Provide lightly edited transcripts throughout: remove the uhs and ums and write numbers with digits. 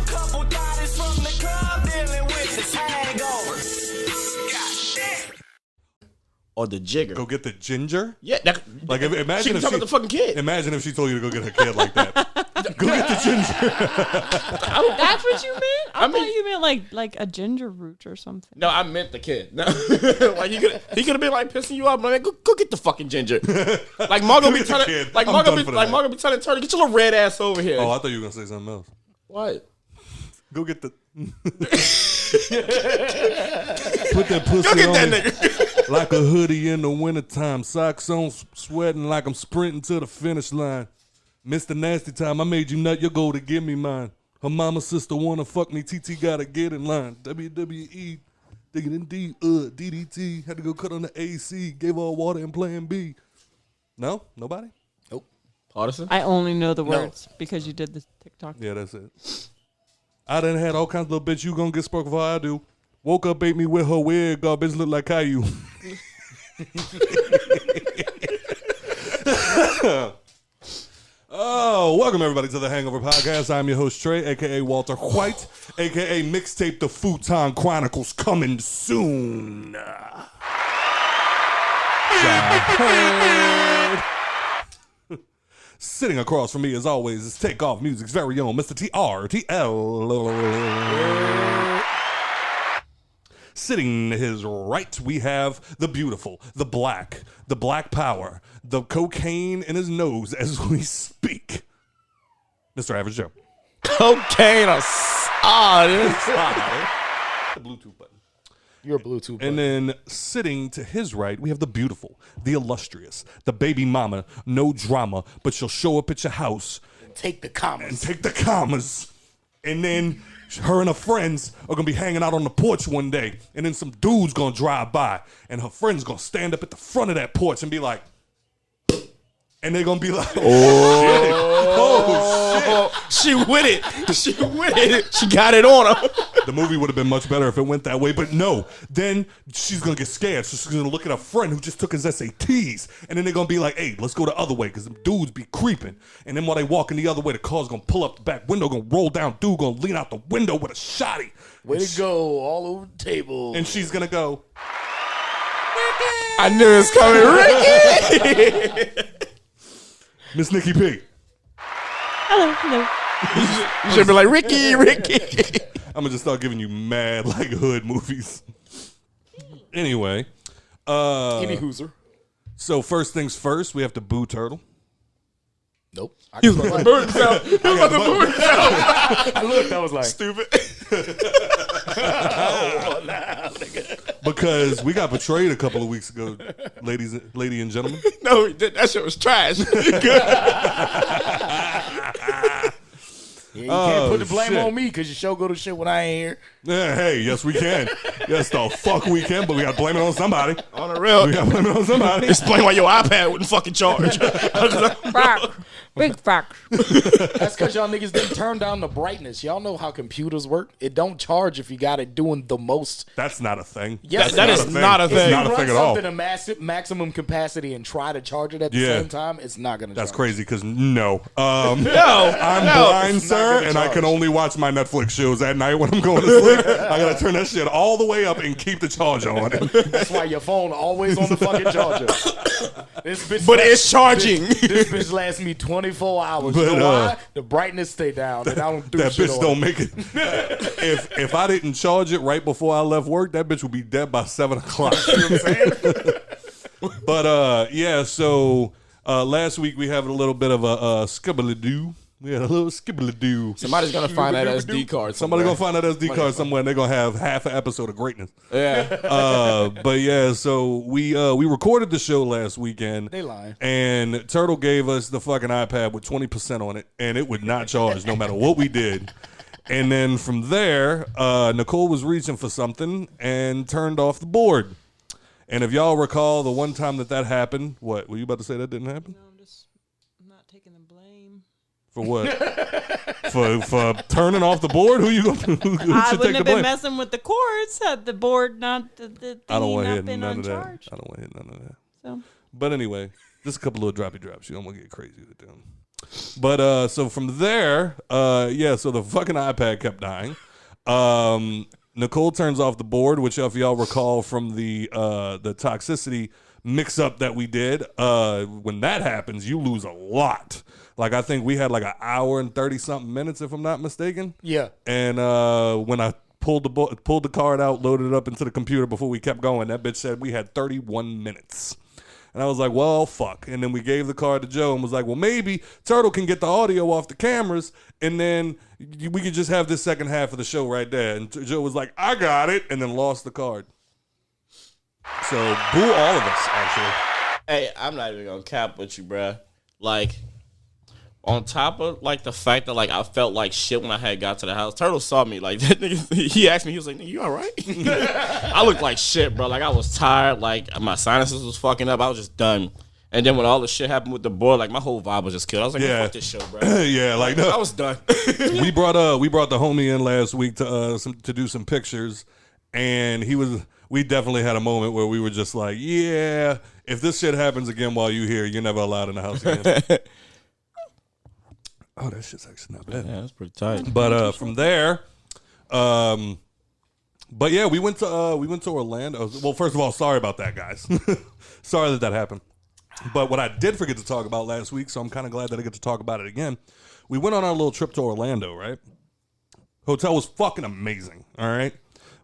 Couple bodies from the club dealing with this hangover. Or the jigger. Go get the ginger? Yeah. Imagine she if talking about the fucking kid. Imagine if she told you to go get her kid like that. Go get the ginger. That's what you meant? I thought you meant like a ginger root or something. No, I meant the kid. No. Like he could have been like pissing you off. Like, go get the fucking ginger. Like Margo be telling, Margo be telling Turtle, get your little red ass over here. Oh, I thought you were gonna say something else. What? Go get the. Put that pussy go get on that me nigga. like a hoodie in the wintertime. Socks on, sweating like I'm sprinting to the finish line. Mr. Nasty Time, I made you nut your goal to give me mine. Her mama sister wanna fuck me, TT gotta get in line. WWE, digging deep, DDT. Had to go cut on the AC, gave her water and plan B. No? Nobody? Nope. Partisan? I only know the words because you did the TikTok. Yeah, that's it. I done had all kinds of little bitch. You gonna get sparked before I do. Woke up, ate me with her wig. God, bitch look like Caillou. Oh, welcome everybody to the Hangover Podcast. I'm your host Trey, a.k.a. Walter White, a.k.a. Mixtape The Futon Chronicles, coming soon. Sitting across from me, as always, is Takeoff Music's very own Mr. TRTL. Sitting to his right, we have the beautiful, the black power, the cocaine in his nose as we speak. Mr. Average Joe. Cocaine or the Bluetooth button. You're a Bluetooth button. And then sitting to his right, we have the beautiful, the illustrious, the baby mama, no drama, but she'll show up at your house. And take the commas. And then her and her friends are going to be hanging out on the porch one day. And then some dude's going to drive by. And her friend's going to stand up at the front of that porch and be like, and they're going to be like, oh, shit. She with it. She got it on her. The movie would have been much better if it went that way, but no. Then she's going to get scared, so she's going to look at her friend who just took his SATs, and then they're going to be like, hey, let's go the other way, because them dudes be creeping. And then while they walking the other way, the car's going to pull up the back window, going to roll down, dude going to lean out the window with a shotty. Way to go, all over the table. And she's going to go, I knew it was coming, Ricky. Miss Nikki P. Hello. You should be like, Ricky. I'm going to just start giving you mad, like, hood movies. Anyway. Any hooser. So first things first, we have to boo Turtle. Nope. I looked, I was like, Stupid. Because we got betrayed a couple of weeks ago, lady and gentlemen. No, that shit was trash. yeah, you can't put the blame on me because your show go to shit when I ain't here. Yeah, hey, yes we can. Yes, the fuck we can, but we got to blame it on somebody. On the real. We got to blame it on somebody. Explain why your iPad wouldn't fucking charge. Big fact. That's because y'all niggas didn't turn down the brightness. Y'all know how computers work. It don't charge if you got it doing the most. That's not a thing. Yes, that is not a thing. It's not a thing at all. If you run something to maximum capacity and try to charge it at the same time, it's not going to charge. That's crazy because no. I'm No, blind, sir, and I can only watch my Netflix shows at night when I'm going to sleep. I got to turn that shit all the way up and keep the charge on. That's why your phone always on the fucking charger. But it's charging. This bitch lasts me 24 hours. But, you know why? The brightness stay down, and I don't do that shit bitch on don't it. make it. If I didn't charge it right before I left work, that bitch would be dead by 7 o'clock. You know what I'm saying? But yeah, so last week we had a little bit of a skibbly-doo. We had a little skibbly-doo. Somebody's going to find that SD card. Somebody's going to find that SD card somewhere, and they're going to have half an episode of greatness. Yeah. But yeah, so we recorded the show last weekend. They lying. And Turtle gave us the fucking iPad with 20% on it, and it would not charge no matter what we did. And then from there, Nicole was reaching for something and turned off the board. And if y'all recall, the one time that happened, what? Were you about to say that didn't happen? No, I'm not taking the blame. For what? for turning off the board? Who I should take wouldn't the have blame? been messing with the cords had the board not the I don't want to thingy hit not been none of that. uncharged. I don't want to hit none of that. So But anyway, just a couple little droppy drops. You don't want to get crazy with them. But so from there, so the fucking iPad kept dying. Nicole turns off the board, which if y'all recall from the toxicity mix-up that we did, when that happens, you lose a lot. Like, I think we had like an hour and 30-something minutes, if I'm not mistaken. Yeah. And when I pulled the card out, loaded it up into the computer before we kept going, that bitch said we had 31 minutes. And I was like, well, fuck. And then we gave the card to Joe and was like, well, maybe Turtle can get the audio off the cameras, and then we could just have this second half of the show right there. And Joe was like, I got it, and then lost the card. So, boo all of us, actually. Hey, I'm not even gonna cap with you, bruh. Like, on top of like the fact that like I felt like shit when I had got to the house, Turtle saw me. Like, that nigga, he asked me, he was like, "Nigga, you all right?" I looked like shit, bro. Like, I was tired. Like, my sinuses was fucking up. I was just done. And then when all the shit happened with the board, like, my whole vibe was just killed. I was like, Yeah. fuck this show, bro. Yeah, like, no. I was done. we brought the homie in last week to do some pictures, and we definitely had a moment where we were just like, yeah, if this shit happens again while you here, you're never allowed in the house again. Oh, that shit's actually not bad. Yeah, that's pretty tight. But from there, but yeah, we went to Orlando. Well, first of all, sorry about that, guys. Sorry that happened. But what I did forget to talk about last week, so I'm kind of glad that I get to talk about it again. We went on our little trip to Orlando, right? Hotel was fucking amazing, all right?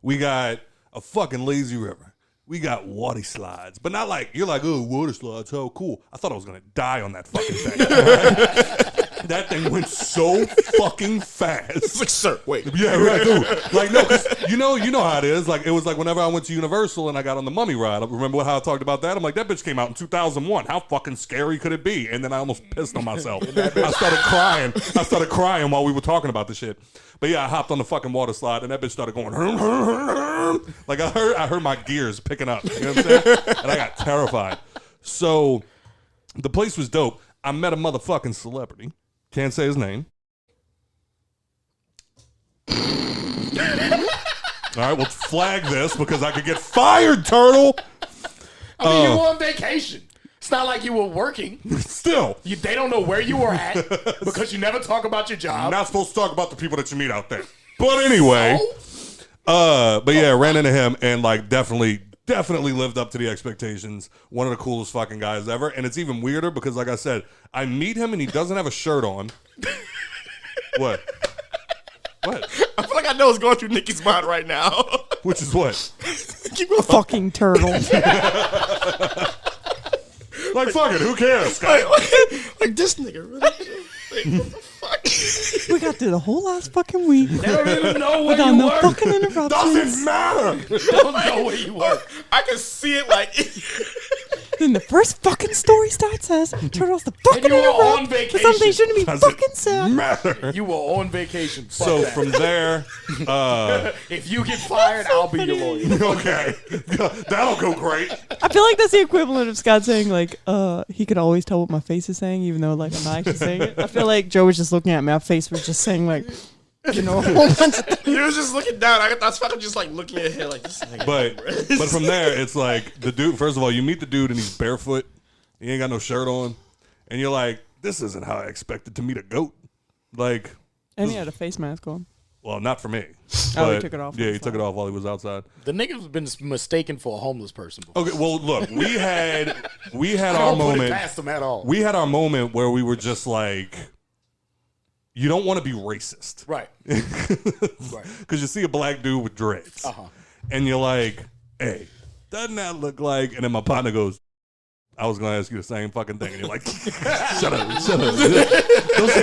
We got a fucking lazy river. We got water slides, but not like, you're like, oh, water slides, how cool. I thought I was going to die on that fucking thing. Right? That thing went so fucking fast. It's like, sir, wait. Yeah, right, dude. Like, no, cause you know how it is. Like, it was like whenever I went to Universal and I got on the Mummy ride. I remember how I talked about that? I'm like, that bitch came out in 2001. How fucking scary could it be? And then I almost pissed on myself. I started crying while we were talking about the shit. But yeah, I hopped on the fucking water slide and that bitch started going, like I heard my gears picking up. You know what I'm saying? And I got terrified. So the place was dope. I met a motherfucking celebrity. Can't say his name. All right, we'll flag this because I could get fired, Turtle. I mean, you were on vacation. It's not like you were working. Still. They don't know where you were at because you never talk about your job. I'm not supposed to talk about the people that you meet out there. But anyway, but yeah, ran into him and like definitely lived up to the expectations. One of the coolest fucking guys ever. And it's even weirder because, like I said, I meet him and he doesn't have a shirt on. What? What? I feel like I know what's going through Nikki's mind right now. Which is what? Keep going. Fucking turtle. Like, fuck it, who cares? Like this nigga really. Like, what the fuck? We got through the whole last fucking week. They don't even know where Without you no work. fucking interruptions. Doesn't matter. They don't know where you work. I can see it like. Then the first fucking story starts as Turtle's the fucking And you were on interrupt. vacation. Something shouldn't be Doesn't fucking said. matter. You were on vacation. Fuck So that. from there, if you get fired, I'll be your lawyer. okay, that'll go great. I feel like that's the equivalent of Scott saying like, he could always tell what my face is saying, even though like I'm not actually saying it. I feel like Joe was just looking at me. My face was just saying like, you know, a whole bunch of things. You was just looking down. I was fucking just like looking at him like this nigga. But from there, it's like the dude. First of all, you meet the dude and he's barefoot. He ain't got no shirt on, and you're like, this isn't how I expected to meet a goat. Like, And he had a face mask on. well, not for me. Oh, he But, took it off. Yeah, he took it off while he was outside. The nigga's been mistaken for a homeless person before. Okay, well, look, we had I our don't put it moment. past him at all. We had our moment where we were just like, you don't want to be racist. Right. Right. Because you see a black dude with dreads. And you're like, hey, doesn't that look like... And then my partner goes, I was going to ask you the same fucking thing. And you're like, shut up. Don't say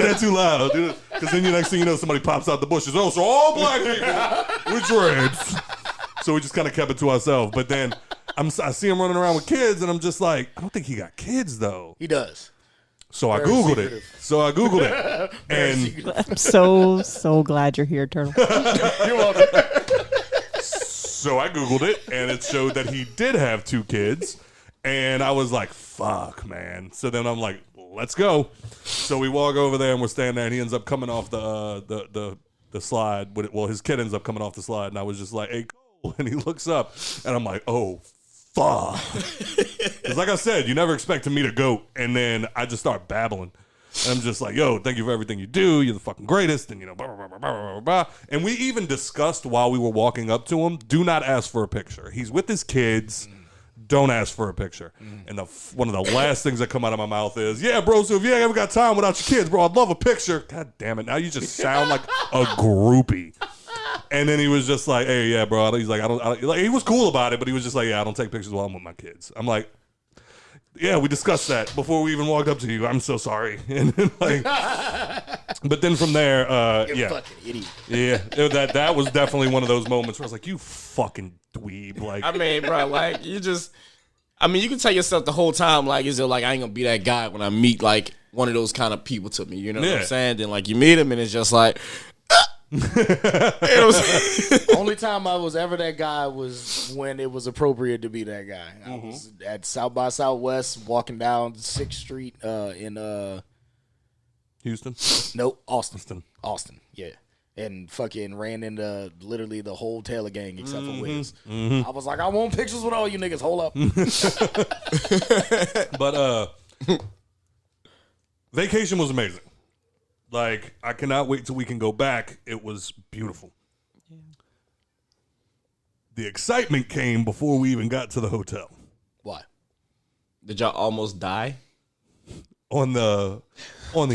that too loud. Because then the next thing you know, somebody pops out the bushes. Oh, so all black people with dreads. So we just kind of kept it to ourselves. But then I see him running around with kids, and I'm just like, I don't think he got kids, though. He does. So I Googled it. And I'm so glad you're here, Turtle. You're welcome. so I Googled it, and it showed that he did have 2 kids. And I was like, fuck, man. So then I'm like, let's go. So we walk over there, and we're standing there, and he ends up coming off the slide. Well, his kid ends up coming off the slide, and I was just like, hey, Cole. And he looks up, and I'm like, oh, fuck. Because like I said, you never expect to meet a goat. And then I just start babbling. And I'm just like, yo, thank you for everything you do. You're the fucking greatest. And, you know, blah, blah, blah, blah, blah, blah. And we even discussed while we were walking up to him, do not ask for a picture. He's with his kids. Don't ask for a picture. And one of the last things that come out of my mouth is, yeah, bro, so if you ain't ever got time without your kids, bro, I'd love a picture. God damn it. Now you just sound like a groupie. And then he was just like, hey, yeah, bro. He's like, I don't like, he was cool about it, but he was just like, yeah, I don't take pictures while I'm with my kids. I'm like, yeah, we discussed that before we even walked up to you. I'm so sorry. And then, like, but then from there, yeah, fucking idiot. Yeah, that was definitely one of those moments where I was like, you fucking dweeb. Like, I mean, bro, like you just, I mean, you can tell yourself the whole time, like, is it like I ain't gonna be that guy when I meet like one of those kind of people to me, you know what I'm saying? Then like you meet him and it's just like. Only time I was ever that guy was when it was appropriate to be that guy. I was at South by Southwest walking down 6th Street in Houston? nope, Austin, yeah. And fucking ran into literally the whole Taylor gang except for Wiz. I was like, I want pictures with all you niggas. Hold up. But vacation was amazing. Like, I cannot wait till we can go back. It was beautiful. Yeah. The excitement came before we even got to the hotel. Why? Did y'all almost die? On the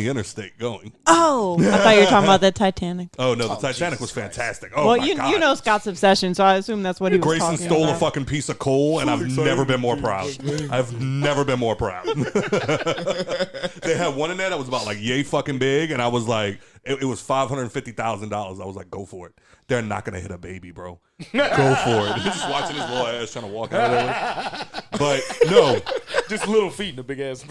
interstate going. Oh, I thought you were talking about the Titanic. Oh, no, the Titanic was fantastic. Oh, well, my God. you know Scott's obsession, so I assume that's what he was Grayson talking stole about. a fucking piece of coal, and I've never been more proud. I've never been more proud. They had one in there that was about like yay fucking big, and I was like, it was $550,000. I was like, go for it. They're not gonna hit a baby, bro. Go for it. Just watching his little ass trying to walk out of there. But no, Just little feet in a big ass.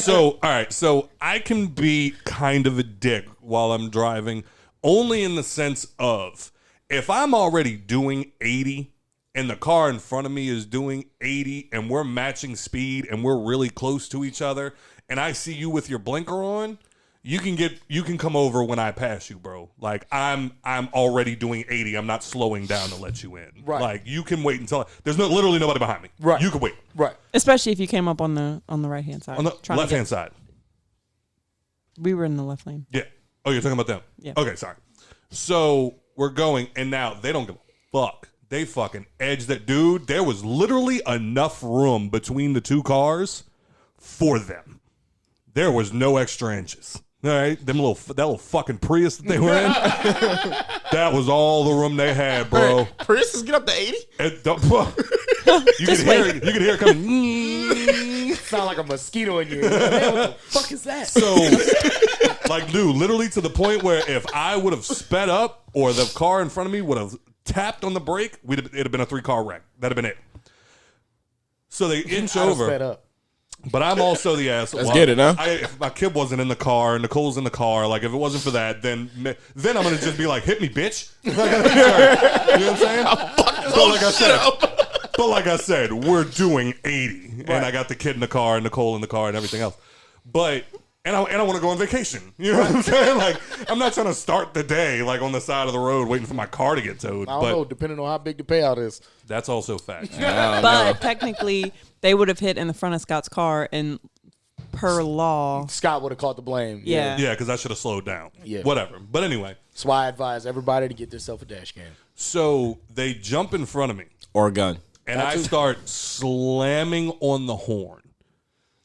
So, all right. So I can be kind of a dick while I'm driving, only in the sense of if I'm already doing 80 and the car in front of me is doing 80 and we're matching speed and we're really close to each other and I see you with your blinker on, you can come over when I pass you, bro. Like I'm already doing 80. I'm not slowing down to let you in. Right. Like you can wait until there's literally nobody behind me. Right. You can wait. Right. Especially if you came up on the right hand side. On the left hand side. We were in the left lane. Yeah. Oh, you're talking about them? Yeah. Okay, sorry. So we're going, and now they don't give a fuck. They fucking edged that dude. There was literally enough room between the two cars for them. There was no extra inches. All right, that little fucking Prius that they were in. That was all the room they had, bro. Priuses get up to 80? You could hear it coming. Sound like a mosquito in your ear. Man, what the fuck is that? So, like, dude, literally to the point where if I would have sped up or the car in front of me would have tapped on the brake, it'd have been a 3-car wreck. That'd have been it. So they inch over. Sped up. But I'm also the asshole. Let's get it, huh? If my kid wasn't in the car, Nicole's in the car, like if it wasn't for that, then I'm gonna just be like, hit me, bitch. You know what I'm saying? But like I said, we're doing 80, right. And I got the kid in the car, Nicole in the car, and everything else. But and I want to go on vacation. You know what I'm saying? Like I'm not trying to start the day like on the side of the road waiting for my car to get towed. I don't know, depending on how big the payout is. That's also fact. But technically, they would have hit in the front of Scott's car, and per law, Scott would have caught the blame. Yeah. Yeah, because I should have slowed down. Yeah. Whatever. But anyway. So I advise everybody to get themselves a dash cam. So they jump in front of me. Or a gun. And I start slamming on the horn.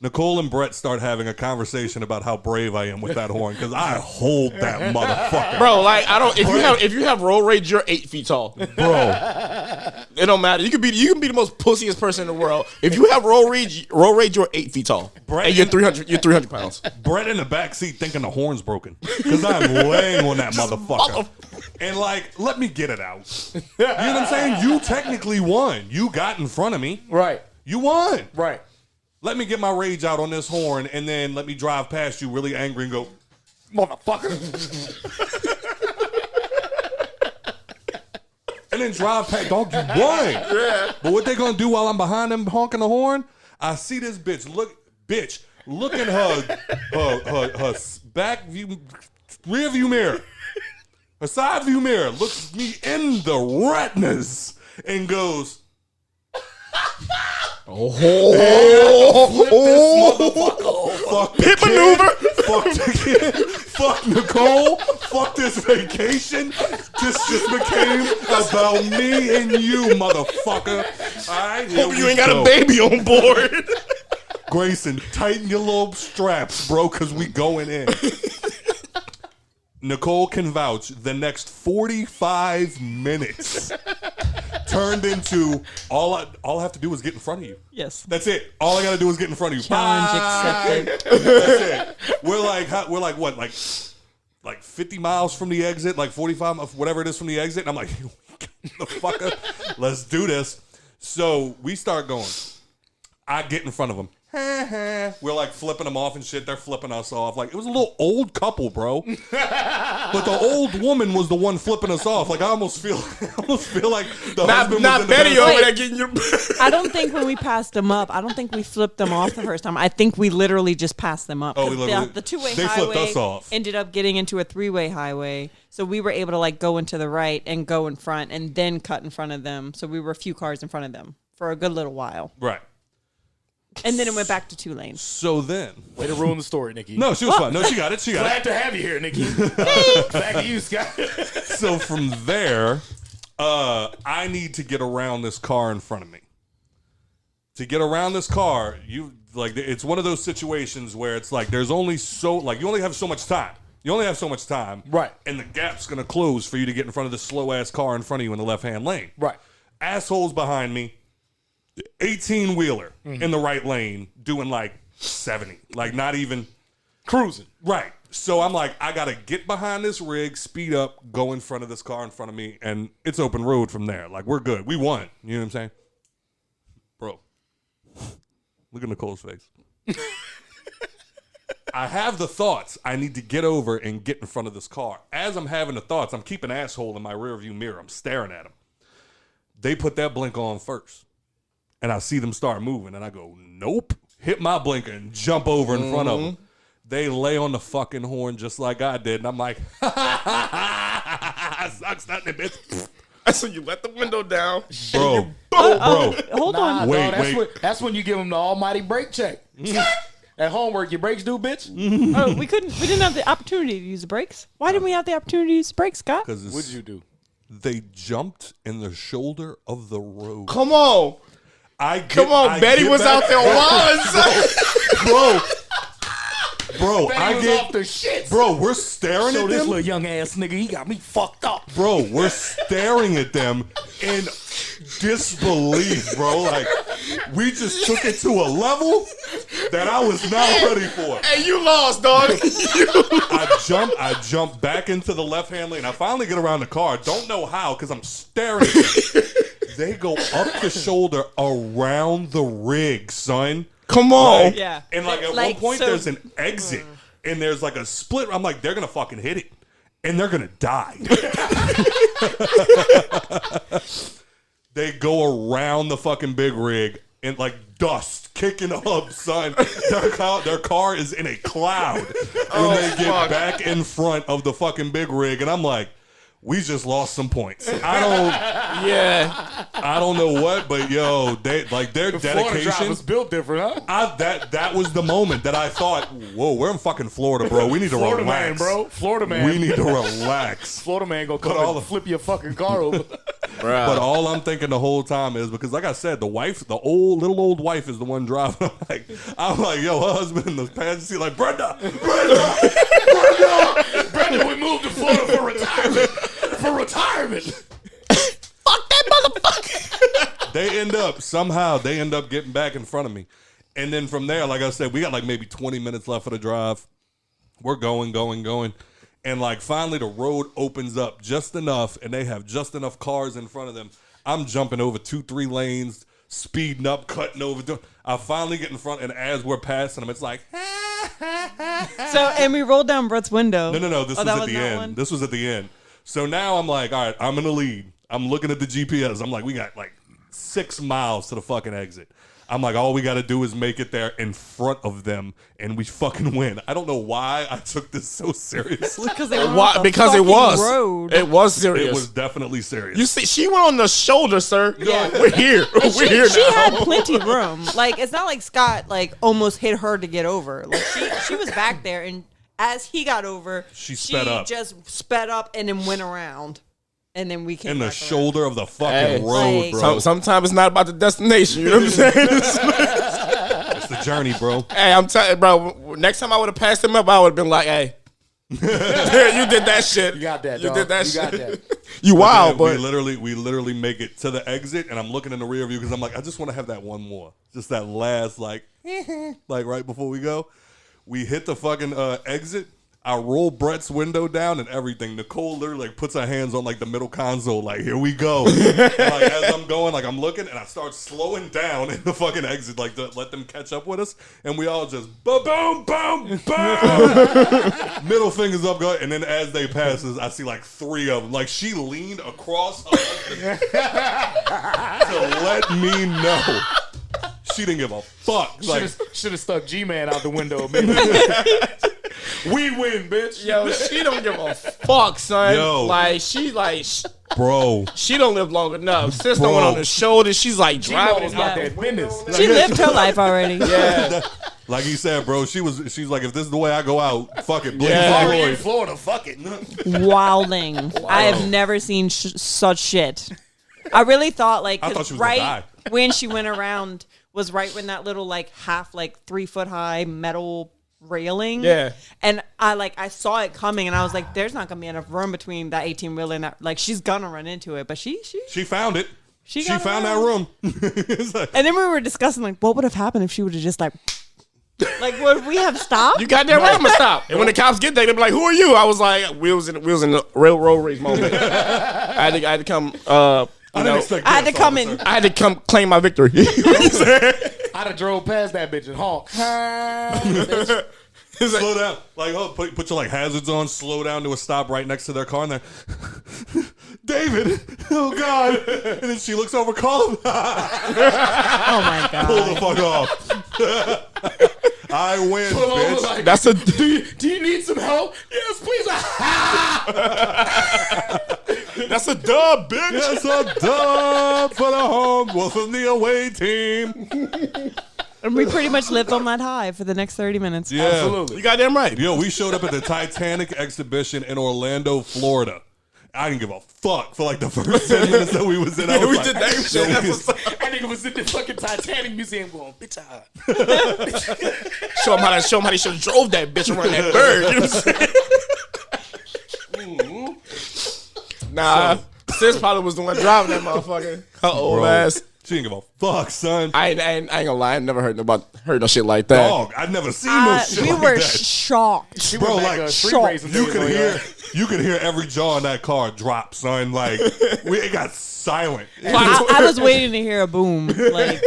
Nicole and Brett start having a conversation about how brave I am with that horn because I hold that motherfucker. Bro, like I don't. If you have road rage, you're 8 feet tall, bro. It don't matter. You can be the most pussiest person in the world. If you have road rage, you're 8 feet tall, Brett, and you're 300. You're 300 pounds. Brett in the back seat thinking the horn's broken because I'm laying on that motherfucker. And like, let me get it out. You know what I'm saying? You technically won. You got in front of me. Right. You won. Right. Let me get my rage out on this horn, and then let me drive past you really angry and go, motherfucker. And then drive past. Dog, you won. Yeah. But what they gonna do while I'm behind them honking the horn? I see this bitch. Look at her back view, rear view mirror. Her side view mirror looks me in the retinas and goes, fuck Pit maneuver. fuck Nicole, fuck this vacation. This just became about me and you, motherfucker. All right, Hope you ain't got a baby on board. Grayson, tighten your little straps, bro, because we going in. Nicole can vouch the next 45 minutes turned into all I have to do is get in front of you. Yes. That's it. All I got to do is get in front of you. Challenge accepted. That's it. We're like what? Like 50 miles from the exit, like 45, whatever it is from the exit. And I'm like, motherfucker, let's do this. So we start going. I get in front of them. We're like flipping them off and shit. They're flipping us off. Like, it was a little old couple, bro. But the old woman was the one flipping us off. Like, I almost feel like the husband not was in Betty the over there getting your. I don't think when we passed them up, I don't think we flipped them off the first time. I think we literally just passed them up. Oh, we literally, the two-way they flipped highway us off. ended up getting into a three-way highway. So we were able to like go into the right and go in front and then cut in front of them. So we were a few cars in front of them for a good little while. Right. And then it went back to 2 lanes. So then. Way to ruin the story, Nikki. No, she was fine. No, she got it. Glad to have you here, Nikki. Back to you, Scott. So from there, I need to get around this car in front of me. To get around this car, it's one of those situations where it's like there's only you only have so much time. You only have so much time. Right. And the gap's going to close for you to get in front of this slow-ass car in front of you in the left-hand lane. Right. Assholes behind me, 18-wheeler in the right lane doing like 70. Like not even cruising. Right. So I'm like, I got to get behind this rig, speed up, go in front of this car in front of me, and it's open road from there. Like, we're good. We won. You know what I'm saying? Bro, look at Nicole's face. I have the thoughts. I need to get over and get in front of this car. As I'm having the thoughts, I'm keeping asshole in my rearview mirror. I'm staring at him. They put that blink on first. And I see them start moving. And I go, nope. Hit my blinker and jump over in front of them. They lay on the fucking horn just like I did. And I'm like, sucks nothing, bitch. So you let the window down. Bro. Hold on. Wait. That's when you give them the almighty brake check. At homework, your brakes do, bitch? Oh, we didn't have the opportunity to use the brakes. Why didn't we have the opportunity to use the brakes, Scott? What'd you do? They jumped in the shoulder of the road. Come on. Betty was out there wilding. Bro, Betty was off the shit. Bro, we're staring at this them. little young ass nigga, he got me fucked up. Bro, we're staring at them in disbelief, bro. Like, we just took it to a level that I was not ready for. Hey, you lost, dog. I jump back into the left-hand lane. I finally get around the car. Don't know how, because I'm staring at them. They go up the shoulder around the rig, son. Come on. Like, Yeah. And like at one point, there's an exit, and there's like a split. I'm like, they're going to fucking hit it, and they're going to die. They go around the fucking big rig, and like dust kicking up, son. Their car is in a cloud when they get back in front of the fucking big rig, and I'm like, we just lost some points. I don't know what, but yo, their dedication. Florida was built different, huh? That was the moment that I thought, whoa, we're in fucking Florida, bro. We need to Florida relax, man, bro. Florida man. We need to relax. Florida man gonna come and flip your fucking car over. But all I'm thinking the whole time is, because like I said, the wife, the little old wife is the one driving. I'm like, yo, her husband in the passenger seat, like, Brenda, we moved to Florida for retirement. Fuck that motherfucker. They end up getting back in front of me. And then from there, like I said, we got like maybe 20 minutes left of the drive. We're going. And like finally the road opens up just enough, and they have just enough cars in front of them. I'm jumping over 2-3 lanes, speeding up, cutting over. I finally get in front, and as we're passing them, it's like, And we rolled down Brett's window. No. This was at the end. One? This was at the end. So now I'm like, all right, I'm in the lead. I'm looking at the GPS. I'm like, we got like 6 miles to the fucking exit. I'm like, all we got to do is make it there in front of them, and we fucking win. I don't know why I took this so seriously. Because it was. Road. It was serious. It was definitely serious. You see, she went on the shoulder, sir. Yeah. We're here. We're here She now. had plenty of room. Like, it's not like Scott like almost hit her to get over. Like she was back there, and as he got over, She sped up. just sped up and then went around. And then we came In the back shoulder of the fucking Hey. road, Like- bro. Sometimes it's not about the destination. You know what I'm saying? It's the journey, bro. Hey, I'm telling you, bro. Next time I would have passed him up, I would have been like, "Hey, you did that shit. You got that, You dog. did that You shit. got that. You wild, we but literally make it to the exit, and I'm looking in the rear view because I'm like, I just want to have that one more, just that last like right before we go. We hit the fucking exit. I roll Brett's window down and everything. Nicole literally like puts her hands on like the middle console, like here we go. And, like as I'm going, like I'm looking, and I start slowing down in the fucking exit, like to let them catch up with us, and we all just boom, boom, boom, boom, middle fingers up, go. And then as they pass us, I see like 3 of them. Like she leaned across her husband to let me know. She didn't give a fuck. Like Should have stuck G-Man out the window. Man. We win, bitch. yo, she don't give a fuck, son. Yo. Like bro. she don't live long enough. Sister Bro. went on the shoulder. She's like driving. G-Mo's about that business. She lived her life already. Yeah, Like he said, bro, she's like, if this is the way I go out, fuck it. Blaze Yeah. Already in Floyd. Florida, fuck it. Wilding. I have never seen such shit. I really thought like I 'cause thought she was gonna right die. when she went around was right when that little like half like 3 foot high metal railing. Yeah. And I saw it coming and I was like, there's not gonna be enough room between that 18 wheeler and that, like she's gonna run into it. But she She found it. She got found that around. room. It's like, and then we were discussing like what would have happened if she would have just like would we have stopped? you got that right. I'ma stop. And when the cops get there, they be like, "Who are you?" I was like, "We was in the railroad race moment." I had to come. I didn't expect I had to this, come officer. in. I had to come claim my victory. You know what I'm saying? I'd have drove past that bitch and honk. Slow down. Like, oh, put your like hazards on, slow down to a stop right next to their car, and then David, oh God. And then she looks over, call him. Oh my Pull the god. fuck off. I win, Pull over bitch. like, That's a. do you need some help? Yes, please. That's a dub, bitch. It's a dub for the home, well, from the away team. And we pretty much lived on that high for the next 30 minutes. Yeah. Absolutely. You got damn right. Yo, we showed up at the Titanic exhibition in Orlando, Florida. I didn't give a fuck for like the first 10 minutes that we was in. I Yeah, was we like, did that yo, shit. That we- was- That nigga was in the fucking Titanic museum going, bitch, Show them how they should have drove that bitch around that bird. You know what I'm saying? Nah, sis probably was the one driving that motherfucker. Her old Bro, ass. she didn't give a fuck, son. I ain't gonna lie. I never heard no shit like that. Dog, I'd never seen no shit We like were that. shocked. She Bro, went like, back street shocked. racing. You days could later. hear every jaw in that car drop, son. Like it got silent. I was waiting to hear a boom. Like,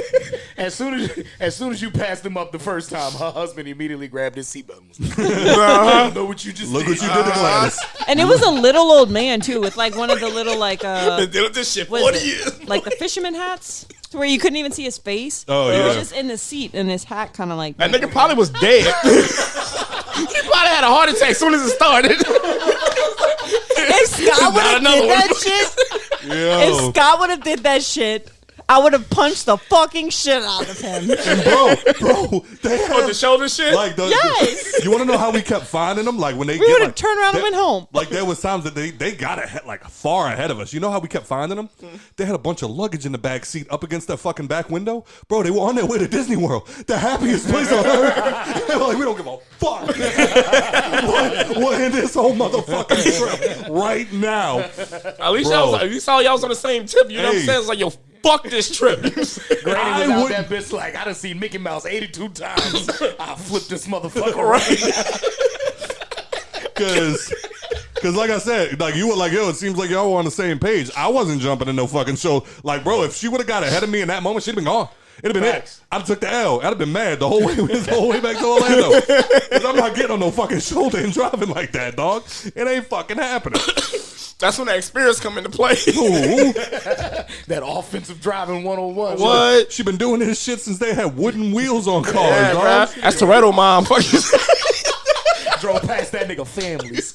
As soon as you passed him up the first time, her husband immediately grabbed his seatbelt. I don't know what you just Look did. what you did to Gladys. and it was a little old man too, with like one of the little like They did this shit what 40 is years. it? Like the fisherman hats, to where you couldn't even see his face. Oh, He was yeah. just in the seat, and his hat kind of like. That nigga probably was dead. He probably had a heart attack as soon as it started. If Scott would have another did one. that shit, Yo, if Scott would have did that shit, I would have punched the fucking shit out of him. bro, they Oh, the have, shoulder shit? like the, Yes. you want to know how we kept finding them? Like when they We get, would have like, turned around and they- went home. Like there was times that they got ahead, like far ahead of us. You know how we kept finding them? They had a bunch of luggage in the back seat up against that fucking back window. Bro, they were on their way to Disney World, the happiest place on earth. They were like, we don't give a fuck. We're in this whole motherfucking trip right now. At least Bro. y'all was on the same tip. You know what I'm Hey. saying? It's like, yo, fuck this trip. Granny was I out wouldn't- that bitch like, I done seen Mickey Mouse 82 times. I'll flip this motherfucker right now. Cause like I said, like you were like, yo, it seems like y'all were on the same page. I wasn't jumping in no fucking show. Like, bro, if she would have got ahead of me in that moment, she'd have been gone. It'd have been Facts. it. I'd have took the L. I'd have been mad the whole way back to Orlando. Cause I'm not getting on no fucking shoulder and driving like that, dog. It ain't fucking happening. That's when the experience come into play. Ooh, That offensive driving 101. What? she been doing this shit since they had wooden wheels on cars, Yeah, dog. bruh. That's Toretto mom. Fuck you. Drove past that nigga families.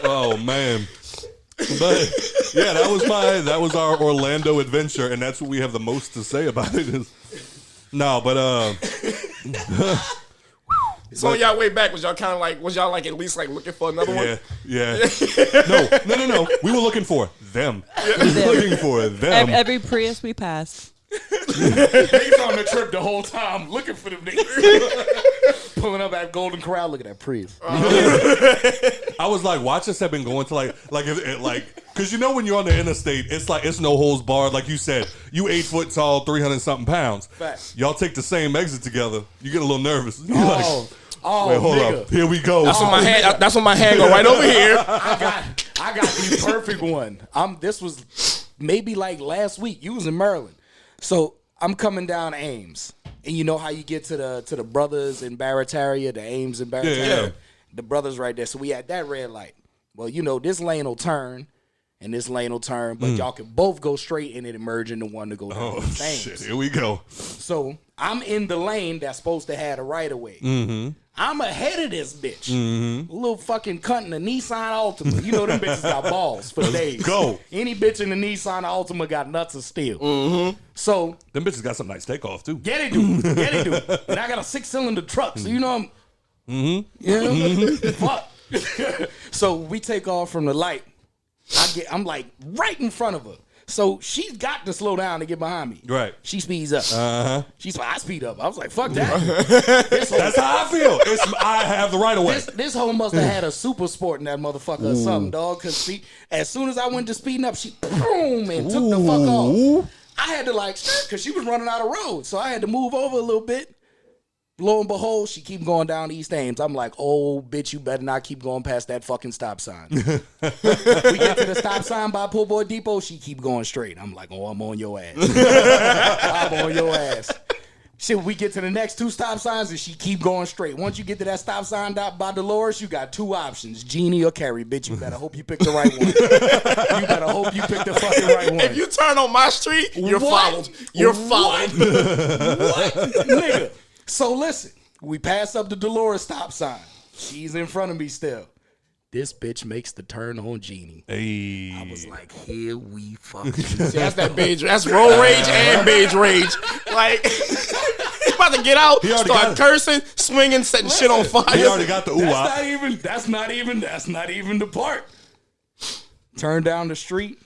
Oh man. But Yeah, that was our Orlando adventure, and that's what we have the most to say about it. No, but So on y'all way back, was y'all at least like looking for another one? Yeah. No. We were looking for them. Looking for them. Every Prius we passed. Niggas on the trip the whole time looking for them niggas. Pulling up at Golden Corral, look at that Prius. I was like, watch us have been going to because you know when you're on the interstate, it's no holds barred. Like you said, you 8 foot tall, 300 something pounds. Facts. Y'all take the same exit together. You get a little nervous. You're Oh, wait, hold nigga. up. Here we go. That's when my hand go right over here. I got the perfect one. This was maybe like last week. You was in Maryland. So I'm coming down Ames. And you know how you get to the brothers in Barataria, the Ames in Barataria? Yeah. The brothers right there. So we at that red light. Well, you know, this lane will turn and this lane will turn, but y'all can both go straight and it merge into one to go down. Oh, shit. Here we go. So I'm in the lane that's supposed to have the right of way. Mm-hmm. I'm ahead of this bitch. Mm-hmm. Little fucking cunt in a Nissan Altima. You know them bitches got balls for days. Go. Any bitch in the Nissan Altima got nuts of steel. Mm-hmm. So them bitches got some nice takeoff too. Yeah, they do. And I got a 6-cylinder truck, so you know I'm. Mm-hmm. Fuck. So we take off from the light. I'm like right in front of her. So she's got to slow down to get behind me. Right. She speeds up. Uh-huh. I speed up. I was like, fuck that. That's how I feel. I have the right of way. This hoe must have had a super sport in that motherfucker or something, dog. Because as soon as I went to speeding up, she boom and took the fuck off. I had to because she was running out of road. So I had to move over a little bit. Lo and behold, she keep going down East Ames. I'm like, oh, bitch, you better not keep going past that fucking stop sign. We get to the stop sign by Poor Boy Depot. She keep going straight. I'm like, oh, I'm on your ass. I'm on your ass. Shit, we get to the next 2 stop signs and she keep going straight. Once you get to that stop sign by Dolores, you got 2 options, Genie or Carrie. Bitch, you better hope you pick the right one. You better hope you pick the fucking right one. If you turn on my street, you're followed. You're followed. What? Nigga. So listen, we pass up the Dolores stop sign. She's in front of me still. This bitch makes the turn on Genie. Hey. I was like, here we fucking. See, that's that beige. That's road rage and beige rage. Like, he's about to get out, start cursing, swinging, setting shit on fire. He already got the ooh. That's not even the part. Turn down the street.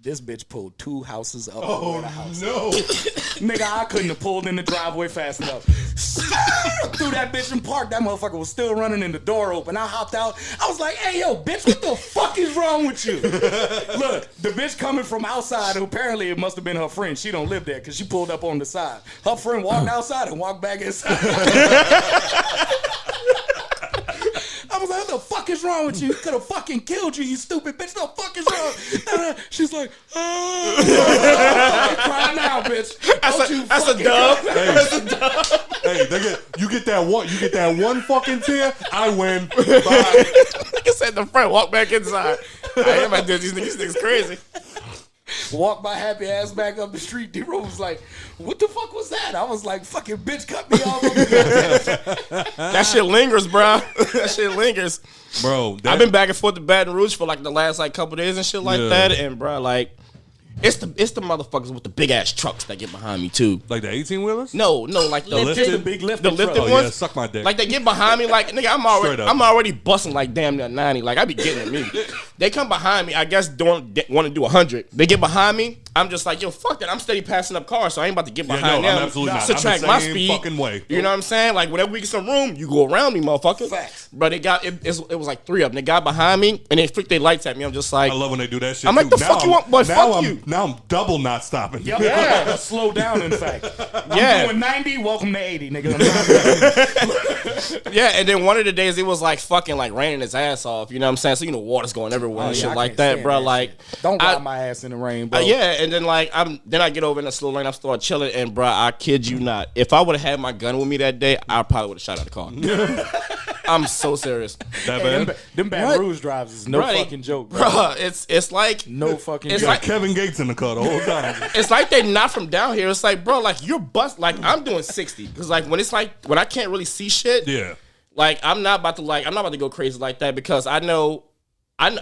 This bitch pulled 2 houses up. Oh, the house. no. Nigga, I couldn't have pulled in the driveway fast enough. Threw that bitch in park. That motherfucker was still running and the door open. I hopped out. I was like, hey, yo, bitch, what the fuck is wrong with you? Look, the bitch coming from outside, who apparently it must have been her friend. She don't live there because she pulled up on the side. Her friend walked outside and walked back inside. I was like, what the fuck is wrong with you? Could have fucking killed you, you stupid bitch. What the fuck is wrong? She's like, oh. Cry now, bitch. That's a dub. That's a dub. Hey, you get that one fucking tear, I win. Bye. Like I said, the front, walk back inside. I am about to do these niggas crazy. Walk my happy ass back up the street. D-Ro was like, what the fuck was that? I was like, fucking bitch cut me off. That shit lingers, bro. That shit lingers. Bro, I've been back and forth to Baton Rouge for like the last like couple days and shit like that. And bro, like, it's the motherfuckers with the big ass trucks that get behind me too. Like the 18-wheelers? No, like the lifted, big lifted, the lifted Oh, ones. yeah, suck my dick. Like they get behind me, like nigga, I'm already busting like damn near 90. Like I be getting at me. They come behind me, I guess don't want to do 100. They get behind me. I'm just like, yo, fuck that. I'm steady passing up cars, so I ain't about to get behind them. I'm absolutely not. Subtract my speed. Fucking way. You know what I'm saying? Like whenever we get some room, you go around me, motherfucker. Facts. But it was like 3 of them. They got behind me and they flicked their lights at me. I'm just like, I love when they do that shit. I'm like, the fuck you want, boy? Fuck you. Now I'm double not stopping. Yeah, slow down. In fact, I'm doing 90. Welcome to 80, nigga. Yeah, and then one of the days it was like fucking like raining his ass off. You know what I'm saying? So you know water's going everywhere and shit like that, bro. Like, don't ride my ass in the rain, bro. Yeah, and then like then I get over in the slow lane. I start chilling, and bro, I kid you not, if I would have had my gun with me that day, I probably would have shot out the car. I'm so serious. Them Baton Rouge drives is no fucking joke, bro. It's like no fucking. It's joke. like Kevin Gates in the car the whole time. It's like they're not from down here. It's like, bro, like you're like I'm doing 60 because like when I can't really see shit. Yeah. Like I'm not about to go crazy like that because I know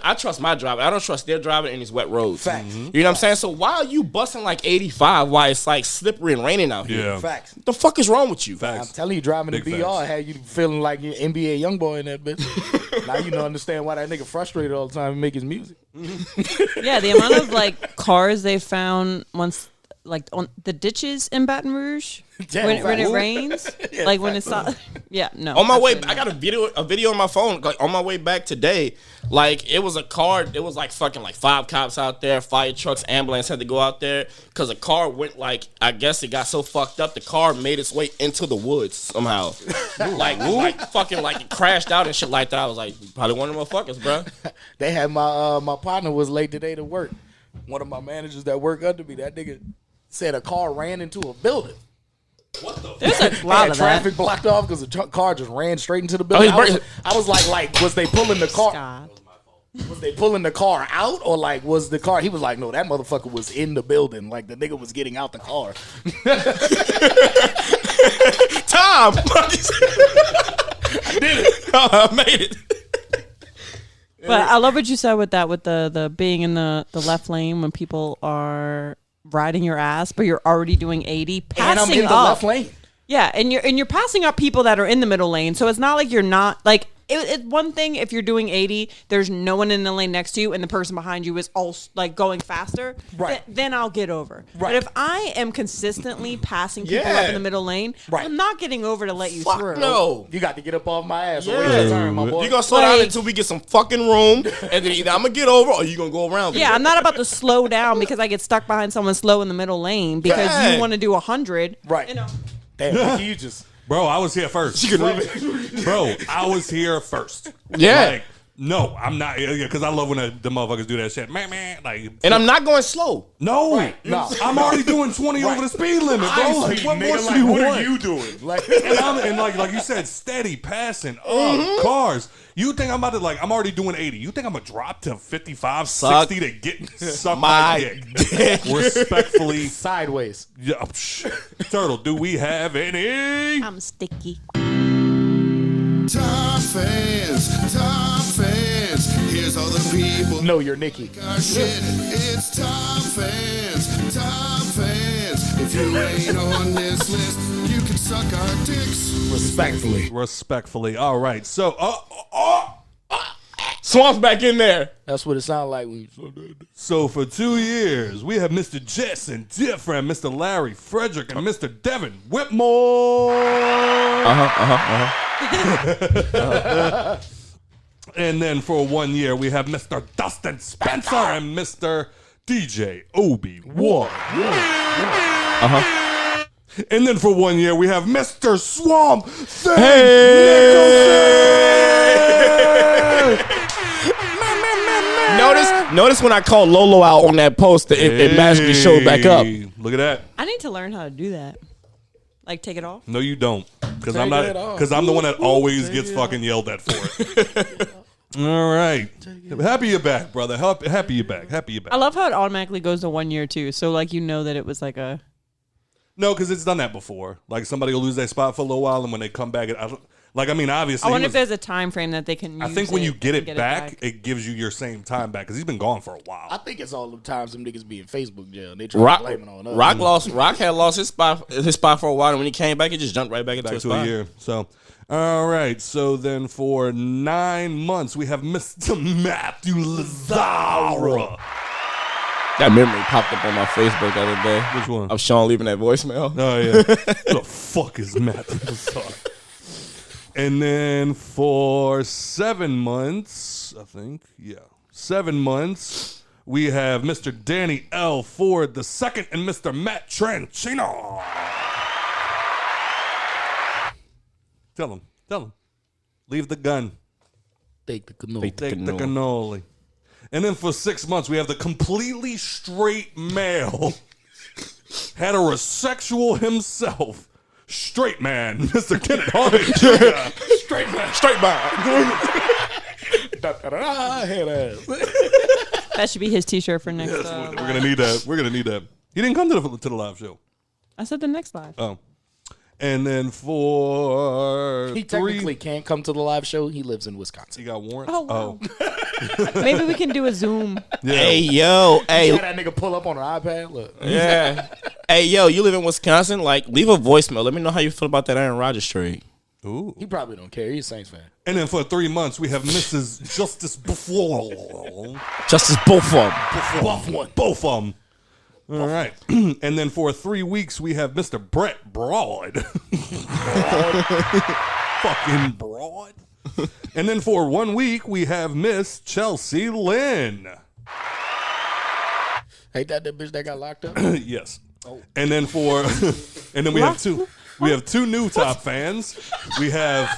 I trust my driver. I don't trust their driver in these wet roads. Facts. You know what I'm saying? So why are you busting like 85 while it's like slippery and raining out here? Yeah. Facts. What the fuck is wrong with you? I'm telling you, driving the Big BR facts. had you feeling like you're NBA young boy in that bitch. Now you don't understand why that nigga frustrated all the time and make his music. Yeah, the amount of like cars they found once, like on the ditches in Baton Rouge Damn, when it facts. rains, like when it's not. Yeah, no. On my way, absolutely I got not. a video on my phone. Like on my way back today, like it was a car. It was like fucking like 5 cops out there, fire trucks, ambulance had to go out there because a car went like I guess it got so fucked up. The car made its way into the woods somehow, like fucking like it crashed out and shit like that. I was like, probably one of them motherfuckers, bro. They had my partner was late today to work. One of my managers that work under me, that nigga said a car ran into a building. There's a lot Had of traffic that. blocked off because the car just ran straight into the building. I was like, was they pulling the car? God. Was they pulling the car out or like was the car? He was like, no, that motherfucker was in the building. Like the nigga was getting out the car. Tom, I did it. I made it. But I love what you said with that, with the being in the left lane when people are riding your ass, but you're already doing 80, And I'm passing in the up. left lane. Yeah, and you're passing up people that are in the middle lane, so it's not like you're not like it's one thing if you're doing 80, there's no one in the lane next to you, and the person behind you is also like going faster. Right. Then I'll get over. Right. But if I am consistently passing people Yeah. up in the middle lane, Right. I'm not getting over to let you Fuck through. no. You got to get up off my ass. So Yeah. wait your turn, my boy. You gonna slow down Like- until we get some fucking room, and then either I'm gonna get over or you gonna go around. Yeah, I'm not about to slow down because I get stuck behind someone slow in the middle lane because Right. you want to do 100. Right. You know. Damn, Nikki, you just. Bro, I was here first. Bro, I was here first. Yeah. Like, no, I'm not. Because I love when the motherfuckers do that shit. Man, like. And I'm not going slow. No. Right, no. I'm already doing 20 over the speed limit, bro. Like, what more do you want? doing? Like, And like you said, steady passing up cars. You think I'm about to I'm already doing 80. You think I'm gonna drop to 55, Suck 60 to get suck my my dick? Respectfully. sideways. Yeah, Turtle, do we have any? I'm sticky. Top fans, here's all the people. No, you're Nikki. Our shit, it's top fans. If you ain't on this list, you can suck our dicks. Respectfully. All right. So, Swamp's back in there. That's what it sounded like when you said that. so for 2 years, we have Mr. Jess and dear friend Mr. Larry Frederick and Mr. Devin Whitmore. And then for 1 year, we have Mr. Dustin Spencer and Mr. DJ Obi-Wan. And then for 1 year, we have Mr. Swamp Thing Notice when I called Lolo out on that post, it magically showed back up. Hey, Look at that. I need to learn how to do that. Like take it off. No, you don't, because Take I'm not. it off. Because I'm the one that always gets fucking yelled at for it. All right, happy you're back, brother. Happy you're back. I love how it automatically goes to 1 year too. So like you know that it was like a. No, because it's done that before. Like somebody will lose their spot for a little while, and when they come back, obviously. I wonder if there's a time frame that they can use. I think when you get and it back, it gives you your same time back because he's been gone for a while. I think it's all the times them niggas be in Facebook jail. They try to blame it on us. Rock had lost his spot for a while, and when he came back, he just jumped right back into his to spot. a year. So, all right. So then for 9 months, we have Mr. Matthew Lazara. That memory popped up on my Facebook the other day. Which one? Of Sean leaving that voicemail. Oh, yeah. Who the fuck is Matthew Lazara? And then for 7 months, I think, 7 months, we have Mr. Danny L. Ford II and Mr. Matt Tranchino. Tell him. Leave the gun. Take the canoe. Take the cannoli. And then for 6 months, we have the completely straight male, heterosexual himself, straight man, Mr. Kenneth Hardy Jr. Straight by. Head ass. That should be his T-shirt for next. We're gonna need that. He didn't come to the live show. I said the next live. Oh, and then for He technically can't come to the live show. He lives in Wisconsin. he got warrants. Oh, wow. Maybe we can do a Zoom. Yeah. Hey, yo. Hey, Hey, that nigga pull up on an iPad. Look. yeah. Hey, yo, you live in Wisconsin? Like, leave a voicemail. Let me know how you feel about that Aaron Rodgers trade. Ooh. He probably don't care. He's a Saints fan. And then for 3 months, we have Mrs. Justice Buffalo. Justice both of them. Buff one. Both of them. All right. And then for 3 weeks, we have Mr. Brett Broad. Fucking Broad. And then for 1 week, we have Miss Chelsea Lynn. Ain't that the bitch that got locked up? Yes. And then we have two new top fans. We have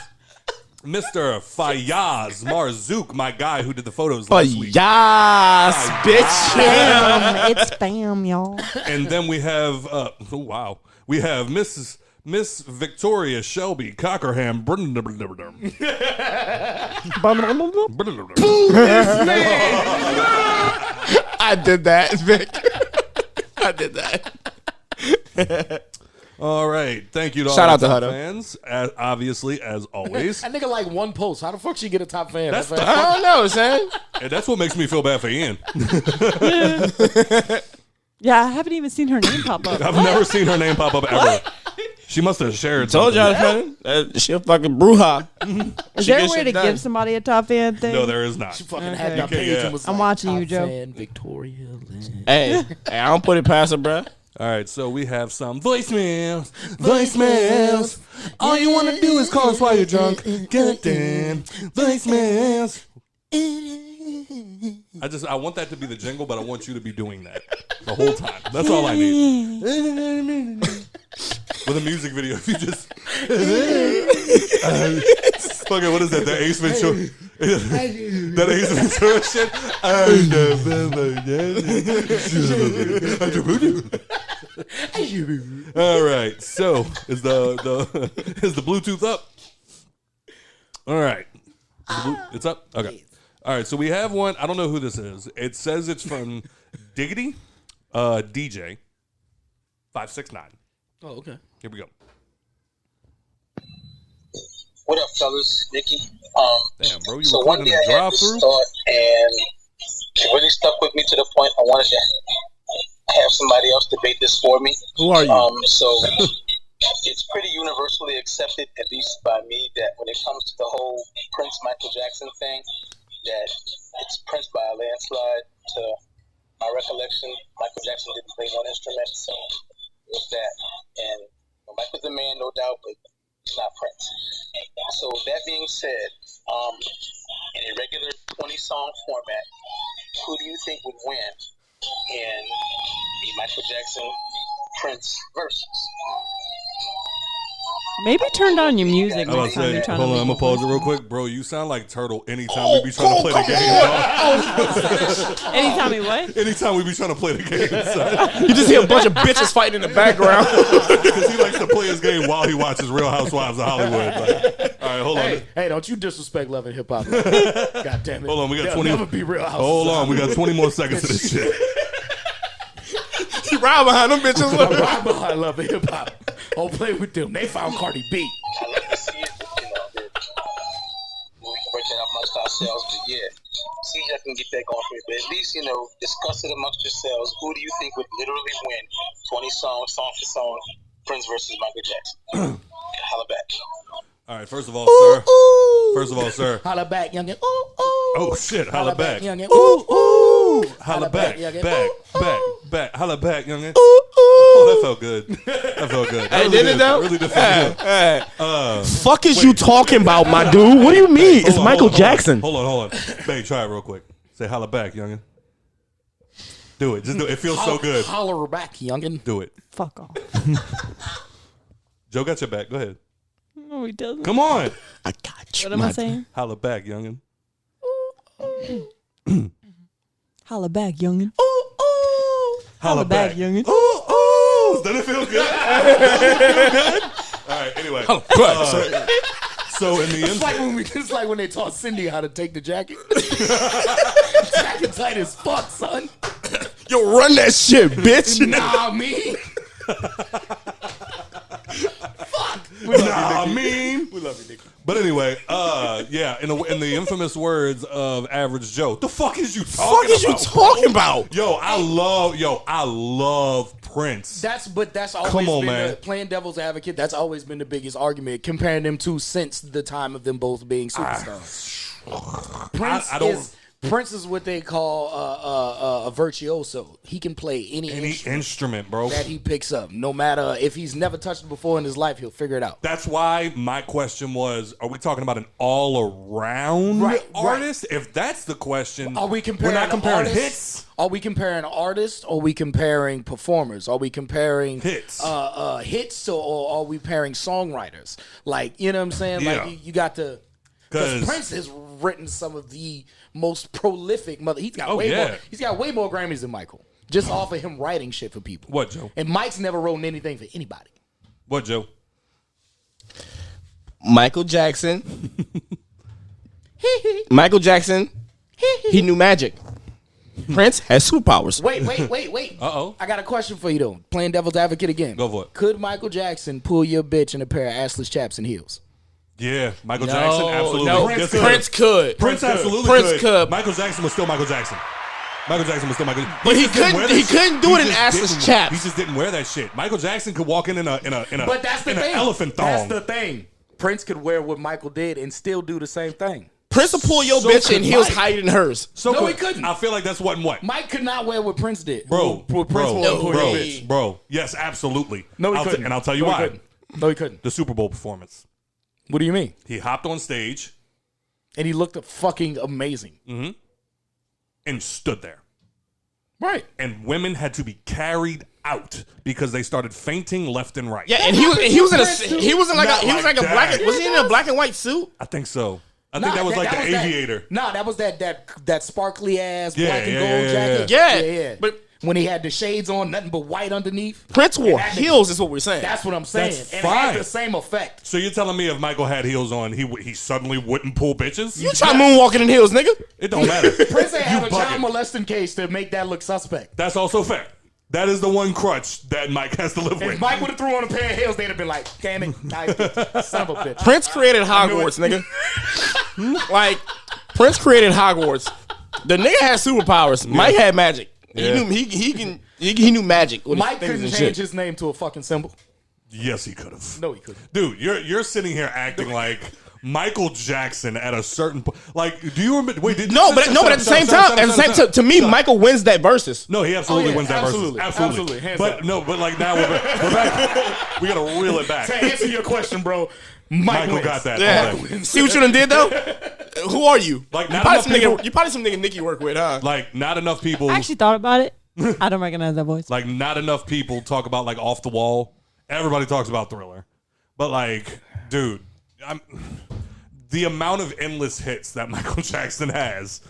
Mr. Fayyaz Marzouk, my guy who did the photos last week. Yes, bitch. It's spam, y'all. And then we have we have Miss Victoria Shelby Cockerham. I did that, Vic. I did that. All right, thank you to Shout all out to the top Huda. fans, obviously as always. That nigga like one post. How the fuck she get a top fan? That's I don't know, son. And that's what makes me feel bad for Ian. Yeah, I haven't even seen her name pop up. I've never seen her name pop up ever. She must have shared. Told something. y'all, she a fucking bruja. Is there a way to give somebody a top fan thing? No, there is not. She fucking had Okay. that page Yeah. and was I'm like, watching top you, Joe. fan, Victoria Lynn. Hey, I don't put it past her, bruh. All right, so we have some voicemails. Voicemails. All you want to do is call us while you're drunk. Goddamn. Voicemails. I want that to be the jingle, but I want you to be doing that the whole time. That's all I need. With a music video, if you just fucking what is that? The Ace Ventura, that Ace Ventura shit. All right, so is the is the Bluetooth up? All right, it's up. Okay. All right, so we have one. I don't know who this is. It says it's from Diggity DJ 569. Oh, okay. Here we go. What up, fellas? Nikki. Damn, bro, you So one recording day a I had drive this through? thought, and it really stuck with me to the point I wanted to have somebody else debate this for me. Who are you? So it's pretty universally accepted, at least by me, that when it comes to the whole Prince Michael Jackson thing, that it's Prince by a landslide. To my recollection, Michael Jackson didn't play one instrument, so with that. And Michael's a man, no doubt, but he's not Prince. So that being said, in a regular 20-song format, who do you think would win in the Michael Jackson Prince versus? Maybe turn down your music I was next time say, you're trying hold to on, I'm make gonna pause it real quick, bro. You sound like Turtle anytime we be trying to play the game, dog. Anytime we what? Anytime we be trying to play the game, son. You just hear a bunch of bitches fighting in the background. Because he likes to play his game while he watches Real Housewives of Hollywood. Like, all right, hold on. Hey, don't you disrespect love and hip hop. God damn it. Hold on, we got They'll 20. never be real houses. Hold on, we got 20 more seconds of this shit. He ride behind them bitches. I'm right behind love and hip hop. Don't play with them. They found Cardi B. I like to see it, that we can break that up amongst ourselves, but yeah, see if I can get that going for you. But at least, discuss it amongst yourselves. Who do you think would literally win 20 songs, song for song, Prince versus Michael Jackson? Holla back. All right, first of all, sir. First of all, sir. Holla back, youngin'. Ooh, ooh. Oh, shit. Holla back. youngin'. Ooh, ooh. Holla back. youngin'. Back. Holla back, youngin'. Oh, that felt good. That felt good. Hey, did it though? Really did feel good. Fuck is you talking about, my dude? What do you mean? It's Michael Jackson. Hold on. Babe, try it real quick. Say holla back, youngin'. Do it. Just do it. It feels so good. Holler back, youngin'. Do it. Fuck off. Joe got your back. Go ahead. No, he doesn't. Come on. I got you. What am I saying? Holla back, youngin'. Holla back, youngin'. Holla back. youngin'. Doesn't it feel good? All right, anyway. So in the end, It's like when they taught Cindy how to take the jacket. Jacket tight as fuck, son. Yo, run that shit, bitch. Nah, me. nah, I mean. We love you, Nikki. But anyway, yeah, in the infamous words of Average Joe, the fuck is you talking about? Yo, I love Prince. That's always Come on, been man. Playing devil's advocate. That's always been the biggest argument comparing them two since the time of them both being superstars. Prince is what they call a virtuoso. He can play any instrument, bro, that he picks up. No matter if he's never touched it before in his life, he'll figure it out. That's why my question was, are we talking about an all-around artist? If that's the question, are we comparing we're not comparing artists? hits? Are we comparing artists? Or are we comparing performers? Are we comparing hits? Hits, or are we pairing songwriters? Like, you know what I'm saying? Yeah. Like, you got to... Because Prince has written some of the most prolific He's got way more Grammys than Michael. Just off of him writing shit for people. What, Joe? And Mike's never wrote anything for anybody. What, Joe? Michael Jackson. Michael Jackson. He knew magic. Prince has superpowers. Wait. Uh-oh. I got a question for you, though. Playing devil's advocate again. Go for it. Could Michael Jackson pull your bitch in a pair of assless chaps and heels? Yeah, Michael Jackson, absolutely. No, Prince could. Prince absolutely Prince could. Michael Jackson was still Michael Jackson. Michael Jackson was still Michael Jackson. But he couldn't do it in assless chaps. He just didn't wear that shit. Michael Jackson could walk in a But that's the thing. Elephant thong. That's the thing. Prince could wear what Michael did and still do the same thing. Prince will pull your bitch in heels higher than hers. No, he couldn't. I feel like that's what and what. Mike could not wear what Prince did. Bro. Bitch. Bro. Yes, absolutely. No, he couldn't. And I'll tell you why. No, he couldn't. The Super Bowl performance. What do you mean? He hopped on stage. And he looked fucking amazing. Mm-hmm. And stood there. Right. And women had to be carried out because they started fainting left and right. Yeah, and he was in a black and white suit? I think so. I think that was like the aviator. That was that sparkly ass black and gold jacket. Yeah. But when he had the shades on, nothing but white underneath. Prince wore heels, is what we're saying. That's what I'm saying. That's and fine. it had the same effect. So you're telling me if Michael had heels on, he suddenly wouldn't pull bitches? You try moonwalking in heels, nigga. It don't matter. Prince ain't have a child molesting case to make that look suspect. That's also fair. That is the one crutch that Mike has to live with. If Mike would have threw on a pair of heels, they'd have been like, damn it, nice son of a bitch. Prince created Hogwarts, nigga. Like, Prince created Hogwarts. The nigga had superpowers. Yeah. Mike had magic. Yeah. He knew magic. Mike couldn't change his name to a fucking symbol. Yes, he could have. No, he couldn't. Dude, you're sitting here acting like Michael Jackson at a certain point. Like, do you remember? Wait, but at the same time, to me, Michael wins that versus. No, he absolutely wins that absolutely, versus. Absolutely. Hands but up. no, but like now we're back. We gotta reel it back. To answer your question, bro, Michael got that. Yeah. See what you done did though? Who are you? Like, you probably some nigga Nikki work with, huh? Like, not enough people. I actually thought about it. I don't recognize that voice. Like, not enough people talk about like Off the Wall. Everybody talks about Thriller, but like, dude, the amount of endless hits that Michael Jackson has.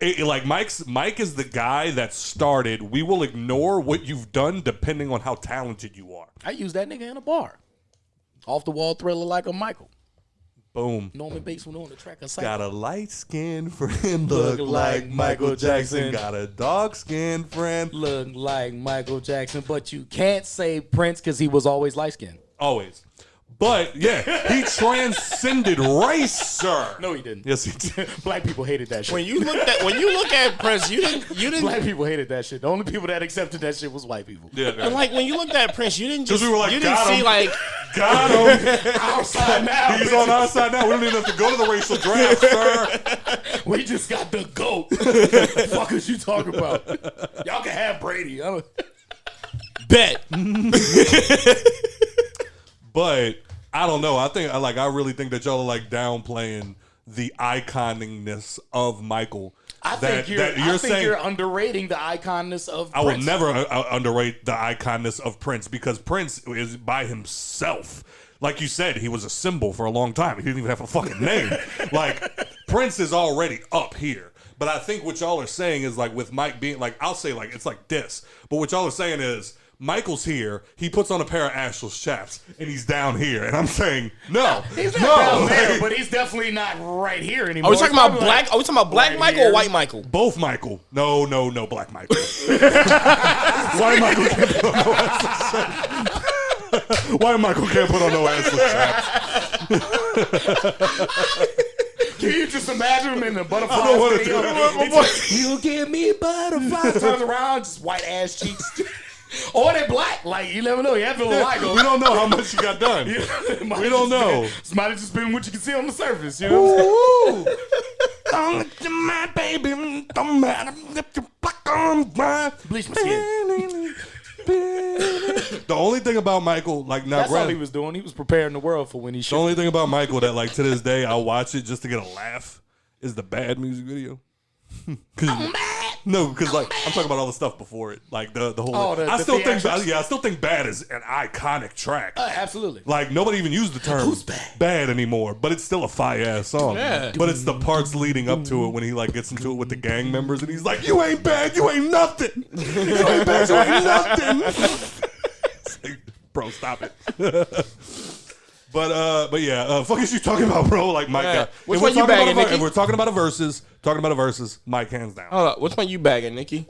Mike is the guy that started. We will ignore what you've done depending on how talented you are. I use that nigga in a bar. Off the wall Thriller like a Michael. Boom. Norman Bates went on the track of Got a light-skinned friend, look like Michael Jackson. Got a dark-skinned friend, look like Michael Jackson. But you can't say Prince because he was always light-skinned. Always. But, yeah, he transcended race, sir. No, he didn't. Yes, he did. Black people hated that shit. When you look at Prince, you didn't. Black people hated that shit. The only people that accepted that shit was white people. Yeah. And like when you looked at Prince, you didn't just. We were like, you didn't see like. Got him. Outside now. He's on our side now. We don't even have to go to the racial draft, sir. We just got the GOAT. Fuck is you talking about? Y'all can have Brady. Bet. But I don't know. I really think that y'all are like downplaying the iconingness of Michael. I think you're underrating the iconness of Prince. I will never underrate the iconness of Prince because Prince is by himself. Like you said, he was a symbol for a long time. He didn't even have a fucking name. Like, Prince is already up here. But I think what y'all are saying is like with Mike being like, I'll say like, it's like this. But what y'all are saying is, Michael's here. He puts on a pair of ashless chaps, and he's down here. And I'm saying, no, he's not down there, but he's definitely not right here anymore. Are we talking about black? Are we talking about black Michael or white Michael? Both Michael. No, black Michael. White Michael can't put on no assless chaps. White Michael can't put on no assless chaps. Can you just imagine him in the butterfly I don't wanna video? do it. You give me butterflies. Turns around, just white ass cheeks. Or they're black. Like, you never know. You have to look like them. We don't know how much you got done. We don't know. It might have just been what you can see on the surface. You know what I'm saying? Don't look at my baby. Don't matter if you're black or brown. Bleach my skin. The only thing about Michael, like, now, That's all he was doing. He was preparing the world for when he the should. only thing about Michael that, like, to this day, I watch it just to get a laugh is the Bad music video. No, because like I'm talking about all the stuff before it, like the whole. I still think Bad is an iconic track. Absolutely. Like nobody even used the term bad anymore, but it's still a fire ass song. Yeah. But it's the parts leading up to it when he like gets into it with the gang members and he's like, "You ain't bad, you ain't nothing. You ain't bad, you ain't nothing." It's like, bro, stop it. But yeah, fuck is you talking about, bro? Like Mike, Yeah. Which if one you bagging, Nikki? if we're talking about a versus, Mike hands down. Hold up. Which one you bagging, Nikki?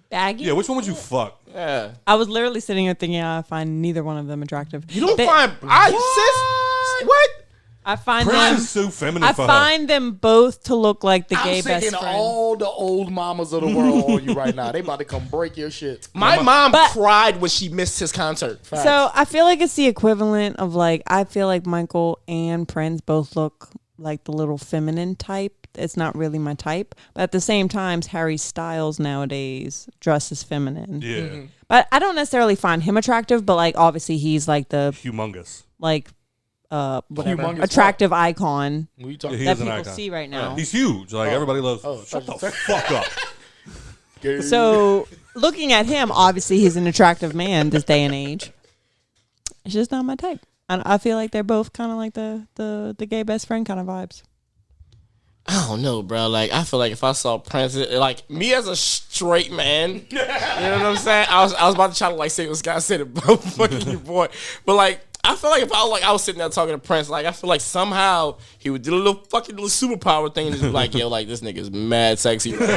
Baggy? Yeah, which one would you fuck? Yeah. I was literally sitting here thinking I find neither one of them attractive. You don't find sis? What? I find Prince them. is too feminine I for her. find them both to look like the gay I'm best thinking friend. all the old mamas of the world on you right now. They about to come break your shit. My mom But- cried when she missed his concert. So I feel like it's the equivalent of like I feel like Michael and Prince both look like the little feminine type. It's not really my type, but at the same time, Harry Styles nowadays dresses feminine. Yeah, But I don't necessarily find him attractive. But like obviously he's like the humongous. like whatever Humongous attractive icon What are you Yeah, talking he that is an people icon. see right now. He's huge. Like everybody loves. Shut the fuck up. So looking at him, obviously he's an attractive man this day and age. It's just not my type. And I feel like they're both kind of like the gay best friend kind of vibes. I don't know, bro. Like, I feel like if I saw Prince, like me as a straight man, you know what I'm saying? I was about to try to like say what Scott said about fucking your boy, but like I feel like if I was sitting there talking to Prince, like I feel like somehow he would do a little superpower thing and just be like, yo, like this nigga's mad sexy. Like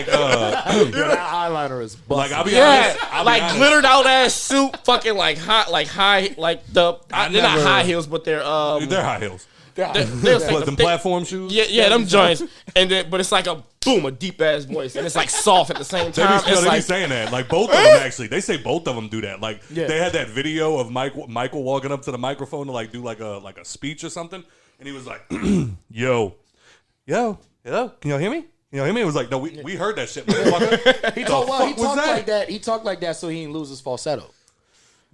that eyeliner is busted. like I'll be Yeah, honest. I'll be like honest. glittered out ass suit, fucking like hot, like high, like they're not never- high heels, but they're They're high heels. they're What, them platform shoes? Yeah, them joints, and then but it's like a deep ass voice, and it's like soft at the same They time. be, It's they be like saying that. Like both of them actually. They say both of them do that. Like Yeah. they had that video of Michael walking up to the microphone to like do like a speech or something, and he was like, "Yo, hello, can y'all hear me? You know what I mean?" It was like, "No, we heard that shit, motherfucker." he talked was that? like that. He talked like that so he didn't lose his falsetto.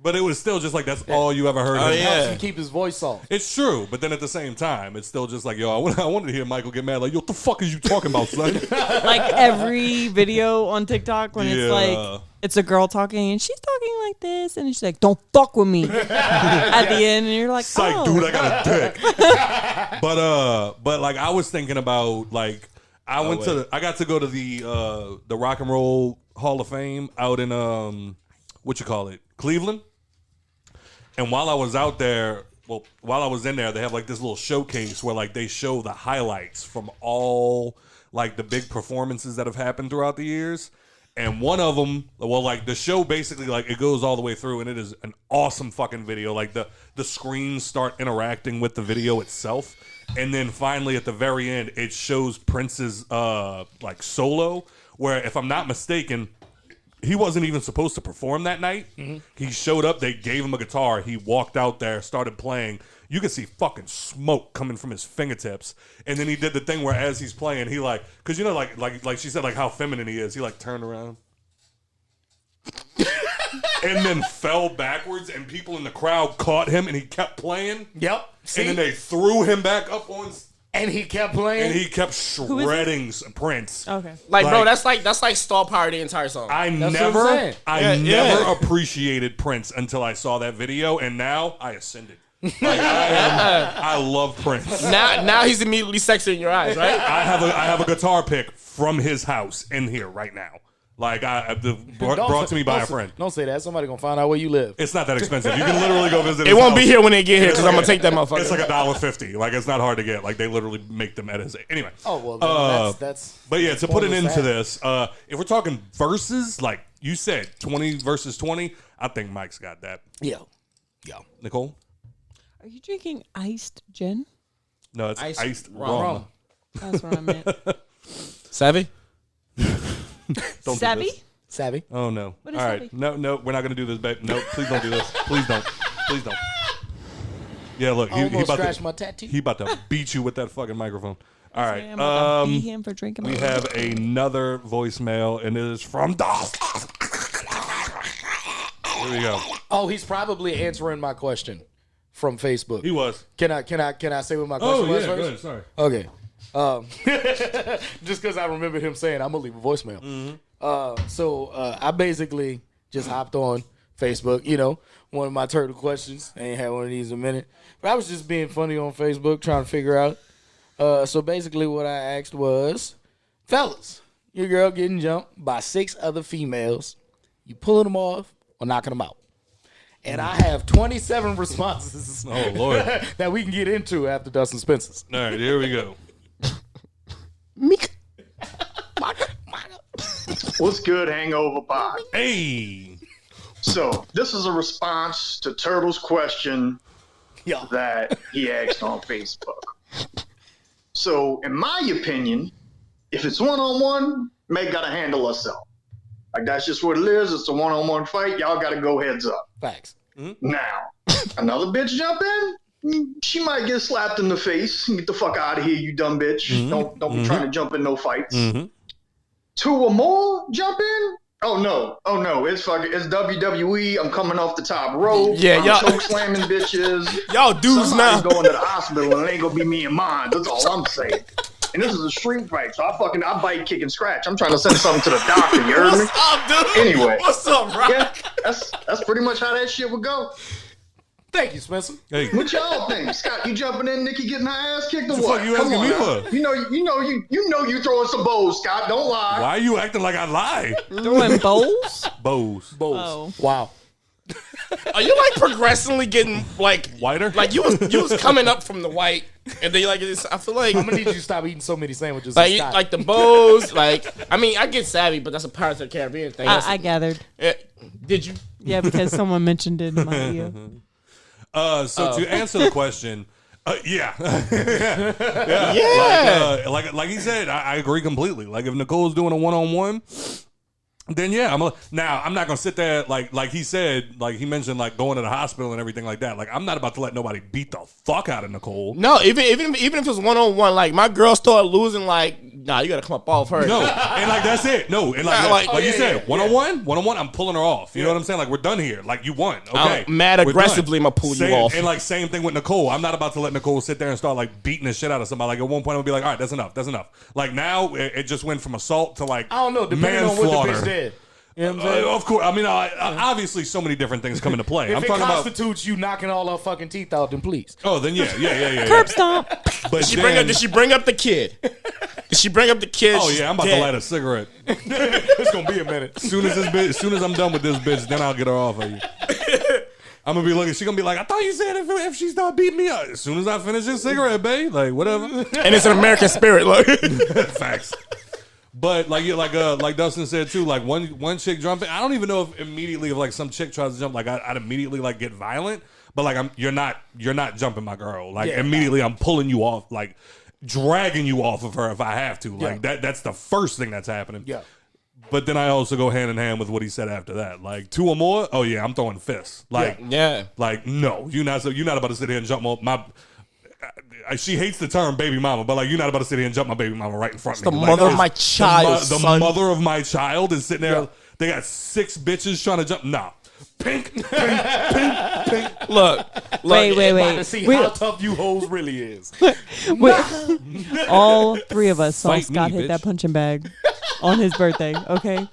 But it was still just like that's all you ever heard. Oh, him. yeah. Helps him keep his voice soft. It's true, but then at the same time, it's still just like, yo, I wanted to hear Michael get mad. Like, yo, what the fuck is you talking about, son? Like every video on TikTok when Yeah. it's like it's a girl talking and she's talking like this and she's like, "Don't fuck with me" at the end, and you're like, Psych, "Oh, dude, I got a dick. But like I was thinking about like I got to go to the Rock and Roll Hall of Fame out in Cleveland. And while I was out there, while I was in there, they have like this little showcase where like they show the highlights from all like the big performances that have happened throughout the years. And one of them, like the show basically like it goes all the way through, and it is an awesome fucking video. Like the screens start interacting with the video itself, and then finally at the very end, it shows Prince's like solo, where if I'm not mistaken, he wasn't even supposed to perform that night. Mm-hmm. He showed up, they gave him a guitar, he walked out there, started playing. You could see fucking smoke coming from his fingertips. And then he did the thing where as he's playing, he like, cause you know, like she said, like how feminine he is. He like turned around and then fell backwards, and people in the crowd caught him, and he kept playing. Yep. See? And then they threw him back up on, And he kept playing. and he kept shredding Prince. okay." Like, bro, Like- that's like star power the entire song. I That's what I'm never saying. never appreciated Prince until I saw that video, and now I ascended. Like, I love Prince. now he's immediately sexy in your eyes, right? I have a guitar pick from his house in here right now. Like brought to me by a friend. Don't say that. Somebody gonna find out where you live. It's not that expensive. You can literally go visit. It his won't be house. here when they get here because I'm gonna take that motherfucker. It's like $1.50. Like it's not hard to get. Like they literally make them at his. Anyway. Oh well, that's. But yeah, to put it pointless into to have. this, if we're talking verses, like you said, 20 versus 20, I think Mike's got that. Yeah. Nicole. Are you drinking iced gin? No, it's iced rum. Rum. That's what I meant. Savvy? Don't do Savvy? this. Savvy. Oh no! What is All right, savvy? no, we're not gonna do this, babe. No, please don't do this. Please don't. Please don't. Yeah, look, he Almost about scratched to my tattoo. he about to beat you with that fucking microphone. All right, I'm about to beat him for drinking. we my have another voicemail, and it is from Dawson. Here we go. Oh, he's probably answering my question from Facebook. He was. Can I say what my question was first? Go ahead. Sorry. Okay. Just because I remember him saying, I'm going to leave a voicemail. So I basically just hopped on Facebook, one of my turtle questions. I ain't had one of these in a minute. But I was just being funny on Facebook, trying to figure out. So basically what I asked was, fellas, your girl getting jumped by 6 other females. You pulling them off or knocking them out? And I have 27 responses Oh Lord! that we can get into after Dustin Spencer's. All right, here we go. What's good, Hangover Pod? Hey. So, this is a response to Turtle's question Yeah. that he asked on Facebook. So, in my opinion, if it's one-on-one, Meg got to handle herself. Like, that's just what it is. It's a one-on-one fight. Y'all got to go heads up. Facts. Now, another bitch jump in, she might get slapped in the face. Get the fuck out of here, you dumb bitch. Don't be trying to jump in no fights. 2 or more jump in? Oh no. It's WWE. I'm coming off the top rope. Yeah, I'm y'all choke slamming bitches. Y'all dudes Somebody's now. going to the hospital and it ain't gonna be me and mine. That's all I'm saying. And this is a street fight, so I bite, kick, and scratch. I'm trying to send something to the doctor. You heard me? What's up, dude? Anyway. What's up, bro? Yeah, that's pretty much how that shit would go. Thank you, Spencer. Hey. What y'all think? Scott, you jumping in, Nikki getting her ass kicked or The what? fuck you Come asking on me now. for? You know you throwing some bows, Scott. Don't lie. Why are you acting like I lie? Throwing bowls? Bows. Bowls. Oh. Wow. Are you like progressively getting like Whiter? Like you was coming up from the white, and then you like it's, I feel like I'm gonna need you to stop eating so many sandwiches. like and you, stop. like the bows. Like I mean, I get savvy, but that's a Pirates of the Caribbean thing. I gathered. Did you? Yeah, because someone mentioned it in my ear. So to answer the question, yeah. Yeah. Like he said, I agree completely. Like if Nicole's doing a one-on-one, then yeah, now I'm not gonna sit there like he said, like he mentioned like going to the hospital and everything like that. Like I'm not about to let nobody beat the fuck out of Nicole. No, even if it's 1-on-1, like my girl started losing, like nah, you gotta come up off her. No, and like that's it. No, and like you said, one-on-one, I'm pulling her off. You know what I'm saying? Like we're done here. Like you won. Okay, I'm mad We're aggressively, done. I'ma pull you Same- off. And like same thing with Nicole. I'm not about to let Nicole sit there and start like beating the shit out of somebody. Like at one point I'll be like, all right, that's enough. Like now it just went from assault to like I don't know, depending on what the bitch did. You know what I'm saying? Of course, I mean, obviously, so many different things come into play. If I'm it talking about. constitutes you knocking all her fucking teeth out, then please. Oh, then yeah. Curb stomp. But Did she bring up the kid? Did she bring up the kid? Oh She's yeah, I'm about dead. to light a cigarette. It's gonna be a minute. As soon as I'm done with this bitch, then I'll get her off of you. I'm gonna be looking. She's gonna be like, I thought you said if she start beating me up. As soon as I finish this cigarette, babe, like whatever. And it's an American spirit, look. Facts. But like Dustin said too, like one chick jumping. I don't even know if immediately if like some chick tries to jump, like I'd immediately like get violent. But like you're not jumping my girl. Like immediately I'm pulling you off, like dragging you off of her if I have to. Like that's the first thing that's happening. Yeah. But then I also go hand in hand with what he said after that. Like 2 or more, oh yeah, I'm throwing fists. Like Yeah. like no, you're not about to sit here and jump my. She hates the term baby mama, but like you're not about to sit here and jump my baby mama right in front of me. the mother of my child, The son. mother of my child is sitting there. Yeah. They got 6 bitches trying to jump. Nah. Pink. Look. About to see how tough you hoes really is. All 3 of us saw Fight Scott me, hit bitch. that punching bag on his birthday, okay?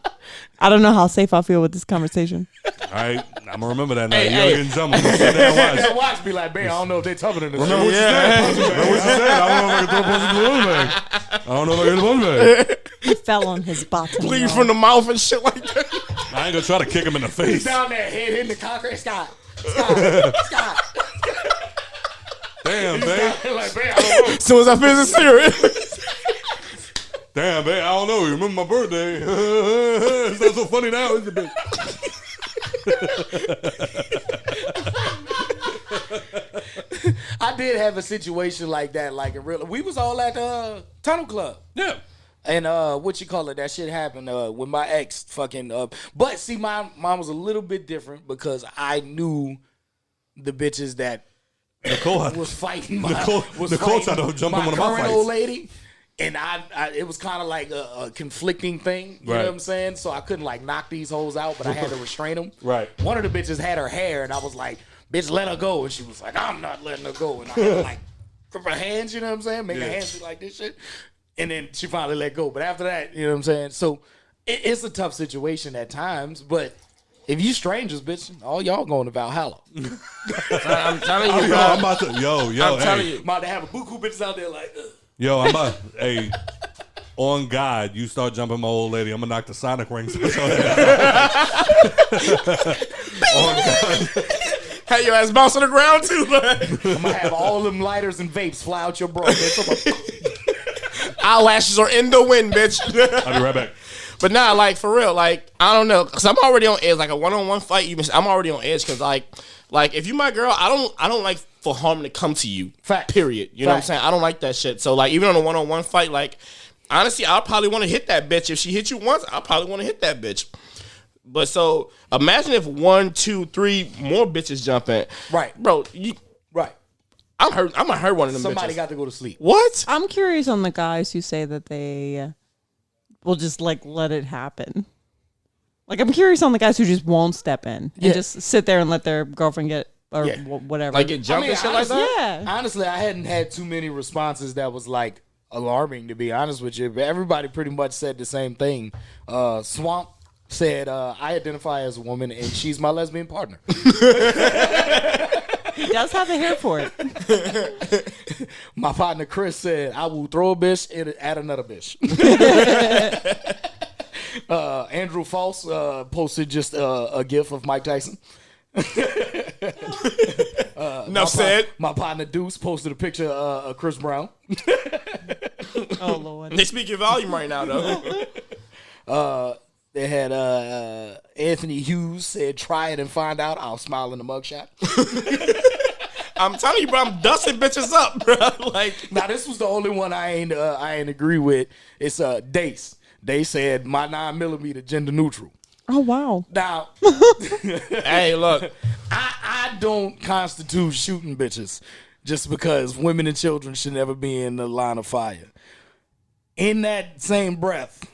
I don't know how safe I feel with this conversation. All right, I'm gonna remember that night. Hey, You're getting jumped. Sit there and watch. Watch be like, man, I don't know if they tougher than this. Remember what you said. Remember what you said. I don't know if I can throw punches to the one bag. I don't know if I can hit the one bag. He fell on his bottom. Bleed y'all. from the mouth and shit like that. I ain't gonna try to kick him in the face. Down there, head hitting the concrete. Scott. Damn, babe. Like, man, I don't know. As soon as I finish the cigarette. Damn, babe. I don't know. You remember my birthday? It's not so funny now, is it, bitch? did have a situation like that, like in real. We was all at the Tunnel Club. Yeah. And what you call it? That shit happened with my ex. But see, mine was a little bit different because I knew the bitches that Nicole was fighting. Nicole tried to jump in one of my fights. Old lady. And I it was kind of like a conflicting thing, you know what I'm saying? So I couldn't like knock these hoes out, but I had to restrain them. Right. One of the bitches had her hair, and I was like, "Bitch, let her go." And she was like, "I'm not letting her go." And I had to like grip her hands, you know what I'm saying? Make her hands be like this shit. And then she finally let go. But after that, you know what I'm saying? So it's a tough situation at times, but if you strangers, bitch, all y'all going to Valhalla. I'm telling you, bro. I'm about to, I'm telling you. About to have a buku bitches out there like, Yo, I'm about, hey, on God, you start jumping my old lady, I'm gonna knock the Sonic rings out your head. On God. Have your ass bounce on the ground too. I'm gonna have all them lighters and vapes fly out your bro. Bitch. Eyelashes are in the wind, bitch. I'll be right back. But nah, like for real, like I don't know, cause I'm already on edge. Like a one-on-one fight, I'm already on edge. Cause like if you my girl, I don't like for harm to come to you. Fact. Period. You know what I'm saying? I don't like that shit. So like even on a one-on-one fight, like honestly, I'll probably want to hit that bitch. If she hit you once, I'll probably want to hit that bitch. But so imagine if 1, 2, 3 more bitches jump in. Right, bro. Right. I'm gonna hurt one of them. Somebody bitches. got to go to sleep. What? I'm curious on the guys who say that they will just like let it happen. Like I'm curious on the guys who just won't step in and just sit there and let their girlfriend get or whatever. Like get jumped and shit like that. Yeah. Honestly, I hadn't had too many responses that was like alarming, to be honest with you. But everybody pretty much said the same thing. Swamp said, I identify as a woman and she's my lesbian partner. He does have a hair for it. My partner Chris said, I will throw a bitch at another bitch. Andrew False posted just a gif of Mike Tyson. Enough said. My partner Deuce posted a picture of Chris Brown. Oh Lord. They speak your volume right now, though. They had Anthony Hughes said, try it and find out. I'll smile in the mugshot. I'm telling you, bro, I'm dusting bitches up, bro. Like, now this was the only one I ain't agree with. It's Dace. They said my 9mm gender neutral. Oh wow. Now, hey, look, I don't constitute shooting bitches just because women and children should never be in the line of fire. In that same breath,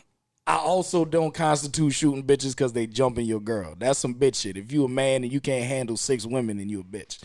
I also don't constitute shooting bitches because they jumping your girl. That's some bitch shit. If you a man and you can't handle 6 women, then you a bitch.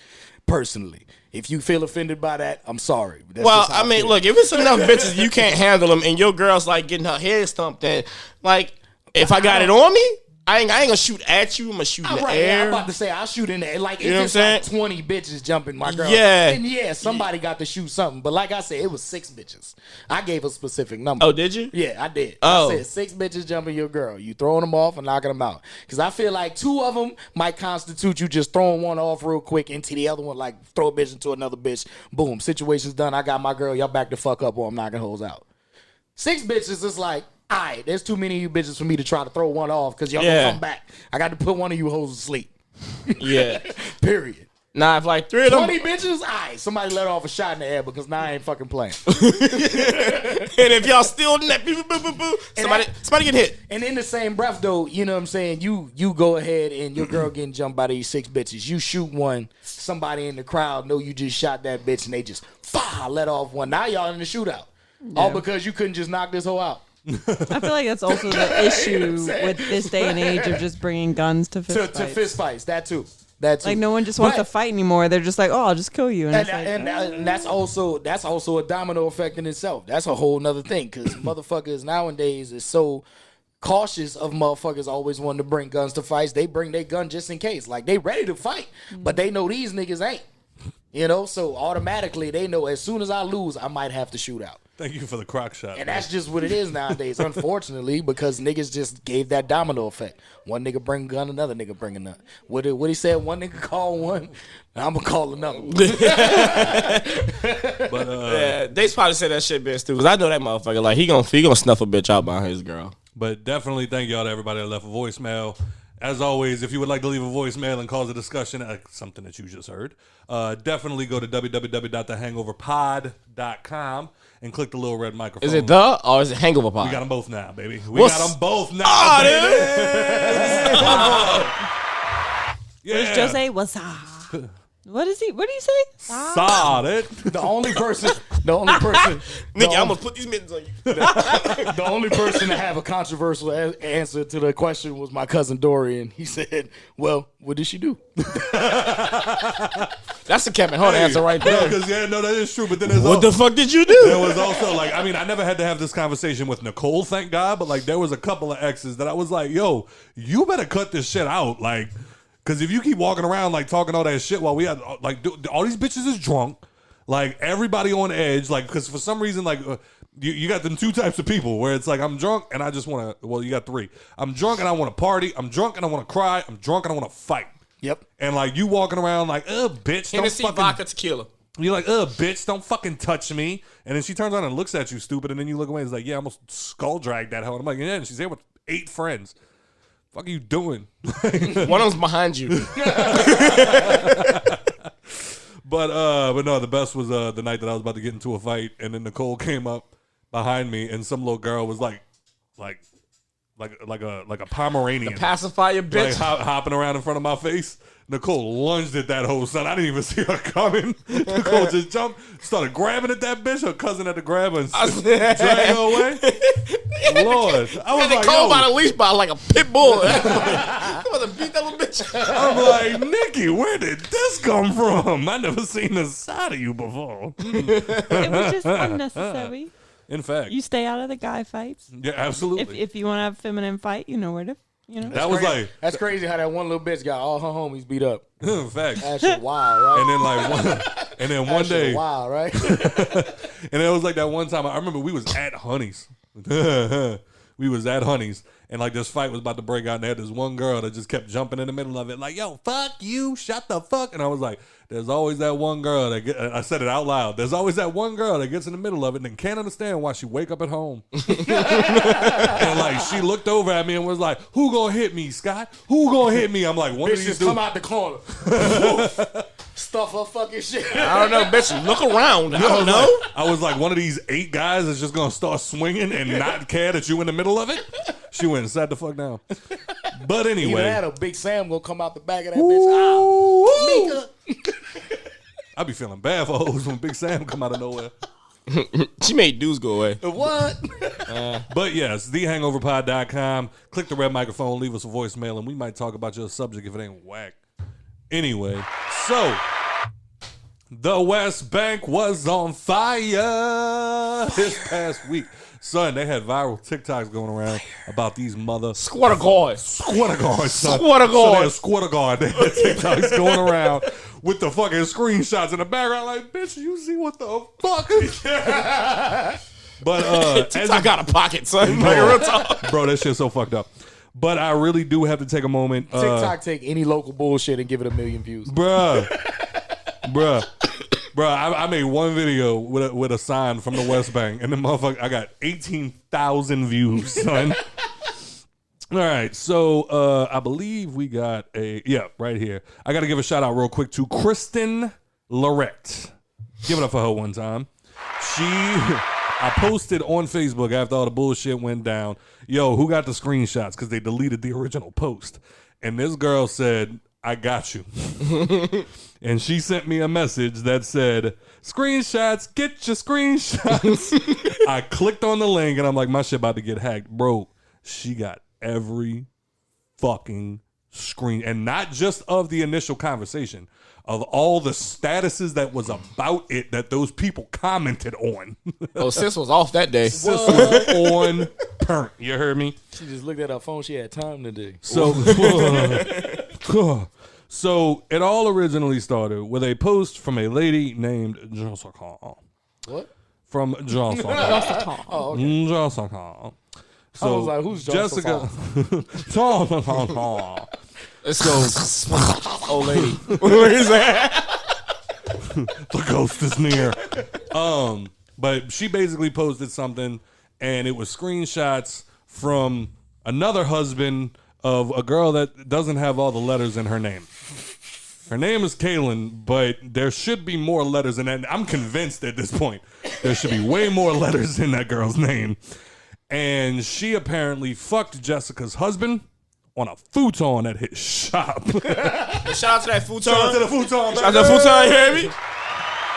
Personally, if you feel offended by that, I'm sorry. That's well, I mean, look, if it's enough bitches you can't handle them and your girl's like getting her head stumped, then like if I got it on me, I ain't gonna shoot at you. I'm gonna shoot in the air. I'm about to say I'll shoot in the air. Like, you know if it's like 20 bitches jumping my girl, yeah, then yeah, somebody got to shoot something. But like I said, it was 6 bitches. I gave a specific number. Oh, did you? Yeah, I did. Oh. I said 6 bitches jumping your girl. You throwing them off and knocking them out. Because I feel like 2 of them might constitute you just throwing one off real quick into the other one, like throw a bitch into another bitch. Boom, situation's done. I got my girl. Y'all back the fuck up or I'm knocking hoes out. 6 bitches is like, all right, there's too many of you bitches for me to try to throw one off because y'all gonna come back. I got to put one of you hoes to sleep. Yeah. Period. Nah, if like 3 of them 20 bitches, all right, somebody let off a shot in the air because now I ain't fucking playing. And if y'all still somebody get hit. And in the same breath though, you know what I'm saying, you go ahead and your girl getting jumped by these 6 bitches. You shoot one, somebody in the crowd know you just shot that bitch and they just let off one. Now y'all in the shootout. Yeah. All because you couldn't just knock this hoe out. I feel like that's also the issue with this day and age of just bringing guns to fist fights. To fist fights, that too. Like no one just wants to fight anymore. They're just like, oh, I'll just kill you. And that's also a domino effect in itself. That's a whole nother thing because motherfuckers nowadays is so cautious of motherfuckers always wanting to bring guns to fights. They bring their gun just in case. Like they ready to fight, but they know these niggas ain't. You know, so automatically they know as soon as I lose, I might have to shoot out. Thank you for the crock shot. And that's just what it is nowadays, unfortunately, because niggas just gave that domino effect. One nigga bring a gun, another nigga bring a gun. What he said, one nigga call one, I'm going to call another one. But yeah, they probably say that shit bitch too, because I know that motherfucker, like, he gonna snuff a bitch out by his girl. But definitely thank y'all to everybody that left a voicemail. As always, if you would like to leave a voicemail and cause a discussion, something that you just heard, definitely go to www.thehangoverpod.com and click the little red microphone. Is it the or is it Hangover Pod? We got them both now, baby. We got them both now, baby. Where's Jose? What's up? What is he? What do you say? Solid. The only person. Nikki, I'm gonna put these mittens on you. The only person to have a controversial answer to the question was my cousin Dorian. He said, "Well, what did she do?" That's the Kevin Hart answer right there. Because that is true. But then there's What the fuck did you do? There was also like, I mean, I never had to have this conversation with Nicole, thank God. But like, there was a couple of exes that I was like, "Yo, you better cut this shit out." Like, because if you keep walking around like talking all that shit while we had like all these bitches is drunk. Like, everybody on edge, like, because for some reason, like, you got them two types of people where it's like, I'm drunk and I just want to, well, you got three. I'm drunk and I want to party. I'm drunk and I want to cry. I'm drunk and I want to fight. Yep. And, like, you walking around like, bitch, Hennessy, don't fucking, vodka, tequila. you're like, bitch, don't fucking touch me. And then she turns around and looks at you stupid, and then you look away and it's like, yeah, I almost skull dragged that hoe. And I'm like, yeah, and she's there with 8 friends. Fuck are you doing? One of them's behind you. But no, the best was the night that I was about to get into a fight, and then Nicole came up behind me, and some little girl was like a Pomeranian, The pacifier bitch. like hopping around in front of my face. Nicole lunged at that whole son. I didn't even see her coming. Nicole just jumped, started grabbing at that bitch. Her cousin had to grab her and drag her away. Lord, I was like, Nicole yo. by the leash by like a pit bull. I'm about to beat that little bitch. I'm like, Nikki, where did this come from? I never seen this side of you before. It was just unnecessary. In fact, You stay out of the guy fights. yeah, absolutely. If you want to have a feminine fight, you know where to. that was like, That's crazy how that one little bitch got all her homies beat up. in fact. That shit wild, right? And then one That shit day, wild, right? and it was like that one time. I remember we was at Honey's. We was at Honey's, and like this fight was about to break out, and they had this one girl that just kept jumping in the middle of it, like, "Yo, fuck you, shut the fuck." And I was like, "There's always that one girl that I said it out loud. There's always that one girl that gets in the middle of it and can't understand why she wake up at home." And like she looked over at me and was like, "Who gonna hit me, Scott? Who gonna hit me?" I'm like, "One of Bitch these just dudes." come out the corner. Stuff her fucking shit. I don't know, bitch. Look around. I don't know. I was like, one of these 8 guys is just gonna start swinging and not care that you in the middle of it. She went and sat the fuck down. But Either anyway, that or Big Sam gonna come out the back of that bitch. Mika. I be feeling bad for hoes when Big Sam come out of nowhere. She made dudes go away. What? But yes, thehangoverpod.com. Click the red microphone, leave us a voicemail, and we might talk about your subject if it ain't whack. Anyway, so the West Bank was on fire this past week. Son, they had viral TikToks going around about these mother Squatter guards. squatter guards, son. Squatter So they guards. had squatter guard. They had TikToks going around with the fucking screenshots in the background. Like, bitch, you see what the fuck? But TikTok got a pocket, son. Like a real talk. bro, that shit's so fucked up. But I really do have to take a moment. TikTok take any local bullshit and give it 1 million views. Bruh. I made one video with a sign from the West Bank, and the motherfucker, I got 18,000 views, son. All right, so I believe we got right here. I got to give a shout out real quick to Kristen Lorette. Give it up for her one time. I posted on Facebook after all the bullshit went down, yo, who got the screenshots? Because they deleted the original post. And this girl said, I got you. And she sent me a message that said, screenshots, get your screenshots. I clicked on the link and I'm like, my shit about to get hacked. Bro, she got every fucking screen. And not just of the initial conversation, of all the statuses that was about it that those people commented on. Oh, sis was off that day. Sis was on perm. You heard me? She just looked at her phone. She had time today. So, so it all originally started with a post from a lady named Jessica. What? From Jessica. Oh, okay. Jessica. So I was like, who's Jessica? Jessica? So Old lady. What is that? the ghost is near. But she basically posted something, and it was screenshots from another husband of a girl that doesn't have all the letters in her name. Her name is Kaylin, but there should be more letters in that. I'm convinced at this point there should be way more letters in that girl's name. And she apparently fucked Jessica's husband on a futon at his shop. Shout out to that futon. Shout out to the futon. Shout out to the futon, you hear me?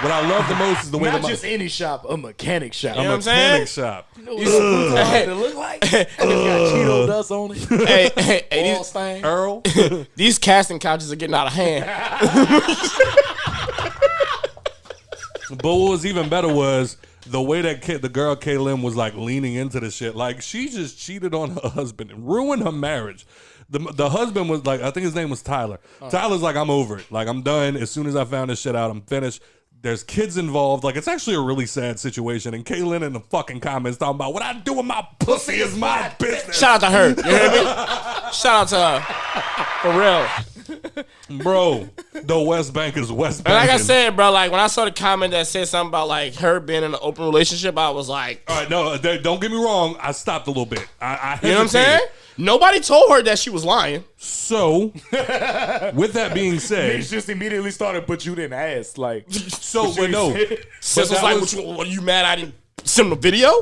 What I love the most is the way Not just any shop, a mechanic shop. You know what I'm mechanic saying? shop. You know what a futon look like? It's got Cheeto dust on it. Hey, All stain. Earl. these casting couches are getting out of hand. But what was even better was the way that the girl Kaylin was like leaning into the shit. Like she just cheated on her husband and ruined her marriage. The husband was like, I think his name was Tyler. Tyler's like, I'm over it. Like I'm done. As soon as I found this shit out, I'm finished. There's kids involved. Like it's actually a really sad situation. And Kaylin in the fucking comments talking about what I do with my pussy is my business. Shout out to her. You hear me? Shout out to her. For real. Bro, the West Bank is West Bank. And like I said, bro, like when I saw the comment that said something about like her being in an open relationship, I was like, all right, no, don't get me wrong. I stopped a little bit. I you know what I'm saying? Nobody told her that she was lying. So, with that being said, Niggas just immediately started, but you didn't ask. Like, so but no, Sis was like, what, you mad I didn't send him a video?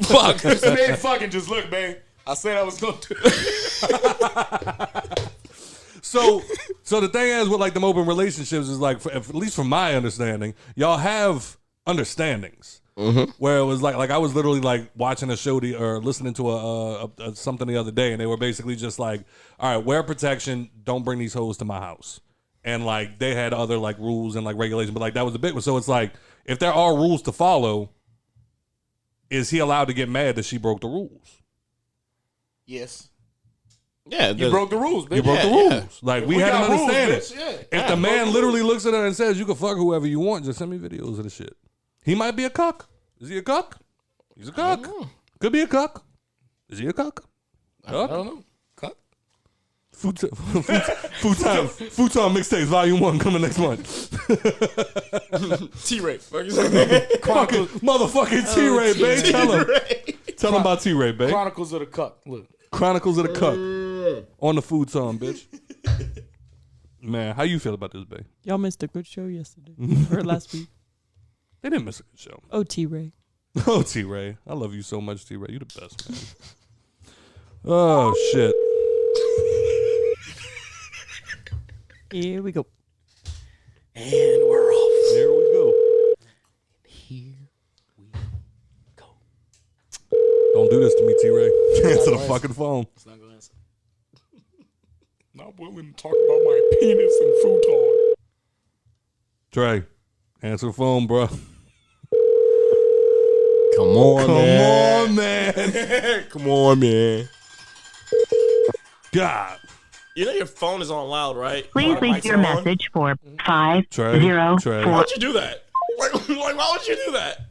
Fuck. just made it fucking just look, man. I said I was going to. So the thing is with like them open relationships is like, at least from my understanding, y'all have understandings. Mm-hmm. Where it was like I was literally like watching a show or listening to a something the other day, and they were basically just like, all right, wear protection, don't bring these hoes to my house. And like they had other like rules and like regulations, but like that was the big one. So it's like, if there are rules to follow, is he allowed to get mad that she broke the rules? Yes. Yeah, You broke the rules, bitch. You broke the rules. Yeah. Like If we had got an understanding. rules, bitch, If the man literally looks at her and says, you can fuck whoever you want, just send me videos of the shit. He might be a cuck. Is he a cuck? He's a cuck. Could be a cuck. Is he a cuck? I don't know. Cuck. Futon mixtapes volume 1 coming next month. T-Ray. Fucking motherfucking T-Ray, babe. Tell him about T-Ray, babe. Chronicles of the Cuck. Look. Chronicles of the Cuck. On the Futon, bitch. Man, how you feel about this, babe? Y'all missed a good show yesterday or last week. They didn't miss a good show. Oh, T-Ray. Oh, T-Ray. I love you so much, T-Ray. You the best, man. Oh, shit. Here we go. And we're off. Here we go. Here we go. Don't do this to me, T-Ray. Answer the fucking phone. It's not going to answer. Not willing to talk about my penis and futon. Trey, answer the phone, bro. Come on, man. Come on, man. God. You know your phone is on loud, right? Please leave your message for 504. Trey. Why would you do that? Like, why would you do that?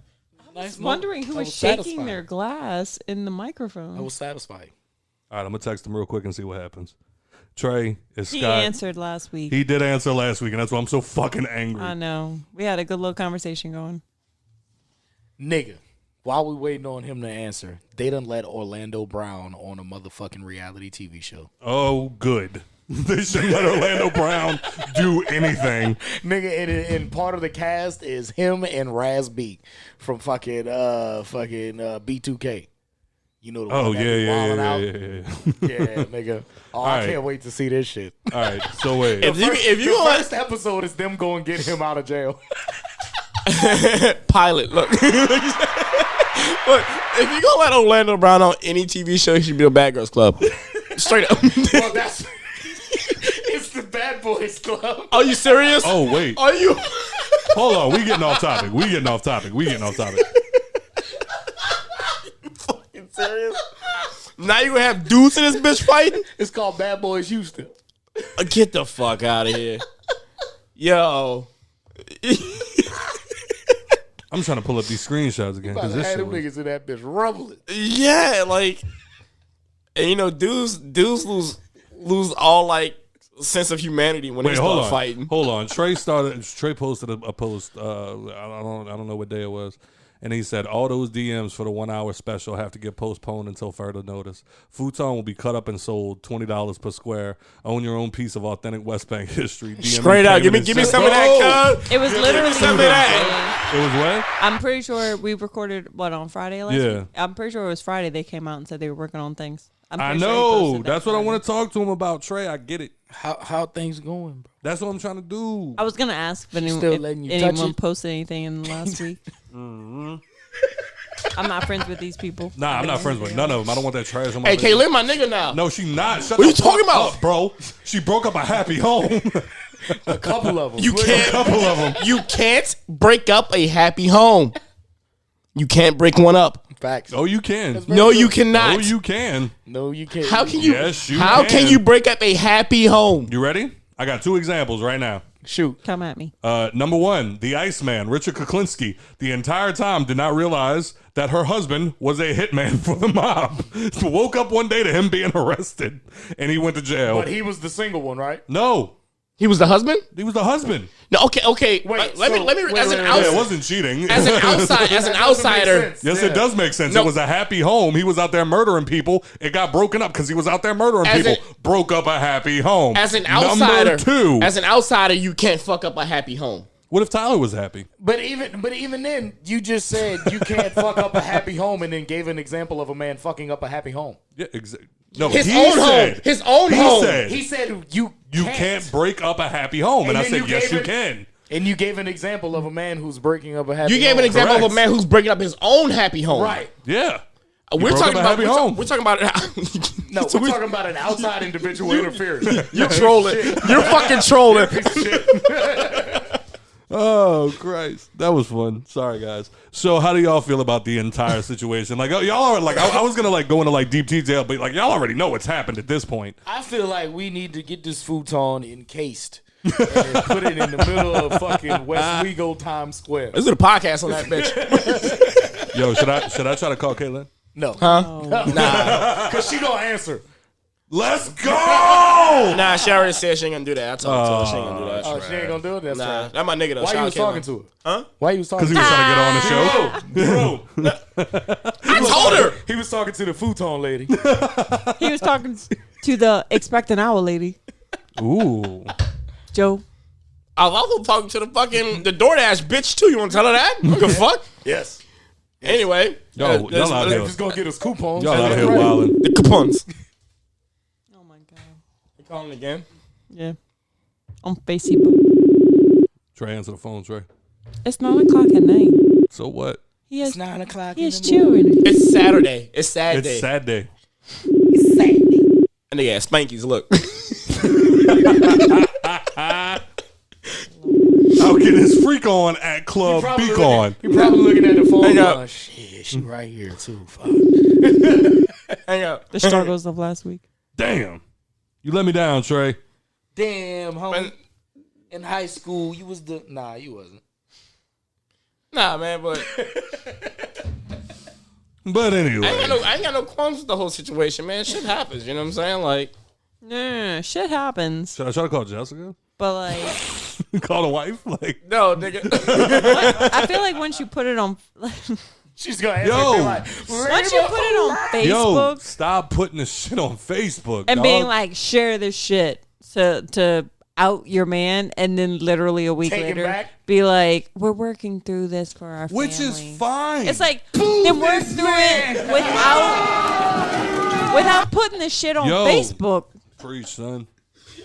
I was wondering who was shaking their glass in the microphone. I was satisfied. All right, I'm going to text him real quick and see what happens. Trey, it's He Scott. answered last week. He did answer last week, and that's why I'm so fucking angry. I know. We had a good little conversation going. Nigga, while we waiting on him to answer, they done let Orlando Brown on a motherfucking reality TV show. Oh, good. They shouldn't let Orlando Brown do anything. Nigga, and part of the cast is him and Raz B from fucking B2K. You know the one that be wilding out? Yeah, nigga. Oh, I can't wait to see this shit. All right, so wait. If you The first episode is them going to get him out of jail. Pilot, look. Look, if you gonna let Orlando Brown on any TV show, he should be a Bad Girls Club. Straight up. Well, that's it's the Bad Boys Club. Are you serious? Oh, wait. Are you? Hold on. We getting off topic. Fucking serious? Now you gonna have dudes in this bitch fighting? It's called Bad Boys Houston. Get the fuck out of here. Yo. I'm trying to pull up these screenshots again. About Because to this have shit them was... niggas in that bitch rumbling. Yeah, like, and you know, dudes lose all like sense of humanity when they start fighting. Hold on. Trey posted a post. I don't know what day it was, And he said, all those DMs for the 1 hour special have to get postponed until further notice. Futon will be cut up and sold $20 per square. Own your own piece of authentic West Bank history. DM Straight out. Give me some of that, cuz. It was literally some of that. It was what? I'm pretty sure we recorded on Friday last Yeah. week. I'm pretty sure it was Friday they came out and said they were working on things. I know. That's what I want to talk to him about, Trey. I get it. How things going, bro? That's what I'm trying to do. I was gonna ask if letting you touch anyone it? posted anything in the last week. I'm not friends with these people. Nah, I'm not friends with none of them. I don't want that trash on my Hey, video. Kaylin, my nigga now. No, she not. Shut What the you talking fuck about? up, bro? She broke up a happy home. A couple of them. You can't. A couple of them. You can't break up a happy home. You can't break one up. Facts. Oh, you can. No, you cannot. Oh, you can. No, you can't. How can you? Yes, you How can can. you break up a happy home? You ready? I got 2 examples right now. Shoot. Come at me. Number 1, the Iceman, Richard Kuklinski, the entire time did not realize that her husband was a hitman for the mob. Woke up one day to him being arrested, and he went to jail. But he was the single one, right? No, He was the husband. he was the husband. No, okay. Wait, let me. wait, As an wait, Yeah, it outsider, wasn't cheating. as an outsider. Yes, it does make sense. No. It was a happy home. He was out there murdering people. It got broken up because he was out there murdering As people. Broke up a happy home. As an outsider, Number 2. as an outsider, you can't fuck up a happy home. What if Tyler was happy? But even then, you just said you can't fuck up a happy home, and then gave an example of a man fucking up a happy home. Yeah, exactly. No, His he own said, home. His own he home. Said, He said you can't break up a happy home. And I then said, you yes, gave you it- can. And you gave an example of a man who's breaking up a happy You gave home. an example of Correct. a man who's breaking up his own happy home. Right. Yeah. We're broke talking up a about happy home. We're talking about No, we're talking about an outside individual interference. You're trolling. You're fucking trolling. Oh, Christ. That was fun. Sorry, guys. So how do y'all feel about the entire situation? Like, y'all are like, I was going to like go into like deep detail, but like y'all already know what's happened at this point. I feel like we need to get this futon encased and then put it in the middle of fucking West Wego Times Square. Let's do the podcast on that bitch. Yo, should I try to call Caitlin? No. Nah. Because she gonna answer. Let's go! Nah, she already said she ain't gonna do that. I told her she ain't gonna do that. Oh, she ain't gonna do it? That's Nah, right. that my nigga though. Why Shout you out was Caitlin. talking to her? Huh? Why you was talking Because to he her? was trying to get on the show. I told her. He was talking to the futon lady. He was talking to the expect an hour lady, Ooh. Joe. I was also talking to the DoorDash bitch too. You want to tell her that? What the fuck? Yes. Anyway, Yo, y'all out here. Just gonna get us coupons. Y'all out here Right. wilding. the coupons. Oh my god. You calling again? Yeah. On Facebook. Trey, answer the phone, Trey. It's 9:00 at night. So what? He It's has 9 o'clock. he has children. It's Saturday. It's sad It's day. sad day. And they got spankies. Look. I'll get his freak on at Club Beacon. He probably looking at the phone. Hang up. Going, shit, she right here too. Fuck. Hang up. The struggles of last week. Damn. You let me down, Trey. Damn, homie. Man, In high school, you was the nah, you wasn't. nah, man, but But anyway. I ain't got no qualms with the whole situation, man. Shit happens. You know what I'm saying? Like, No, shit happens. Should I try to call Jessica? But like, Call the wife? Like, no, nigga. I feel like once you put it on, She's gonna answer Yo. and be like, once you put it on yo, Facebook stop putting this shit on Facebook, and dog. being like, share this shit to out your man, and then literally a week Take him later back? be like, we're working through this for our family. Which is fine. It's like, then work through it without putting this shit on Yo. Facebook. Preach, son.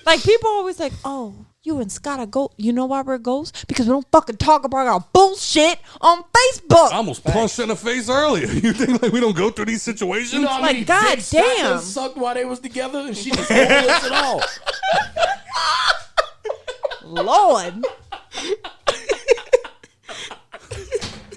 Like, people always like, oh, you and Scott are go. You know why we're ghosts? Because we don't fucking talk about our bullshit on Facebook. I almost punched her in the face earlier. You think like we don't go through these situations? You know how Like, many God dicks Scott damn. done sucked while they was together, and she just homeless at all. Lord.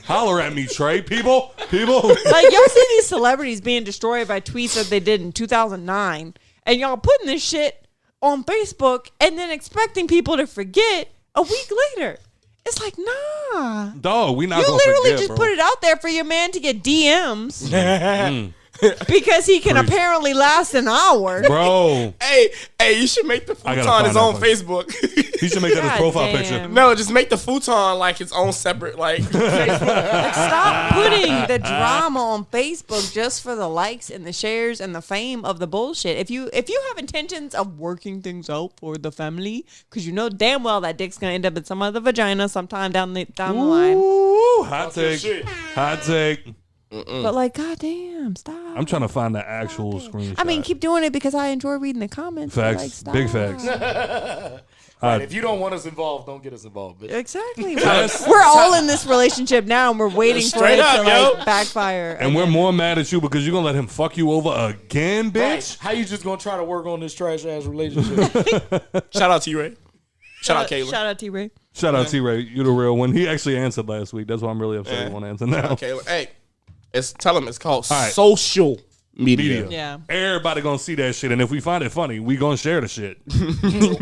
Holler at me, Trey. People. Like, y'all see these celebrities being destroyed by tweets that they did in 2009, and y'all putting this shit on Facebook and then expecting people to forget a week later. It's like, nah. Dog, we not You gonna literally forget, just bro. put it out there for your man to get DMs. Because he can apparently last an hour. Bro. Hey, you should make the futon his own Facebook. He should make that his profile damn. picture. No, just make the futon like his own separate Like, stop putting the drama on Facebook just for the likes and the shares and the fame of the bullshit. If you have intentions of working things out for the family, because you know damn well that dick's gonna end up in some other vagina sometime down the line. Ooh, hot take. Hot take. But like, goddamn, stop. I'm trying to find the actual screenshot. I mean, keep doing it because I enjoy reading the comments. Facts. Like, stop. Big facts. Right, if you don't want us involved, don't get us involved, bitch. Exactly. We're all in this relationship now, and we're waiting for it to like backfire. And we're more mad at you because you're gonna let him fuck you over again, bitch. Right. How you just gonna try to work on this trash ass relationship? Shout out T-Ray. Shout out Kayla. Shout out T-Ray. Shout out T-Ray. You the real one. He actually answered last week. That's why I'm really upset he won't answer now. Kayla. Hey, tell him it's called social media. Yeah. Everybody gonna see that shit, and if we find it funny, we gonna share the shit.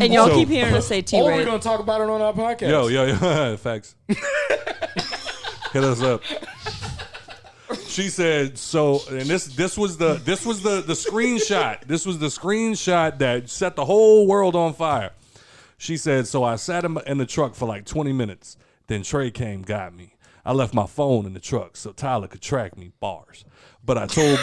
And y'all keep hearing us say T-Ray. Or we're gonna talk about it on our podcast. Yo. Facts. Hit us up. She said so, and this was the screenshot. This was the screenshot that set the whole world on fire. She said, so I sat in the truck for like 20 minutes. Then Trey came, got me. I left my phone in the truck so Tyler could track me. Bars. But I told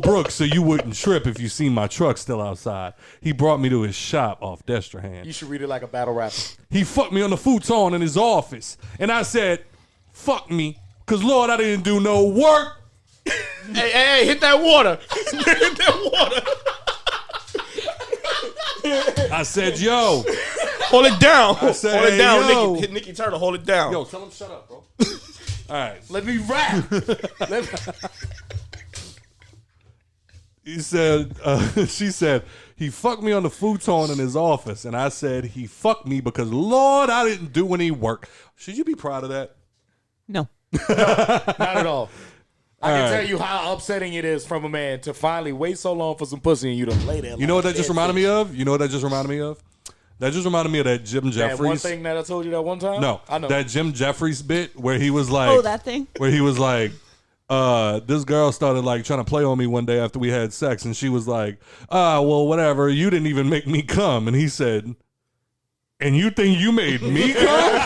Brooks so you wouldn't trip if you seen my truck still outside. He brought me to his shop off Destrehan. You should read it like a battle rapper. He fucked me on the futon in his office. And I said, fuck me, because Lord, I didn't do no work. Hey, hit that water. Hit that water. I said, yo. Hold it down. I said, hold it down. yo. Hit Nikki Turtle. Hold it down. Yo, tell him shut up, bro. All right. Let me rap. She said, he fucked me on the futon in his office. And I said, he fucked me because, Lord, I didn't do any work. Should you be proud of that? No. Not at all. I can tell you how upsetting it is from a man to finally wait so long for some pussy and you to lay there. You know what that just reminded me of? That just reminded me of that Jim Jeffries. That one thing that I told you that one time? No. I know. That Jim Jeffries bit where he was like. Oh, that thing? Where he was like, this girl started like trying to play on me one day after we had sex. And she was like, well, whatever. You didn't even make me come. And he said, and you think you made me come?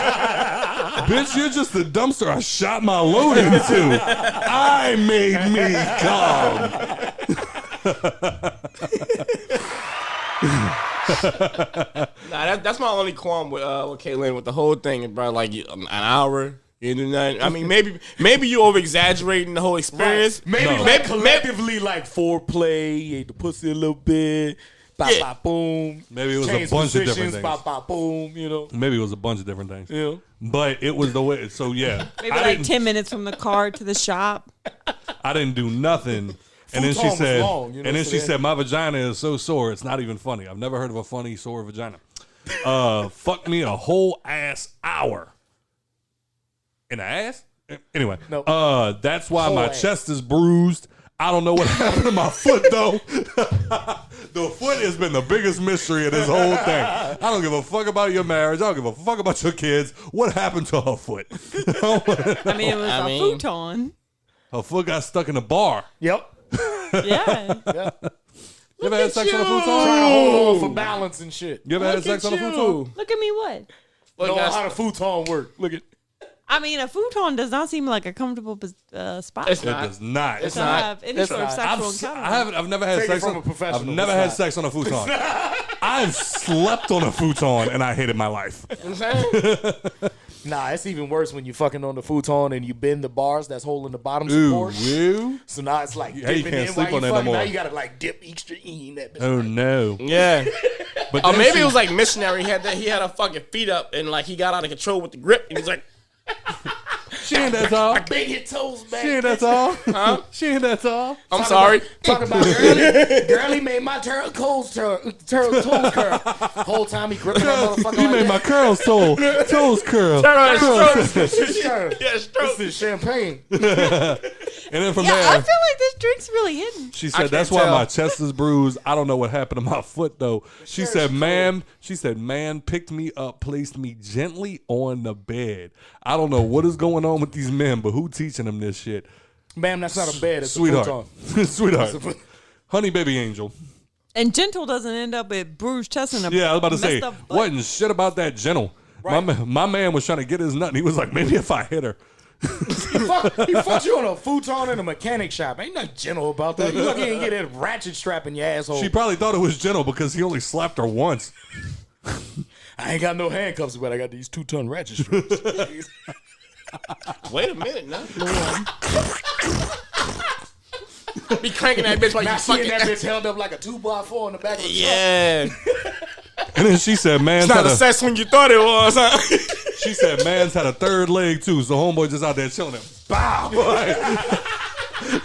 Bitch, you're just the dumpster I shot my load into. I made me come. That's my only qualm with Caitlyn with the whole thing, bro. Like an hour, you do nothing. I mean, maybe you over exaggerating the whole experience. Right. Maybe collectively like foreplay, you ate the pussy a little bit. Bop, bop, boom. Maybe it was Change a bunch of different positions, things. Bop, bop, boom, you know. Maybe it was a bunch of different things. Yeah. But it was the way. So, yeah. Maybe like 10 minutes from the car to the shop. I didn't do nothing. And then she Futon was said, long, you know, and then so she that- said, my vagina is so sore, it's not even funny. I've never heard of a funny sore vagina. Fuck me a whole ass hour. In the ass? Anyway, Nope. that's why Whole my ass. chest is bruised. I don't know what happened to my foot, though. The foot has been the biggest mystery of this whole thing. I don't give a fuck about your marriage. I don't give a fuck about your kids. What happened to her foot? I mean, it was a futon. Her foot got stuck in a bar. Yep. Yeah. You ever had sex on a futon? Trying to hold on for balance and shit. You ever had sex on a futon? Look at me, what? Know how the futon work. Look at. I mean, a futon does not seem like a comfortable spot. It's It not. does not. It's to not. have any It's sort of not. sexual encounter. I've never had Take it sex from on a professional. I've never It's had not. sex on a futon. I've slept on a futon and I hated my life. You know what I'm saying? Nah, it's even worse when you fucking on the futon and you bend the bars that's holding the bottom Ooh, support. woo. So now it's like Yeah, you dipping can't in sleep while on you that no fucking. more. Now you gotta like dip extreme that bitch. Oh no. Yeah. But Or then maybe she- it was like missionary. He had her fucking feet up and like he got out of control with the grip. And he's like, she ain't that tall. Bend your toes back. She ain't that tall. huh? She ain't that tall. I'm sorry. Talking about girly made my toes curl. Whole time he gripping that motherfucker He like made that. my curls toes curl. This is champagne. And then from Yeah, I there, feel like this drink's really hidden. she I said, can't "That's why tell. my chest is bruised. I don't know what happened to my foot though." She said, "Man," picked me up, placed me gently on the bed. I don't know what is going on with these men, but who teaching them this shit? Ma'am, that's not a bed. It's Sweetheart. a futon. Sweetheart. Honey baby angel. And Gentle doesn't end up with bruised chest and a Yeah, I was about to say, messed up butt. wasn't shit about that Gentle. Right. My man was trying to get his nut, and he was like, maybe if I hit her. He fucked you on a futon in a mechanic shop. Ain't nothing gentle about that. You lucky ain't get that ratchet strap in your asshole. She probably thought it was Gentle because he only slapped her once. I ain't got no handcuffs, but I got these 2-ton ratchet straps. Wait a minute, now. Be cranking that bitch while you Now she and fucking. that bitch held up like a 2x4 in the back of the Yeah. And then she said, man's It's not had a a, sex when you thought it was, huh? she said, man's had a third leg too. So homeboy just out there chilling him. Bow.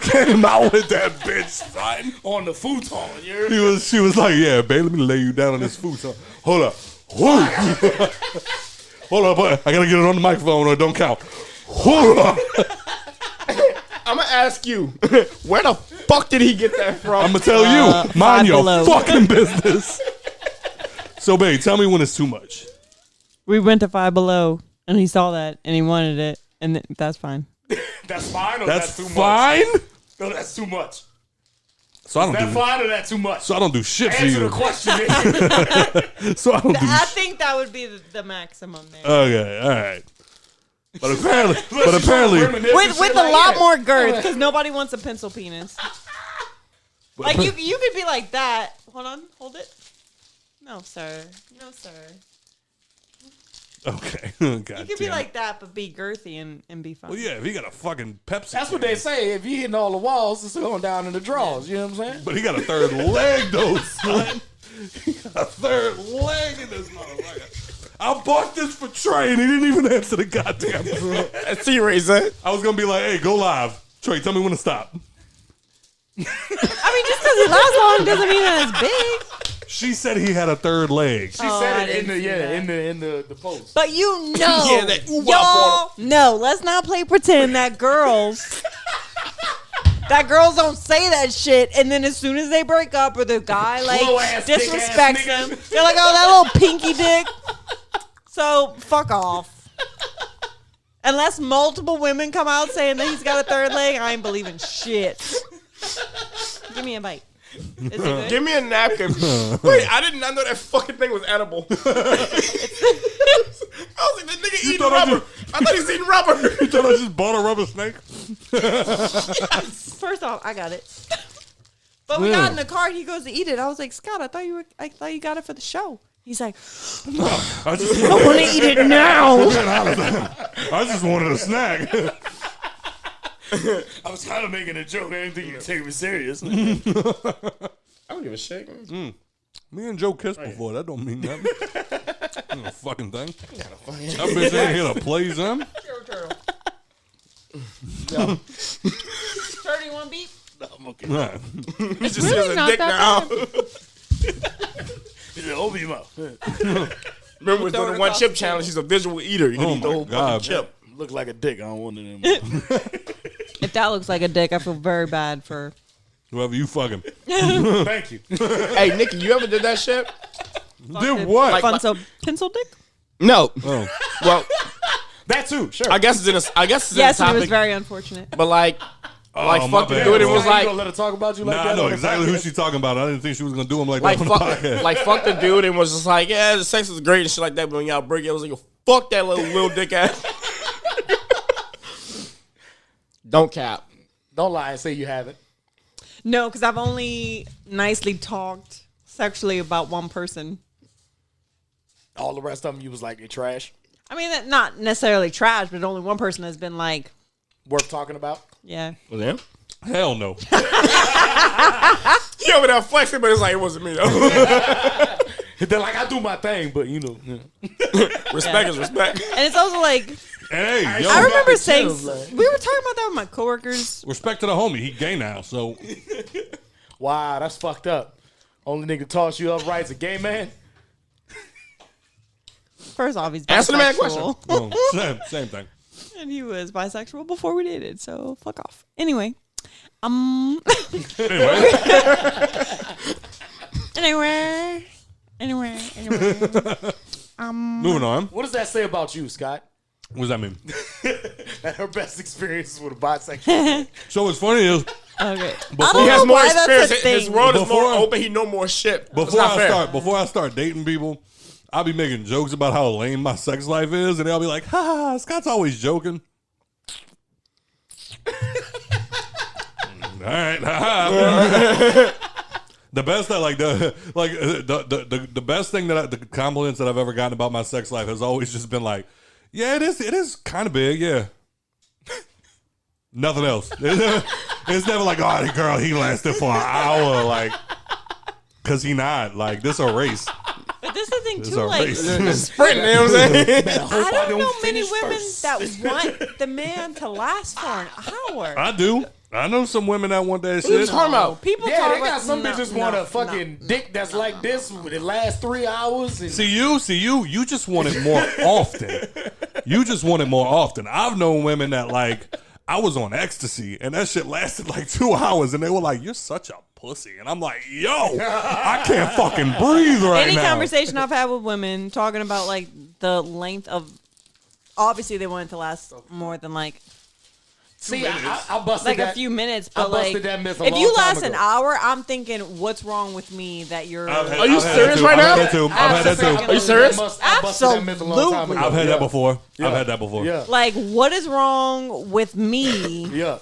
Came out with that bitch, son. truck. On the futon, you She was like, yeah, babe, let me lay you down on this futon. Hold up. Whoa. Hold up, I gotta get it on the microphone or it don't count. Hold up. I'm gonna ask you, where the fuck did he get that from? I'm gonna tell you, mind your Below. fucking business. So, babe, tell me when it's too much. We went to Five Below, and he saw that, and he wanted it, and that's fine. That's fine or That's that's too fine. much? No, that's too much. So I don't That do. fine or that too much? So I don't do shit for Answer you. the question. nigga. So I don't do. I think that would be the maximum there. Okay, all right. But apparently, Reminisce and With shit a like lot that. more girth, because nobody wants a pencil penis. Like you could be like that. Hold on, hold it. No, sir. No, sir. okay. God You could be like that, but be girthy and be fun. well, yeah, if he got a fucking Pepsi. That's what they say. If you hitting all the walls, it's going down in the drawers. You know what I'm saying? But he got a third leg, though, son. He got a third leg in this motherfucker. I bought this for Trey, and he didn't even answer the goddamn phone. That's T-Razor. I was gonna be like, "Hey, go live, Trey. Tell me when to stop." I mean, just because it lasts long doesn't mean that it's big. She said he had a third leg. She Oh, I said it didn't see that. in the post. But you know, Yeah, that ooh-wah y'all, no, let's not play pretend that girls don't say that shit, and then as soon as they break up or the guy Slow ass, like thick ass disrespects nigga. them, they're like, oh, that little pinky dick. So fuck off. Unless multiple women come out saying that he's got a third leg, I ain't believing shit. Give me a bite. Is it good? Give me a napkin. Wait, I did not know that fucking thing was edible. I was like, that nigga eating thought I rubber. I thought he's eating rubber. You thought I just bought a rubber snake? First off, I got it. But we got in the car. He goes to eat it. I was like, Scott, I thought you got it for the show. He's like, I just I want to eat it now. I just wanted a snack. I was kind of making a joke. I didn't think you could take me serious. I don't give a shit. Me and Joe kissed before. That don't mean nothing. Ain't no fucking thing. That bitch ain't here to play some. Turtle, you want beef? Nah. It's just really not dick now. He said, open your mouth. Remember, doing the one chip challenge. He's a visual eater. You can eat the whole God. fucking chip. Look like a dick. I don't want it anymore. If that looks like a dick, I feel very bad for. Whoever you fucking. Thank you. Hey, Nikki, you ever did that shit? Did what? Fun, so pencil dick? No. Oh. Well, That too. Sure. I guess it's in a. I guess it's Yes, in a and it topic. was very unfortunate. But like my fuck the bad. dude. It was You like gonna let her talk about you like Nah, that? I know on the exactly who podcast? she's talking about. I didn't think she was gonna do him like like that on the fuck, podcast. like fuck the dude, and was just like, yeah, the sex was great and shit like that. But when y'all break it, I was like, fuck that little dick ass. Don't cap. Don't lie and say you haven't. No, because I've only nicely talked sexually about one person. All the rest of them, you was like, you're trash. I mean, not necessarily trash, but only one person has been like, Worth talking about. yeah. Was it him? Hell no. He over there flexing, but it's like it wasn't me though. They're like, I do my thing, but you know. Respect is respect. And it's also like, Hey, yo. I remember the saying, chills, like- we were talking about that with my coworkers. Respect to the homie. He gay now, so Wow, that's fucked up. Only nigga toss you up right is a gay man. First off, he's Answer the man bisexual. same thing. And he was bisexual before we dated, so fuck off. Anyway. Anyway, Anyway. moving on. What does that say about you, Scott? What does that mean? That her best experience with a bisexual. So what's funny is Okay. He has more experience. His thing. world is more open. He know more shit. before I start dating people, I'll be making jokes about how lame my sex life is, and they'll be like, "Ha, Scott's always joking." All right, the best the best thing the compliments that I've ever gotten about my sex life has always just been like, "Yeah, it is kind of big, yeah." Nothing else. It's never like, "Oh, girl, he lasted for an hour," like, cause he not like this a race. But this is the thing This too, a like race. Sprint, you know what I'm saying? I don't know many women that want the man to last for an hour. I do. I know some women that want that What you shit. talking about? People Yeah, talk they got about some bitches want a fucking dick that's like this. It lasts 3 hours. And See you just want it more often. You just want it more often. I've known women that like, I was on ecstasy and that shit lasted like 2 hours and they were like, "You're such a pussy." And I'm like, "Yo, I can't fucking breathe right Any now." conversation I've had with women talking about like the length of, obviously they want it to last more than like. See, I busted Like that. a few minutes, I but busted like that myth a if long you time last ago. an hour, I'm thinking, what's wrong with me that you're? Are you serious right now? I've had that too. Are you serious? I busted that myth a long time ago. I've had Yeah. that before. Yeah. I've had that before. Yeah. Like, what is wrong with me Yeah.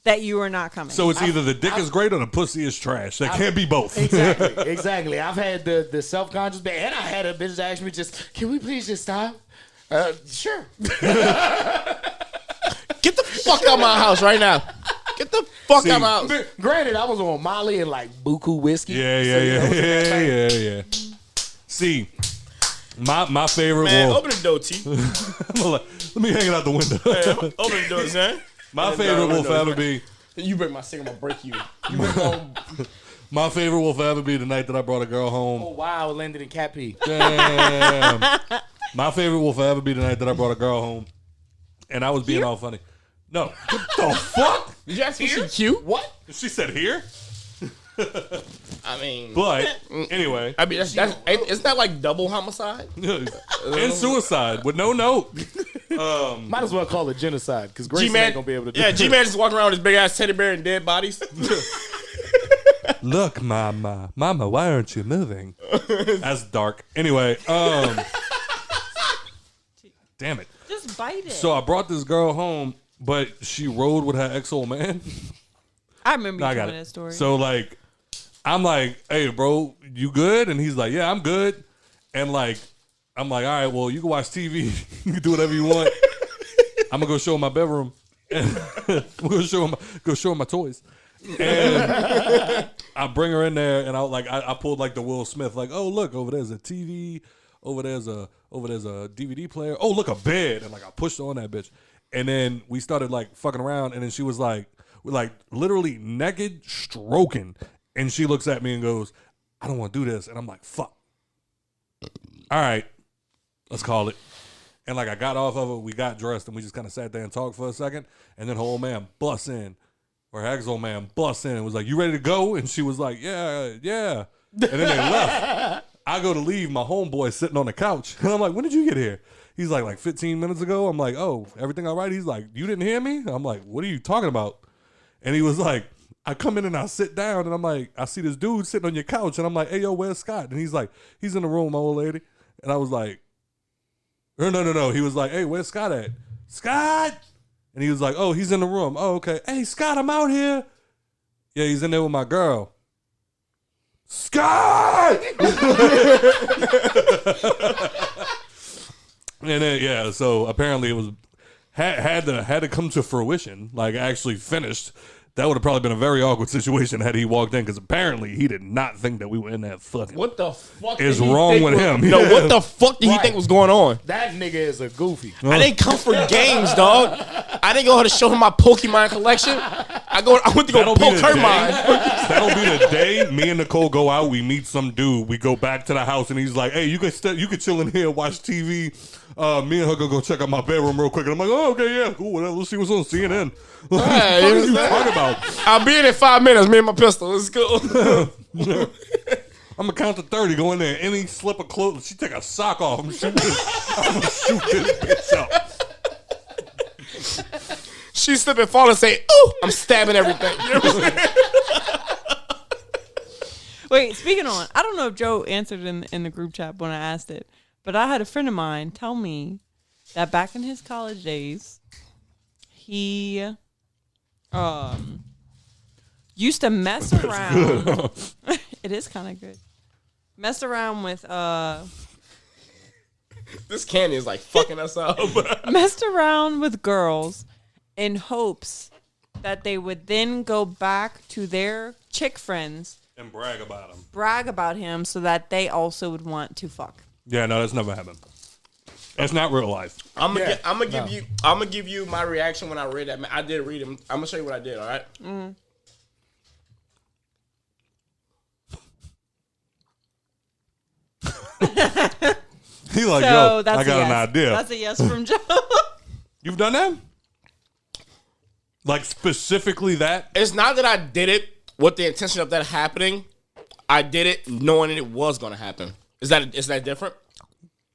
that you are not coming? So it's either the dick is great or the pussy is trash. That can't be both. Exactly. I've had the self-conscious bit, and I had a bitch ask me just, "Can we please just stop?" Sure. Get the fuck out of my house right now. Get the fuck out of my house. Granted, I was on Molly and like buku whiskey. Yeah. See, my favorite Man, will. open the door, T. Let me hang it out the window. Man, open the door, son. My favorite will forever be. You break my cigarette, I'm gonna break you. My favorite will forever be the night that I brought a girl home. Oh wow, it landed in cat pee. Damn. My favorite will forever be the night that I brought a girl home, and I was being all funny. No, what the fuck? Did you ask me she cute? What? She said here. I mean, But anyway, I mean isn't that like double homicide? and suicide with no note. Might as well call it genocide because Grace G-Man ain't gonna be able to do Yeah, it. G-Man just walking around with his big ass teddy bear and dead bodies. Look, mama, why aren't you moving? That's dark. Anyway, damn it. Just bite it. So I brought this girl home, but she rode with her ex old man. I remember you I got telling it. that story. So like, I'm like, "Hey, bro, you good?" And he's like, "Yeah, I'm good." And like, I'm like, "All right, well, you can watch TV, you can do whatever you want. I'm gonna go show him my bedroom, and I'm gonna go show him my toys." And I bring her in there, and I pulled like the Will Smith, like, "Oh, look, over there's a TV, over there's a DVD player. Oh, look, a bed." And like I pushed on that bitch, and then we started like fucking around, and then she was like, literally naked, stroking, and she looks at me and goes, "I don't want to do this," and I'm like, "Fuck. All right, let's call it." And like I got off of it, we got dressed, and we just kind of sat there and talked for a second, and then her old man busts in. Or her ex-old man busts in and was like, "You ready to go?" And she was like, yeah. And then they left. I go to leave. My homeboy sitting on the couch. And I'm like, "When did you get here?" He's like 15 minutes ago. I'm like, "Oh, everything all right?" He's like, "You didn't hear me?" I'm like, "What are you talking about?" And he was like, I come in and I sit down and I'm like, I see this dude sitting on your couch. And I'm like, "Hey, yo, where's Scott?" And he's like, "He's in the room, my old lady." And I was like, no. He was like, "Hey, where's Scott at?" "Scott!" And he was like, "Oh, he's in the room." "Oh, okay." "Hey, Scott, I'm out here." "Yeah, he's in there with my girl." "Scott!" And then, yeah, so apparently it was had to come to fruition, like actually finished. That would have probably been a very awkward situation had he walked in, because apparently he did not think that we were in that fucking. What the fuck is wrong with him? No, what the fuck did he think was going on? That nigga is a goofy. I didn't come for games, dog. I didn't go to show him my Pokemon collection. I went to go poke her mind. That'll be the day me and Nicole go out. We meet some dude. We go back to the house, and he's like, "Hey, you can chill in here, watch TV. Me and her go check out my bedroom real quick." And I'm like, "Oh, okay, yeah, cool. Whatever. Let's see what's on CNN." What the fuck are you talking about? I'll be in 5 minutes. Me and my pistol. It's cool. I'm gonna count to 30. Go in there. Any slip of clothes, she take a sock off. I'm gonna shoot this bitch up. She slip and fall and say, "Ooh, I'm stabbing everything." You know what I'm saying? Wait, speaking on, I don't know if Joe answered in the group chat when I asked it, but I had a friend of mine tell me that back in his college days, he used to mess around. It is kind of good. Mess around with This candy is like fucking us up. messed around with girls in hopes that they would then go back to their chick friends And brag about him. so that they also would want to fuck. Yeah, no, that's never happened. It's not real life. I'm gonna give you my reaction when I read that. I did read him. I'm gonna show you what I did. All right. Mm. He like, So yo, that's I got a an yes. idea. That's a yes from Joe. You've done that? Like specifically that? It's not that I did it with the intention of that happening. I did it knowing that it was gonna happen. Is that different?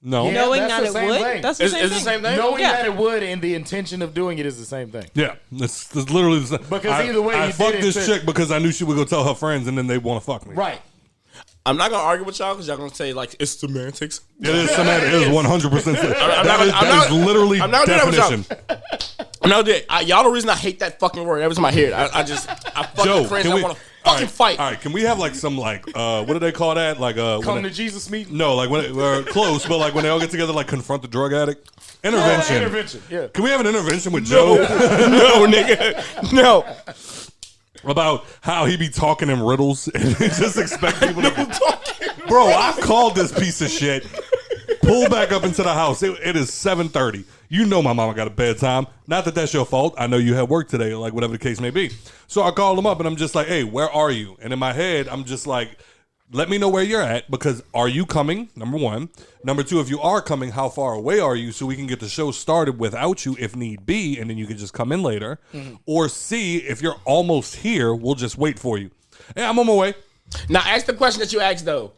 No. Yeah, Knowing that's that the it same would? thing. That's the Is same the thing. same thing? Knowing Yeah. that it would and the intention of doing it is the same thing. Yeah, it's literally the same. Because I, either way, I you fucked did it this to- chick because I knew she would go tell her friends, and then they want to fuck me. Right. I'm not gonna argue with y'all because y'all gonna say like it's semantics. It is semantic. It is 100%. I'm That is literally I'm not gonna do that definition. with y'all. No, y'all the reason I hate that fucking word. Every time I hear it, I fucking Joe, friends can that we want to fucking fight. All right, can we have like some like what do they call that? Like Come when to they- Jesus meeting. no, like when we're close, but like when they all get together, like confront the drug addict. Intervention. Intervention. Yeah. Can we have an intervention with Joe No, nigga, no. about how he be talking in riddles and just expect people to? Bro, I've called this piece of shit. Pull back up into the house. It is 7:30. You know my mama got a bedtime. Not that that's your fault. I know you had work today, like whatever the case may be. So I called him up and I'm just like, hey, where are you? And in my head, I'm just like, let me know where you're at because are you coming? Number one. Number two, if you are coming, how far away are you so we can get the show started without you if need be, and then you can just come in later. Or C, if you're almost here, we'll just wait for you. Hey, I'm on my way. Now ask the question that you asked though.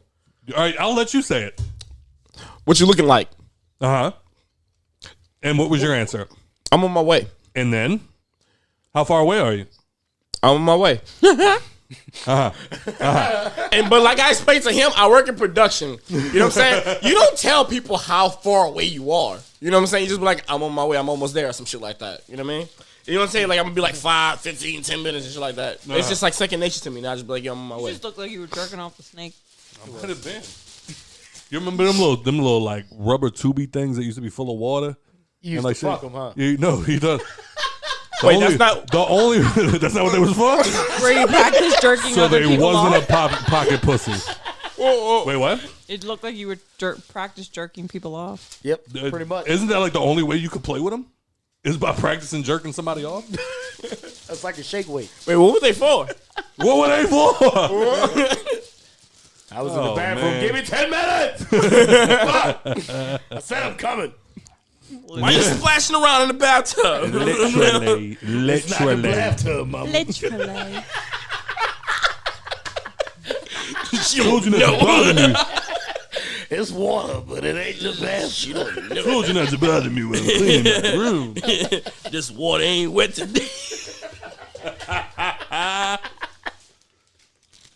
All right, I'll let you say it. What you looking like? Uh-huh. And what was your answer? I'm on my way. And then, how far away are you? I'm on my way. And but like I explained to him, I work in production. You know what I'm saying? You don't tell people how far away you are. You know what I'm saying? You just be like, I'm on my way, I'm almost there, or some shit like that. You know what I mean? You know what I'm saying? Like I'm gonna be like 5, 15, 10 minutes and shit like that. It's just like second nature to me. Now I just be like, yo, I'm on my You way. just look like you were jerking off the snake. Might have been. You remember them little like rubber tubey things that used to be full of water? You used And, like, to fuck shit. them, huh? No, he does. Wait, that's not- the only. That's not what they was for. Where you practice jerking So other they people wasn't off. a pocket pussy. Wait, what? It looked like you were practice jerking people off. Yep, pretty much. Isn't that like the only way you could play with them? Is by practicing jerking somebody off? That's like a shake weight. Wait, what were they for? What were they for? I was in the Oh, bathroom. man. Give me 10 minutes. Fuck. I said I'm coming. Why you splashing around in the bathtub? Literally. It's not the bathtub, mama. Literally. Told you not to bother me. It's water, but it ain't the bathtub. Told you not to bother me when I'm cleaning my room. This water ain't wet today.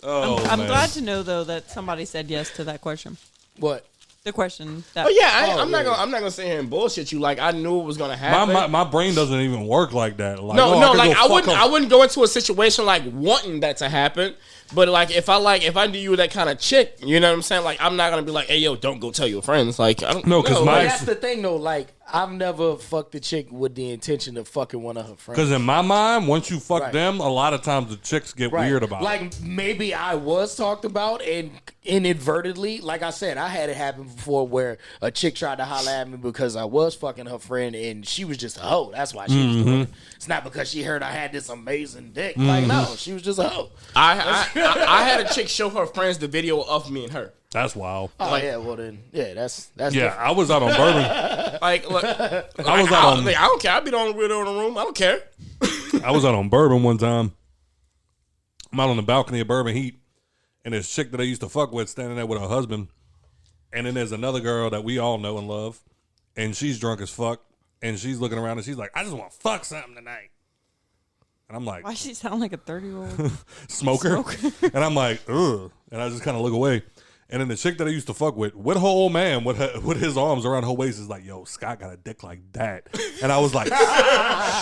I'm man. glad to know though that somebody said yes to that question. What? The question that. Oh yeah, I'm not gonna sit here and bullshit you. Like I knew it was gonna happen. My brain doesn't even work like that. Like, No, oh, no, could like go fuck I up. wouldn't go into a situation like wanting that to happen. But like if I knew you were that kind of chick, you know what I'm saying? Like I'm not gonna be like, hey yo, don't go tell your friends. Like I don't No, 'cause my- But that's the thing, though. Like, I've never fucked a chick with the intention of fucking one of her friends. Because in my mind, once you fuck Right. them, a lot of times the chicks get Right. weird about it. Like, maybe I was talked about and inadvertently, like I said, I had it happen before where a chick tried to holler at me because I was fucking her friend and she was just a hoe. That's why she was doing it. It's not because she heard I had this amazing dick. Like, no, she was just a hoe. I had a chick show her friends the video of me and her. That's wild. Oh, Like- yeah, well then, yeah, that's Yeah, different. I was out on Bourbon. Like look, I was out on. I don't care. I'll be the only weirdo in the room. I don't care. I was out on Bourbon one time. I'm out on the balcony of Bourbon Heat, and this chick that I used to fuck with standing there with her husband, and then there's another girl that we all know and love, and she's drunk as fuck, And she's looking around and she's like, I just want to fuck something tonight. And I'm like, why she sound like a 30-year-old smoker? And I'm like, ugh. And I just kind of look away. And then the chick that I used to fuck with her old man with his arms around her waist is like, yo, Scott got a dick like that. And I was like,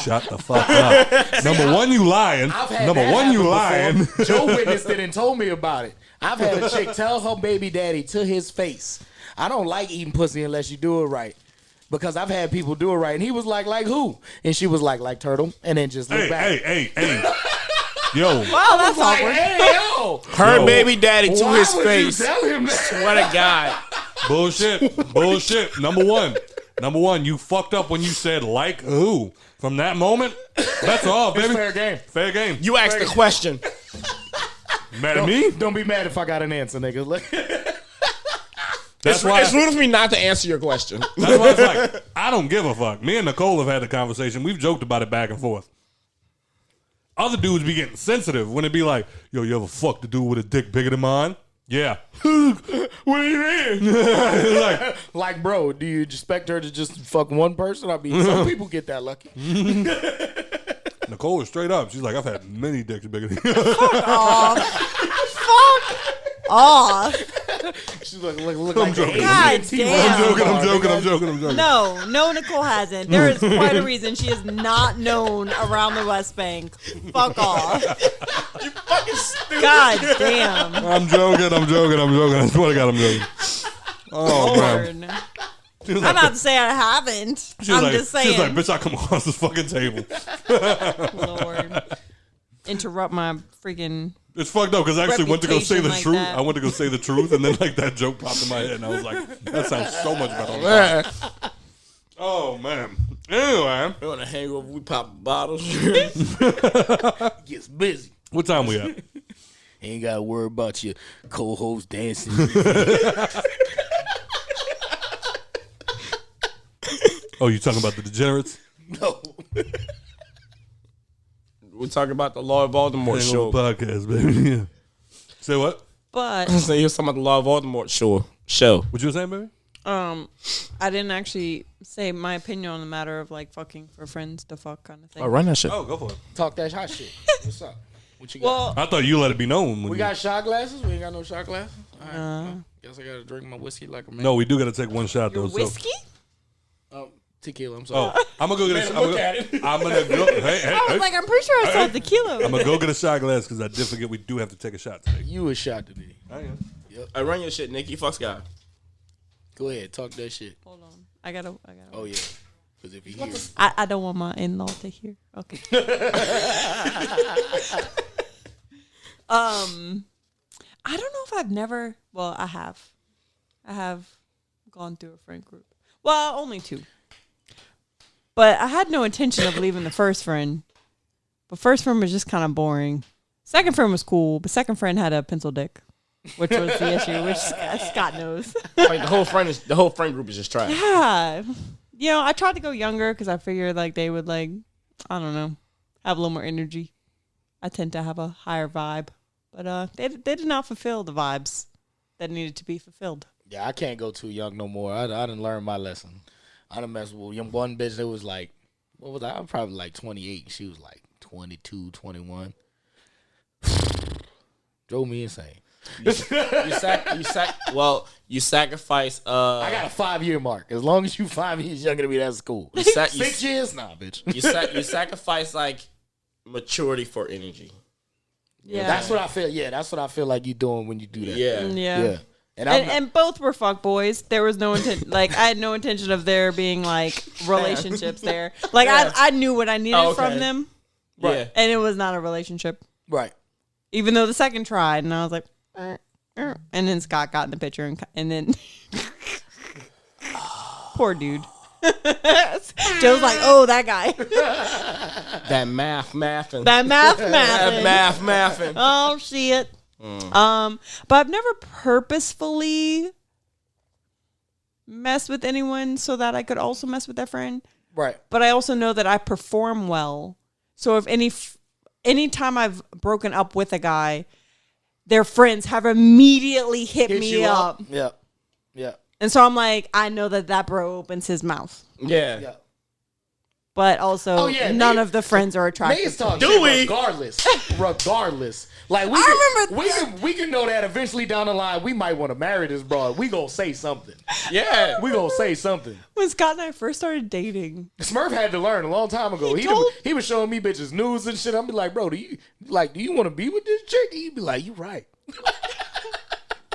shut the fuck up. Number one, you lying. Joe witnessed it and told me about it. I've had a chick tell her baby daddy to his face, I don't like eating pussy unless you do it right. Because I've had people do it right. And he was like who? And she was like Turtle. And then just look back. Hey. Yo. Wow, that's like, awkward. hey, yo. Her baby daddy to his Why would face. you tell him that? Swear to God. Bullshit. Number one, you fucked up when you said like who. From that moment, that's all, baby. It's fair game. You asked the question. Mad at me? Don't be mad if I got an answer, nigga. Look. It's rude for me not to answer your question. That's why it's like, I don't give a fuck. Me and Nicole have had the conversation. We've joked about it back and forth. Other dudes be getting sensitive when it be like, yo, you ever fucked a dude with a dick bigger than mine? Yeah. What do you mean? like, bro, do you expect her to just fuck one person? I mean, some people get that lucky. Nicole was straight up. She's like, I've had many dicks bigger than you. Fuck off. She's like, look I'm like joking. God damn. I'm joking. No, Nicole hasn't. There is quite a reason she is not known around the West Bank. Fuck off. You fucking stupid. God damn. I'm joking. I swear to God, I'm joking. Oh, man. Lord. I'm not to say I haven't. I'm just saying. She's like, bitch, I come across this fucking table. Lord. Interrupt my freaking... It's fucked up because I actually went to go say the like truth. that. I went to go say the truth, and then like that joke popped in my head, and I was like, that sounds so much better. Oh, man. Anyway. We're on a hangover. We pop bottles. Gets busy. What time we at? Ain't got to worry about your co-host dancing. Oh, you talking about the degenerates? No. We're talking about the Law of Voldemort show. Podcast, baby. Yeah. Say what? But So you was talking about the Law of Voldemort show. What you were saying, baby? I didn't actually say my opinion on the matter of like fucking for friends to fuck kind of thing. Oh, run that shit. Oh, go for it. Talk that hot shit. What's up? What you got? Well, I thought you let it be known. we got shot glasses? We ain't got no shot glasses? All right. Well, guess I got to drink my whiskey like a man. No, we do got to take one shot, though. whiskey? Tequila, I'm sorry. Oh, I'm going to go get I'm going to go. Hey, I was like, I'm pretty sure I saw tequila. I'm going to go get a shot glass because I did forget we do have to take a shot today. You a shot to me. I am. I run your shit, Nikki. Fuck Scott. Go ahead. Talk that shit. Hold on. I gotta. Oh, yeah. Because if you hear it. I don't want my in-law to hear. Okay. I don't know if I've never. Well, I have. I have gone through a friend group. Well, only 2. But I had no intention of leaving the first friend. But first friend was just kind of boring. Second friend was cool, but second friend had a pencil dick, which was the issue, which Scott knows. Like the whole friend group is just trash. Yeah. You know, I tried to go younger because I figured like they would like, I don't know, have a little more energy. I tend to have a higher vibe. But they did not fulfill the vibes that needed to be fulfilled. Yeah, I can't go too young no more. I done learned my lesson. I done messed with one bitch that was like, what was I was probably like 28. She was like 22, 21. Drove me insane. You sacrifice. I got a 5-year mark. As long as you 5 years younger than me, that's cool. 6 years? Nah, bitch. You sacrifice like maturity for energy. Yeah. That's what I feel. Yeah, that's what I feel like you doing when you do that. Yeah. And both were fuck boys. There was no intent. Like I had no intention of there being like relationships there. Like I knew what I needed from them. Right. Yeah. And it was not a relationship. Right. Even though the second tried, and I was like, and then Scott got in the picture, and then poor dude. Joe's like, oh, that guy. That mathing. That mathing. Oh shit. But I've never purposefully messed with anyone so that I could also mess with their friend. Right. But I also know that I perform well. So if any time I've broken up with a guy, their friends have immediately hit me up. Yeah. Yeah. And so I'm like, I know that bro opens his mouth. Yeah. but also none of the friends are attractive. Niggas talk Do shit we? regardless. Like we can know that eventually down the line we might want to marry this broad. We gonna say something. Yeah. We gonna say something. When Scott and I first started dating, Smurf had to learn a long time ago. He was showing me bitches news and shit. I'm be like, bro, do you want to be with this chick? He'd be like, you right.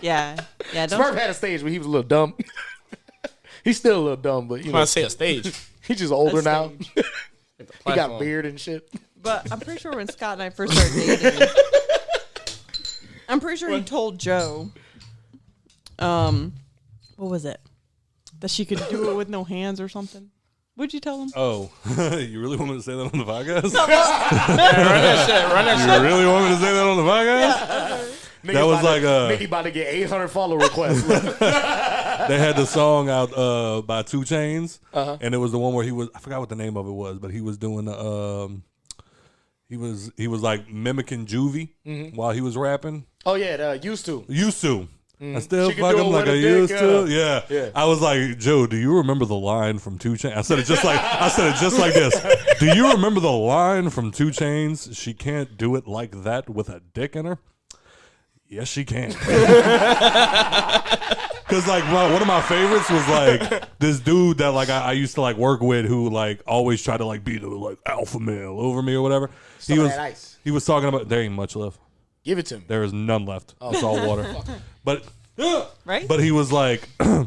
yeah. Smurf had a stage where he was a little dumb. He's still a little dumb, but you know, I say a stage. he's just older now. stage. He got a beard and shit. But I'm pretty sure when Scott and I first started dating, I'm pretty sure he told Joe, what was it? That she could do it with no hands or something. What'd you tell him? Oh, you really want me to say that on the podcast? Run that shit. You really want me to say that on the podcast? Yeah. That was like Nikki about to get 800 follow requests. They had the song out by 2 Chainz, and it was the one where I forgot what the name of it was, but he was doing the he was like mimicking Juvie while he was rapping. Oh yeah, used to. I still She can fuck do him it like with I a dick, used to. Yeah. I was like, Joe, do you remember the line from 2 Chainz? I said it just like this. Do you remember the line from 2 Chainz? She can't do it like that with a dick in her. Yes, she can. Because like one of my favorites was like this dude that like I used to like work with who like always tried to like be the like alpha male over me or whatever. He was talking about there ain't much left. Give it to me. There is none left. It's all water. But Right? But he was like yeah,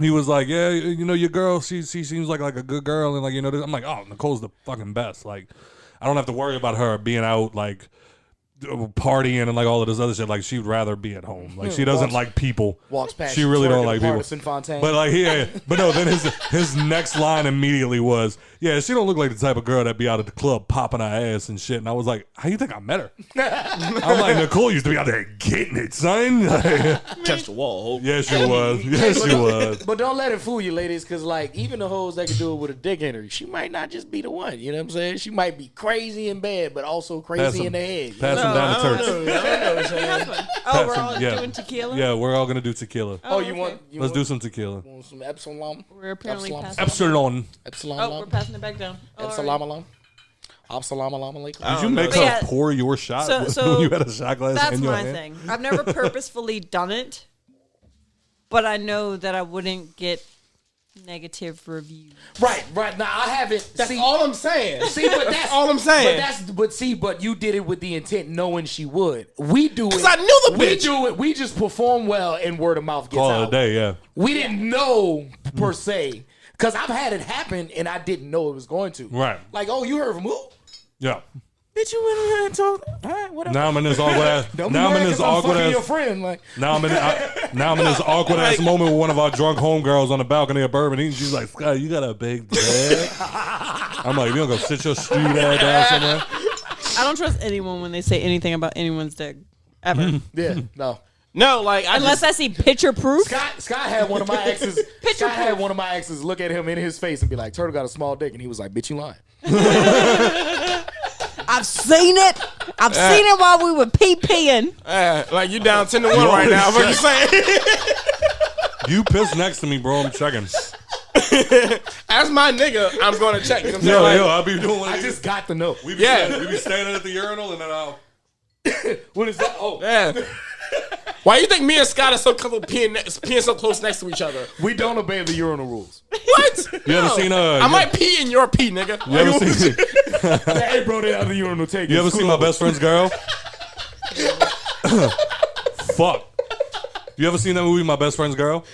you know your girl. She seems like a good girl and like you know. I'm like, oh, Nicole's the fucking best. Like I don't have to worry about her being out like partying and like all of this other shit. Like she'd rather be at home. Like she doesn't like people. Walks past. She really don't like people. Fontaine. But like but no. Then his next line immediately was, yeah, she don't look like the type of girl that be out at the club popping her ass and shit. And I was like, how you think I met her? I'm like, Nicole used to be out there getting it, son. Catch the wall. Yeah, she was. Yes, she was. But don't let it fool you, ladies, because like even the hoes that can do it with a dick in her, she might not just be the one. You know what I'm saying? She might be crazy in bed, but also crazy in the head. Pass them down to Turks. Oh, we're all doing tequila? Yeah, we're all gonna do tequila. Oh, you want? Let's do some tequila. Want some Epsilon? We're apparently passing. Epsilon. Oh, we're passing it back down. Epsilon alone. Assalamu alaikum. Did you make her pour your shot when you had a shot glass in your hand? That's my thing. I've never purposefully done it, but I know that I wouldn't get negative reviews. Right. Now I haven't. That's all I'm saying. See, but that's all I'm saying. But you did it with the intent, knowing she would. We do it because I knew the bitch. We do it. We just perform well, and word of mouth gets Call out. it a day, yeah. We didn't know per se, because I've had it happen, and I didn't know it was going to. Right. Like, oh, you heard from who? Yeah. Bitch, you went ahead and told. All right, whatever. Now I'm in this awkward ass. Now I'm in this awkward ass. Your friend, like. Now I'm in this awkward ass moment with one of our drunk homegirls on the balcony of Bourbon. She's like, Scott, you got a big dick. I'm like, you don't go sit your stupid ass down somewhere. I don't trust anyone when they say anything about anyone's dick ever. Yeah, no. No, like unless I see picture proof. Scott had one of my exes. Had one of my exes look at him in his face and be like, "Turtle got a small dick," and he was like, "Bitch, you lying." I've seen it. I've seen it while we were pee-peeing. Like you down 10-1 right now. What you saying? You pissed next to me, bro. I'm checking. As my nigga, I'm going to check. You know what I'm saying? Yo, I'll be doing one of I these. just got the note. We be standing at the urinal and then I'll. What is that? Oh, yeah. Why you think me and Scott are so comfortable peeing so close next to each other? We don't obey the urinal rules. What? You ever seen I might pee in your pee, nigga. You ever seen? Hey, bro, they out of the urinal. Take You ever seen My Best Friend's Girl? Fuck. You ever seen that movie, My Best Friend's Girl?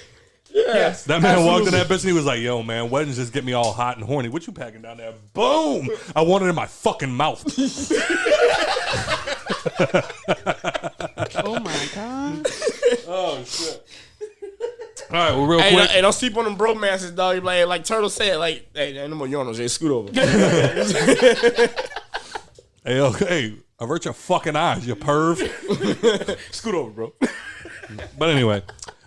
Yes. That man walked in that bitch and he was like, yo, man, weddings just get me all hot and horny. What you packing down there? Boom! I want it in my fucking mouth. Oh, my God. Oh, shit. All right, well, real quick. Hey, don't sleep on them bromances, dog. Like Turtle said, like, hey, no more urinals, Jay. Scoot over. Hey, okay. Avert your fucking eyes, you perv. Scoot over, bro. But anyway,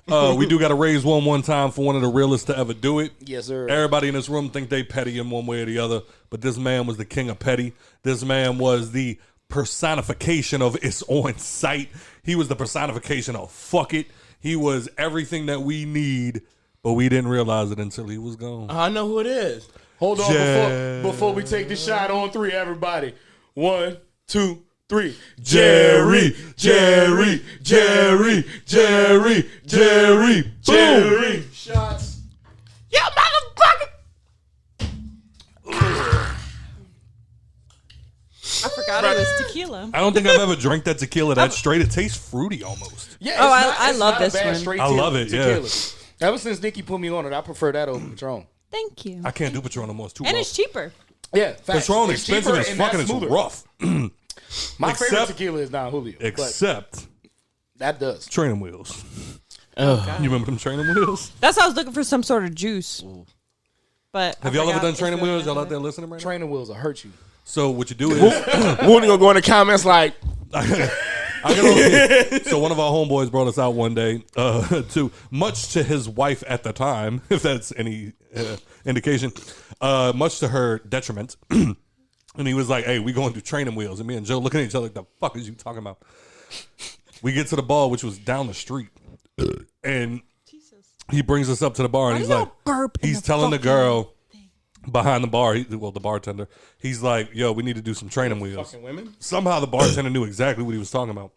we do got to raise one time for one of the realest to ever do it. Yes, sir. Everybody in this room think they petty in one way or the other, but this man was the king of petty. This man was the personification of it's on sight. He was the personification of fuck it. He was everything that we need but we didn't realize it until he was gone. I know who it is. Hold on before we take the shot on 3, everybody. 1, 2, 3. Jerry. Boom. Shots. Yeah, motherfucker. I forgot it was tequila. I don't think I've ever drank that tequila that straight. It tastes fruity almost. Yeah, I love this bad one. straight I love it, yeah. tequila. Ever since Nikki put me on it, I prefer that over Patron. Thank you. I can't do Patron no more. It's too And rough. it's cheaper. Yeah, facts. Patron It's expensive cheaper as and fucking. that's It's smoother. rough. My favorite Except- tequila is Don Julio. but Except that does. training wheels. Oh. You remember them training wheels? That's why I was looking for some sort of juice. But Have y'all ever done training wheels? Y'all out there listening right now? Training wheels will hurt you. So what you do is Woody gonna go in the comments like, so one of our homeboys brought us out one day to much to his wife at the time, if that's any indication, much to her detriment. And he was like, hey, we going to training wheels. And me and Joe looking at each other like, the fuck is you talking about? We get to the bar, which was down the street. And he brings us up to the bar and he's like, he's telling the girl behind the bar, the bartender, he's like, yo, we need to do some training wheels. fucking women. Somehow the bartender knew exactly what he was talking about.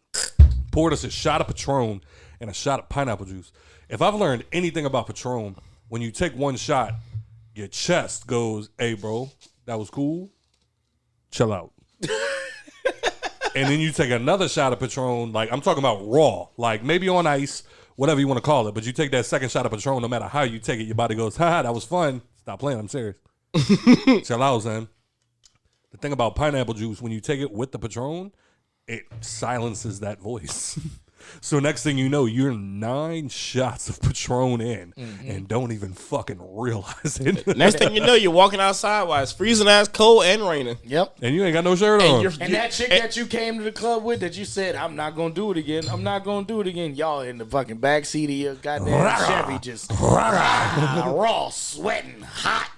Poured us a shot of Patron and a shot of pineapple juice. If I've learned anything about Patron, when you take one shot, your chest goes, hey, bro, that was cool. Chill out. And then you take another shot of Patron, like I'm talking about raw, like maybe on ice, whatever you want to call it. But you take that second shot of Patron, no matter how you take it, your body goes, ha, that was fun. Stop playing, I'm serious. Chill out, son. The thing about pineapple juice, when you take it with the Patron, it silences that voice. So next thing you know, you're 9 shots of Patron in and don't even fucking realize it. Next thing you know, you're walking outside while it's freezing ass cold and raining. Yep. And you ain't got no shirt on. And that chick that you came to the club with that you said, I'm not going to do it again. I'm not going to do it again. Y'all in the fucking backseat of your goddamn Chevy just raw, sweating, hot.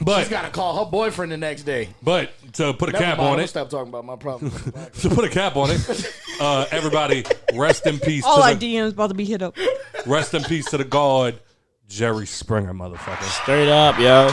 But She's got to call her boyfriend the next day. But to put a cap Never mind, on I'll it, stop talking about my problem. to put a cap on it, everybody, rest in peace. All to our the, DMs about to be hit up. rest in peace to the god, Jerry Springer, motherfucker. Straight up, yo.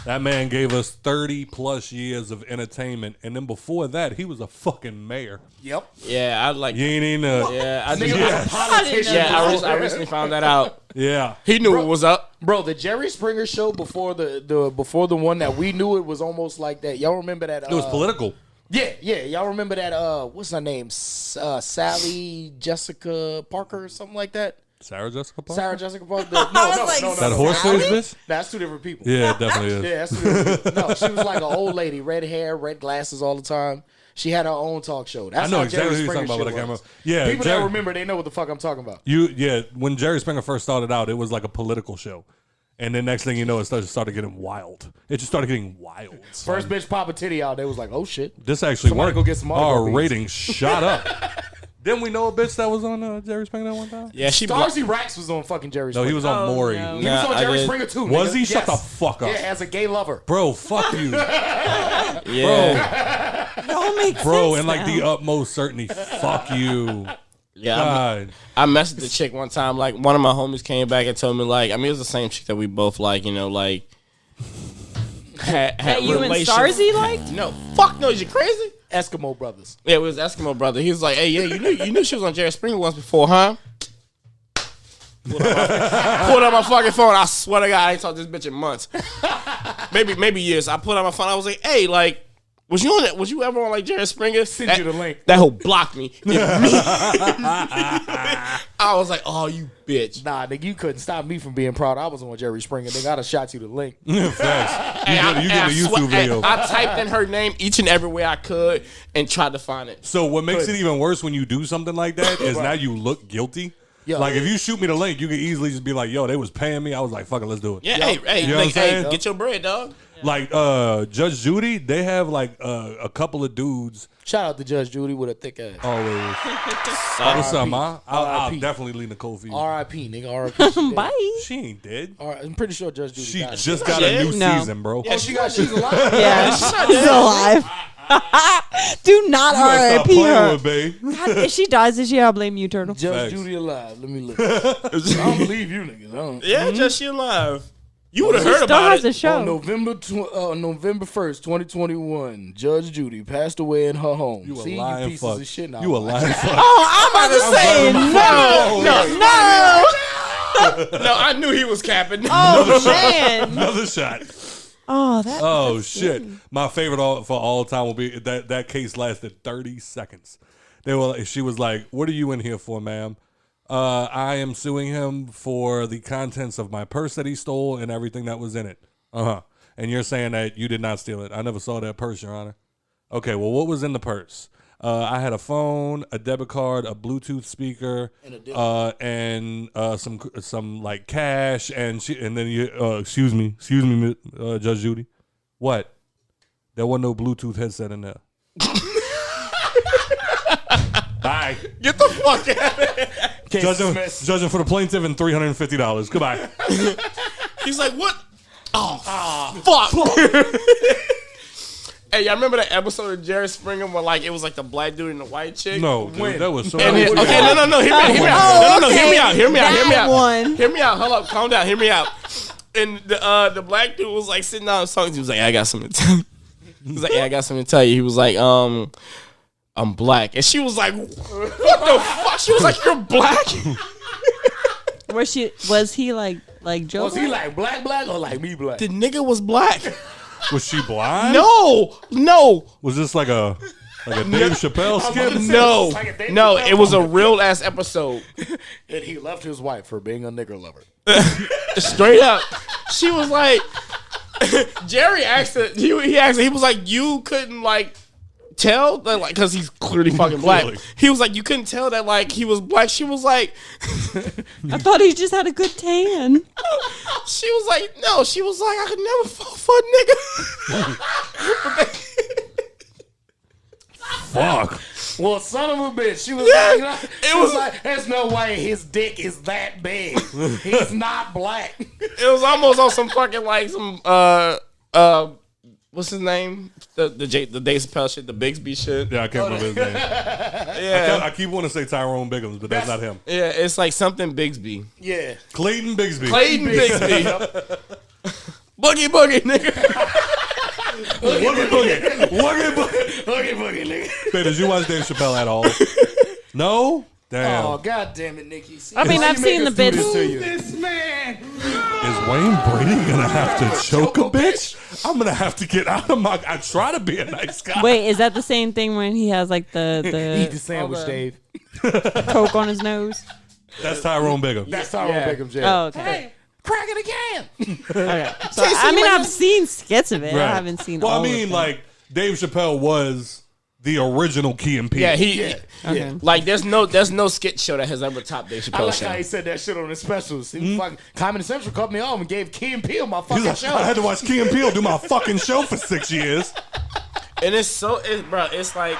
That man gave us 30 plus years of entertainment, and then before that, he was a fucking mayor. Yep. Yeah, I like. You ain't even Yeah, I Nigga yeah. was a politician. I recently found that out. yeah. He knew what was up. Bro, the Jerry Springer show before the one that we knew it was almost like that. Y'all remember that? It was political. Yeah. Y'all remember that? What's her name? Sally Jessica Parker or something like that. Sarah Jessica Parker? Sarah Jessica Parker. was like, No. That horse face bitch? That's 2 different people. Yeah, it definitely is. Yeah, that's 2 different people. No, she was like an old lady, red hair, red glasses all the time. She had her own talk show. That's I know how exactly Jerry who you're Springer talking about shit with the camera. was. Yeah, People that remember, they know what the fuck I'm talking about. When Jerry Springer first started out, it was like a political show. And then next thing you know, it started getting wild. It just started getting wild. son. First bitch pop a titty out, they was like, oh shit. This actually Somebody worked. go get some Our autograph beads. ratings shot up. Didn't we know a bitch that was on Jerry Springer that one time? Yeah, she Starsy Rax was on fucking Jerry No, Springer. he was on Maury. no. He was on I Jerry did. Springer too. Was nigga. he? Shut Yes. the fuck up. Yeah, as a gay lover. Bro, fuck you. Yeah. Don't make Bro, sense and like now. the utmost certainty. Fuck you. Yeah, God. I messaged the chick one time. Like, one of my homies came back and told me, like, I mean, it was the same chick that we both like, you know, like, had That you and relations. Starzy liked? No, fuck no, is you crazy? Eskimo brothers. Yeah, it was Eskimo brother. He was like, hey, yeah, you knew she was on Jerry Springer once before, huh? Pulled out my fucking phone. I swear to God, I ain't talked to this bitch in months. Maybe years. I pulled out my phone. I was like, hey, like, was you on that? Was you ever on like Jerry Springer? Send you the link. That hoe blocked me. I was like, oh, you bitch. Nah, nigga, you couldn't stop me from being proud. I was on Jerry Springer. Nigga, I'd have shot you the link. Facts. You And get a YouTube video. I typed in her name each and every way I could and tried to find it. So what makes it even worse when you do something like that is now you look guilty. Yo. Like if you shoot me the link, you can easily just be like, yo, they was paying me. I was like, fuck it, let's do it. Yeah, hey, You know what I'm like, saying? hey, get your bread, dog. Like Judge Judy, they have like a couple of dudes Shout out to Judge Judy with a thick ass. always. What's up, ma? I'll R.I.P. definitely lean the cold for you. R.I.p. nigga. R.I.P. She dead. Bye. She ain't dead. I'm pretty sure Judge Judy She died. just got a new No. season, bro. Oh, she's alive. Yeah, she's alive. Do not Stop RIP playing her. with babe. God, if she dies this year, I'll blame you, Turtle. Judge Facts. Judy alive. Let me look. I don't believe you niggas. I don't. Yeah, just she alive. You would have heard Still about has it. a show. On November 1st, 2021, Judge Judy passed away in her home. You a See, lying you pieces fuck. of shit now. You a lying fuck. Oh, I'm about to say no. No, I knew he was capping. Oh man. Another shot. Oh, that. Oh that's shit! scary. My favorite for all time will be that case lasted 30 seconds. She was like, "What are you in here for, ma'am?" I am suing him for the contents of my purse that he stole and everything that was in it. And you're saying that you did not steal it. I never saw that purse, Your Honor. Okay, well, what was in the purse? I had a phone, a debit card, a Bluetooth speaker, and some like cash, and then you excuse me, Judge Judy, what? There wasn't no Bluetooth headset in there. Bye. Get the fuck out of here. Judging for the plaintiff and $350. Goodbye. He's like, what? Oh, fuck. Hey, y'all remember that episode of Jerry Springer where like it was like the black dude and the white chick? No, dude, that was so. And Okay, no, hear me out. Hold up, calm down. Hear me out. And the black dude was like sitting down talking. He was like, I got something to tell you. He was like, yeah, I got something to tell you. He was like, I'm black. And she was like, what the fuck? She was like, you're black? Was he like Joe? Was he like black or like me black? The nigga was black. Was she blind? No. Was this like a Dave Chappelle skit? No, it was a real ass episode. And he left his wife for being a nigger lover. Straight up. She was like, Jerry asked her, he asked her, he was like, you couldn't like tell that like, cause he's clearly fucking black. He was like, you couldn't tell that like he was black. She was like, I thought he just had a good tan. she was like, no, she was like, I could never fall for a nigga. Fuck. Well, son of a bitch. She was like, there's no way his dick is that big. He's not black. It was almost on some fucking like some what's his name? The Dave Chappelle shit, the Bigsby shit. Yeah, I can't remember his name. Yeah. I keep wanting to say Tyrone Biggums, but that's not him. Yeah, it's like something Bigsby. Yeah. Clayton Bigsby. Clayton Bigsby. Boogie, nigga. Boogie, nigga. Hey, did you watch Dave Chappelle at all? No? Damn. Oh, god damn it, Nikki. I mean, I've seen the bits. Is Wayne Brady gonna have to choke a bitch? I'm gonna have to get out of my. I try to be a nice guy. Wait, is that the same thing when he has like Eat the the sandwich, Dave. Coke on his nose? That's Tyrone Biggum. That's Tyrone Biggum, Jay. Oh, okay. Hey, crack it again. Okay. So, I mean, I've seen skits of it. Right. I haven't seen Well, all I mean, of them. like Dave Chappelle was the original Key and Peele. Yeah, Okay. like there's no skit show that has ever topped Dave I Chappelle like show. how he said that shit on his specials. He fucking Comedy Central cut me off and gave Key and Peele my He's fucking like, show. I had to watch Key and Peele do my fucking show for 6 years. And it's like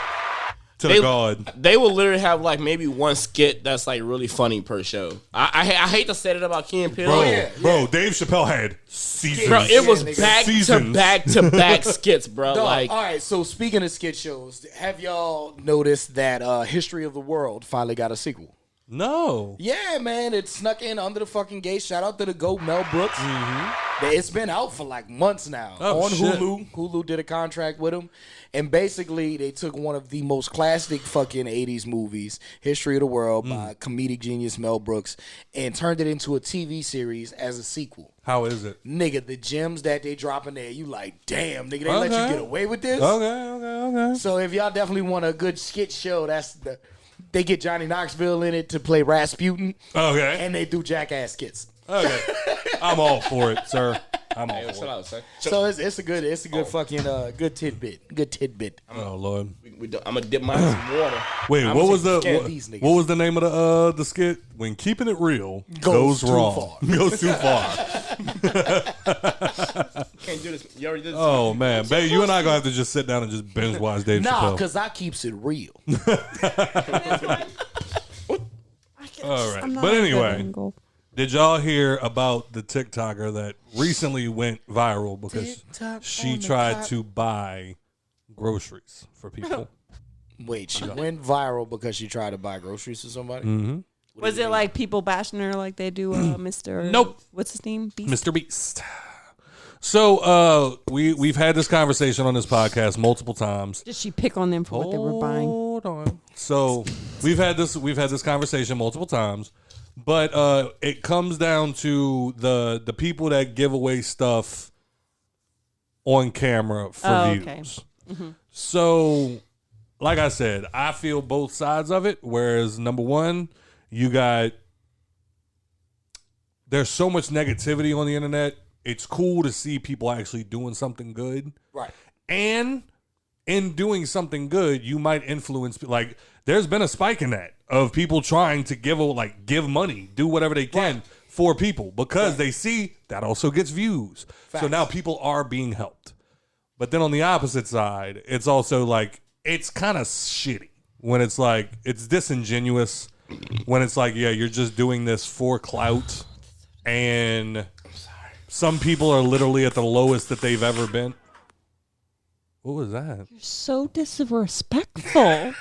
To the God. They will literally have like maybe one skit that's like really funny per show. I hate to say that about Key and Peele. Bro, Dave Chappelle had seasons. Bro, it was nigga. back Seasons. to back skits, bro. Dog, Like, all right, so speaking of skit shows, have y'all noticed that History of the World finally got a sequel? No. Yeah, man, it snuck in under the fucking gate. Shout out to the GOAT, Mel Brooks. It's been out for like months now on shit. Hulu. Hulu did a contract with him. And basically, they took one of the most classic fucking 80s movies, History of the World, by comedic genius Mel Brooks, and turned it into a TV series as a sequel. How is it? Nigga, the gems that they drop in there, you like, damn, nigga, they let you get away with this? Okay. So if y'all definitely want a good skit show, they get Johnny Knoxville in it to play Rasputin. Okay. And they do jackass skits. Okay. I'm all for it, sir. I'm all chill for it. out, son. So it's a good fucking good tidbit. Good tidbit. Oh Lord. I'm gonna dip mine in some water. Wait, I'm what was gonna the take these niggas. what was the name of the skit? When keeping it real Goes goes too wrong. far. Goes too far. Can't do this. You already did this. Oh man, babe, you and I gonna have to just sit down and just binge watch Dave Nah, Chappelle. because I keeps it real. All right, I'm not but a good anyway, angle. did y'all hear about the TikToker that recently went viral because TikTok she on the tried top. to buy groceries for people. Wait, she went viral because she tried to buy groceries for somebody? Mm-hmm. Was it like people bashing her like they do Mr. Nope. What's his name? Beast? Mr. Beast. So we've had this conversation on this podcast multiple times. Did she pick on them for what they were buying? Hold on. So we've had this conversation multiple times, but it comes down to the people that give away stuff on camera for views. Okay. Mm-hmm. So, like I said, I feel both sides of it. Whereas number one, there's so much negativity on the internet. It's cool to see people actually doing something good. Right. And in doing something good, you might influence, like, there's been a spike in that of people trying to give money, do whatever they can for people because they see that also gets views. So now people are being helped. But then on the opposite side, it's also like, it's kind of shitty when it's like, it's disingenuous when it's like, yeah, you're just doing this for clout. And some people are literally at the lowest that they've ever been. What was that? You're so disrespectful.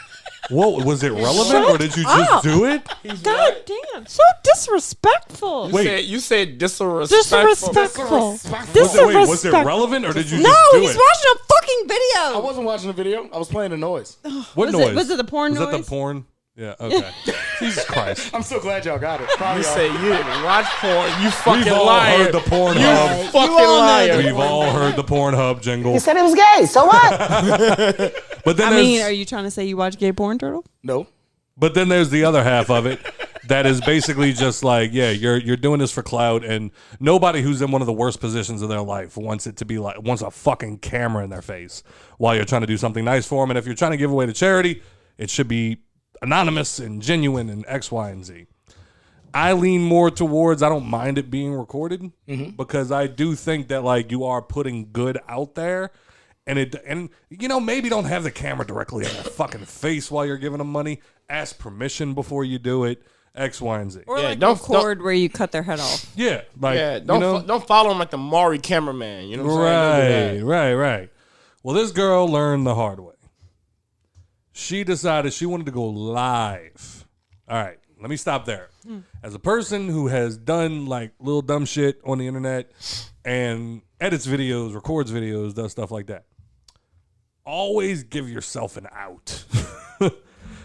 What was it relevant, or did you just do it? God damn, so disrespectful. Wait, You said disrespectful. Disrespectful. Was it relevant, or did you No, just do he's it? watching a fucking video. I wasn't watching the video. I was playing the noise. What was noise? was it the porn was noise? that the porn? Yeah, okay. Jesus Christ. I'm so glad y'all got it. You say you didn't watch porn. You fucking We've all liar. heard the Pornhub. You fucking liar. We've all heard the Pornhub jingle. He said it was gay, so what? But then I mean, there's- are you trying to say you watch gay porn, Turtle? No. But then there's the other half of it that is basically just like, yeah, you're doing this for clout, and nobody who's in one of the worst positions of their life wants a fucking camera in their face while you're trying to do something nice for them. And if you're trying to give away to charity, it should be anonymous and genuine and X, Y, and Z. I lean more towards I don't mind it being recorded because I do think that like you are putting good out there. And maybe don't have the camera directly in their fucking face while you're giving them money. Ask permission before you do it. X, Y, and Z. Or Yeah, like don't- record where you cut their head off. Yeah, like don't follow him like the Maury cameraman. You know what I'm saying? Right. Well, this girl learned the hard way. She decided she wanted to go live. All right, let me stop there. As a person who has done like little dumb shit on the internet and edits videos, records videos, does stuff like that, always give yourself an out.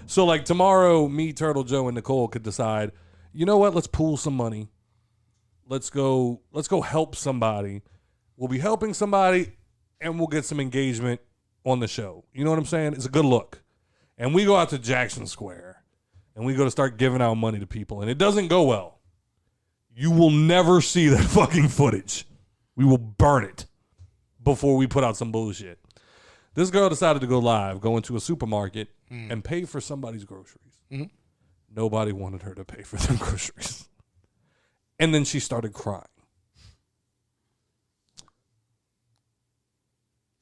So like tomorrow, me, Turtle Joe, and Nicole could decide, you know what? Let's pool some money. Let's go help somebody. We'll be helping somebody, and we'll get some engagement on the show. You know what I'm saying? It's a good look. And we go out to Jackson Square, and we go to start giving out money to people, and it doesn't go well. You will never see that fucking footage. We will burn it before we put out some bullshit. This girl decided to go live, go into a supermarket, and pay for somebody's groceries. Nobody wanted her to pay for their groceries. And then she started crying.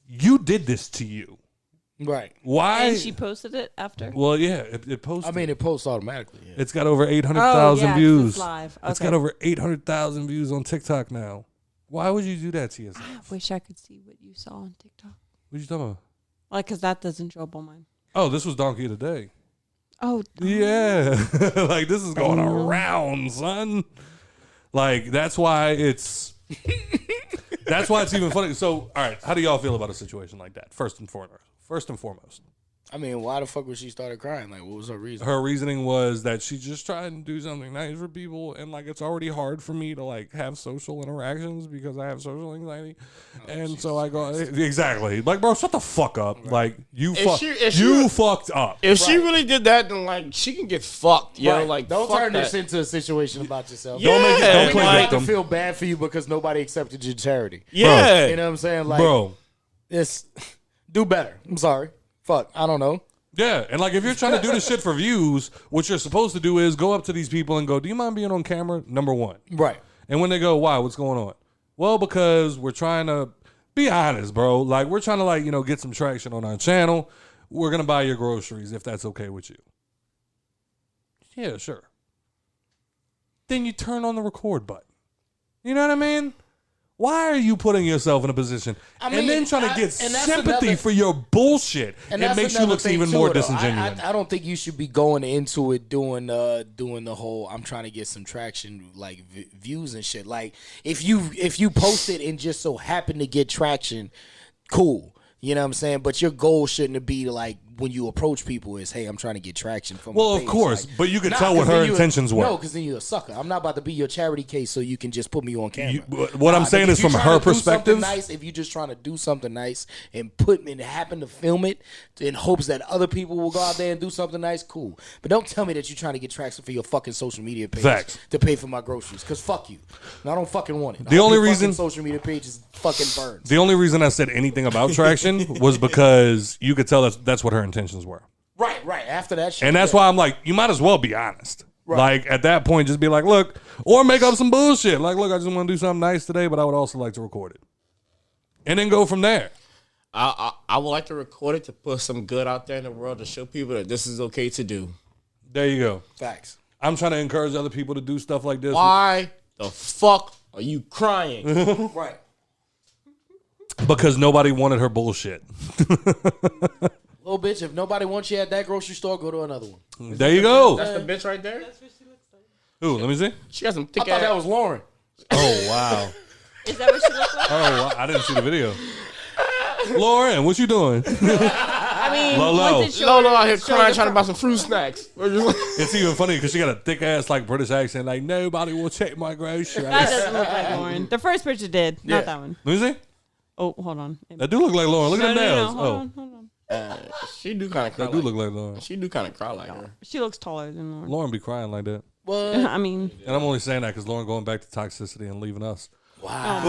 You did this to you. Right. Why? And she posted it after? Well, yeah, it posted. I mean, it posts automatically. Yeah. It's got over 800,000 views. It's live. It's Okay. got over 800,000 views on TikTok now. Why would you do that to yourself? I wish I could see what you saw on TikTok. What you talking about? Like, because that doesn't show up on mine. Oh, this was Donkey of the Day. Oh, Yeah. Like, this is going around, son. Like, that's why it's even funny. So, all right, how do y'all feel about a situation like that? First and foremost. I mean, why the fuck would she started crying? Like, what was her reason? Her reasoning was that she's just trying to do something nice for people, and like it's already hard for me to like have social interactions because I have social anxiety, and so I go exactly like, bro, shut the fuck up. Right. Like you fucked up. If she really did that, then like she can get fucked. Yo, Right. like don't fuck turn that. this into a situation about yourself. Yeah. Don't We play don't have to victim, feel bad for you because nobody accepted your charity. Yeah, You know what I'm saying? Like, bro. it's do better. I'm sorry. Fuck. I don't know. Yeah, and like if you're trying to do this shit for views, what you're supposed to do is go up to these people and go, "Do you mind being on camera?" Number one. Right. And when they go, "Why? What's going on?" Well, because we're trying to be honest, bro. Like we're trying to get some traction on our channel. We're gonna buy your groceries if that's okay with you. Yeah, sure. Then you turn on the record button. You know what I mean? Why are you putting yourself in a position and then trying to get sympathy for your bullshit? It makes you look even more disingenuous. I don't think you should be going into it doing the whole I'm trying to get some traction, like views and shit. Like if you post it and just so happen to get traction, cool. You know what I'm saying? But your goal shouldn't be like when you approach people is, hey, I'm trying to get traction from. Well, of course, but you can tell what her intentions were. No, because then you're a sucker. I'm not about to be your charity case so you can just put me on camera. What I'm saying is from her perspective. Nice, if you're just trying to do something nice and happen to film it in hopes that other people will go out there and do something nice, cool. But don't tell me that you're trying to get traction for your fucking social media page to pay for my groceries. Because fuck you. And I don't fucking want it. The only reason social media page is fucking burns. The only reason I said anything about traction was because you could tell that's what her intentions were. Right. After that shit. And that's why I'm like, you might as well be honest. Right. Like, at that point, just be like, look, or make up some bullshit. Like, look, I just want to do something nice today, but I would also like to record it. And then go from there. I would like to record it to put some good out there in the world to show people that this is okay to do. There you go. Facts. I'm trying to encourage other people to do stuff like this. Why the fuck are you crying? Right. Because nobody wanted her bullshit. Little bitch, if nobody wants you at that grocery store, go to another one. There you go. That's the bitch right there? That's what she looks like. Ooh, let me see. She got some thick I thought that was Lauren. Oh, wow. Is that what she looks like? Oh, wow. I didn't see the video. Lauren, what you doing? I mean, Lolo out here crying, trying to buy some fruit snacks. It's even funny because she got a thick ass like British accent. Like, nobody will check my groceries. That doesn't look like Lauren. The first picture did, not that one. Let me see. Oh, hold on. That do look like Lauren. Look at the nails. Hold on. She do kind of cry. That do look like Lauren. She do kind of cry like her. She looks taller than Lauren. Lauren be crying like that. What? I mean, and I'm only saying that because Lauren going back to toxicity and leaving us. Wow.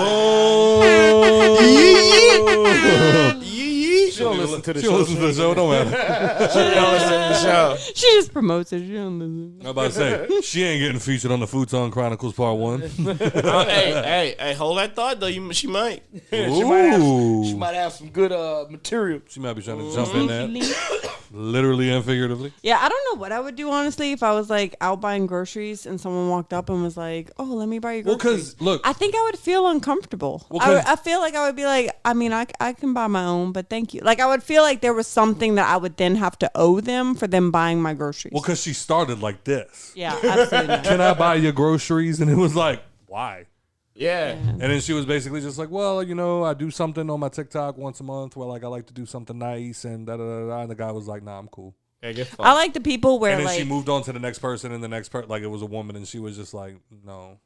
She don't listen to the show. She don't listen to the show. Don't matter. She don't listen to the show. She just promotes it. She don't listen. I'm about to say she ain't getting featured on the Futon Chronicles Part 1. Hey, hold that thought though. She might. She might have some good material. She might be trying to jump in that, literally and figuratively. Yeah, I don't know what I would do honestly if I was like out buying groceries and someone walked up and was like, "Oh, let me buy your groceries." Well, because look, I think I would feel uncomfortable. I feel like I would be like, I mean, I can buy my own, but thank you. Like I would feel like there was something that I would then have to owe them for them buying my groceries. Well, because she started like this. Yeah, absolutely. Can I buy your groceries? And it was like, why? Yeah. And then she was basically just like, well, you know, I do something on my TikTok once a month where like I like to do something nice and da da da da. And the guy was like, nah, I'm cool. I like the people where and then like she moved on to the next person and the next person, like it was a woman and she was just like, no.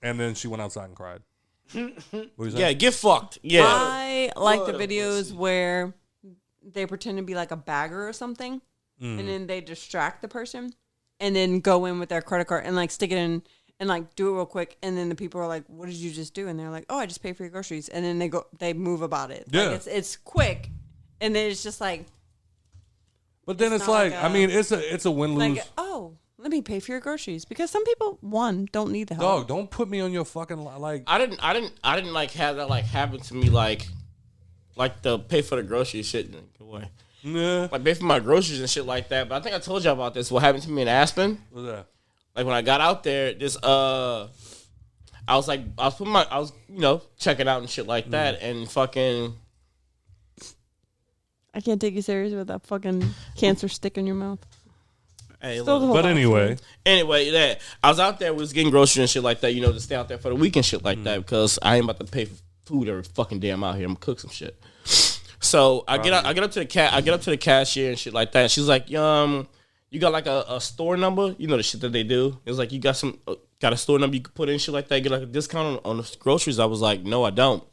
And then she went outside and cried. Yeah, get fucked. Yeah. I like the videos where they pretend to be like a bagger or something, and then they distract the person, and then go in with their credit card and like stick it in and like do it real quick, and then the people are like, "What did you just do?" And they're like, "Oh, I just paid for your groceries," and then they move about it. Yeah, like it's quick, and then it's just like. But then it's like I mean, it's a win lose. Like, oh, let me pay for your groceries because some people don't need the help. Dog, don't put me on your fucking like. I didn't like have that like happen to me like the pay for the groceries shit. Boy. Yeah. Like pay for my groceries and shit like that. But I think I told y'all about this. What happened to me in Aspen? What's that? Like when I got out there, I was checking out and shit like that, and fucking. I can't take you serious with that fucking cancer stick in your mouth. Hey, but anyway, yeah, I was out there, was getting groceries and shit like that, to stay out there for the week and shit like that because I ain't about to pay for food every fucking day I'm out here. I'm gonna cook some shit. So I get up to the cashier and shit like that. And she's like, you got like a store number? You know the shit that they do. It was like you got a store number you could put in shit like that, get like a discount on the groceries. I was like, no, I don't.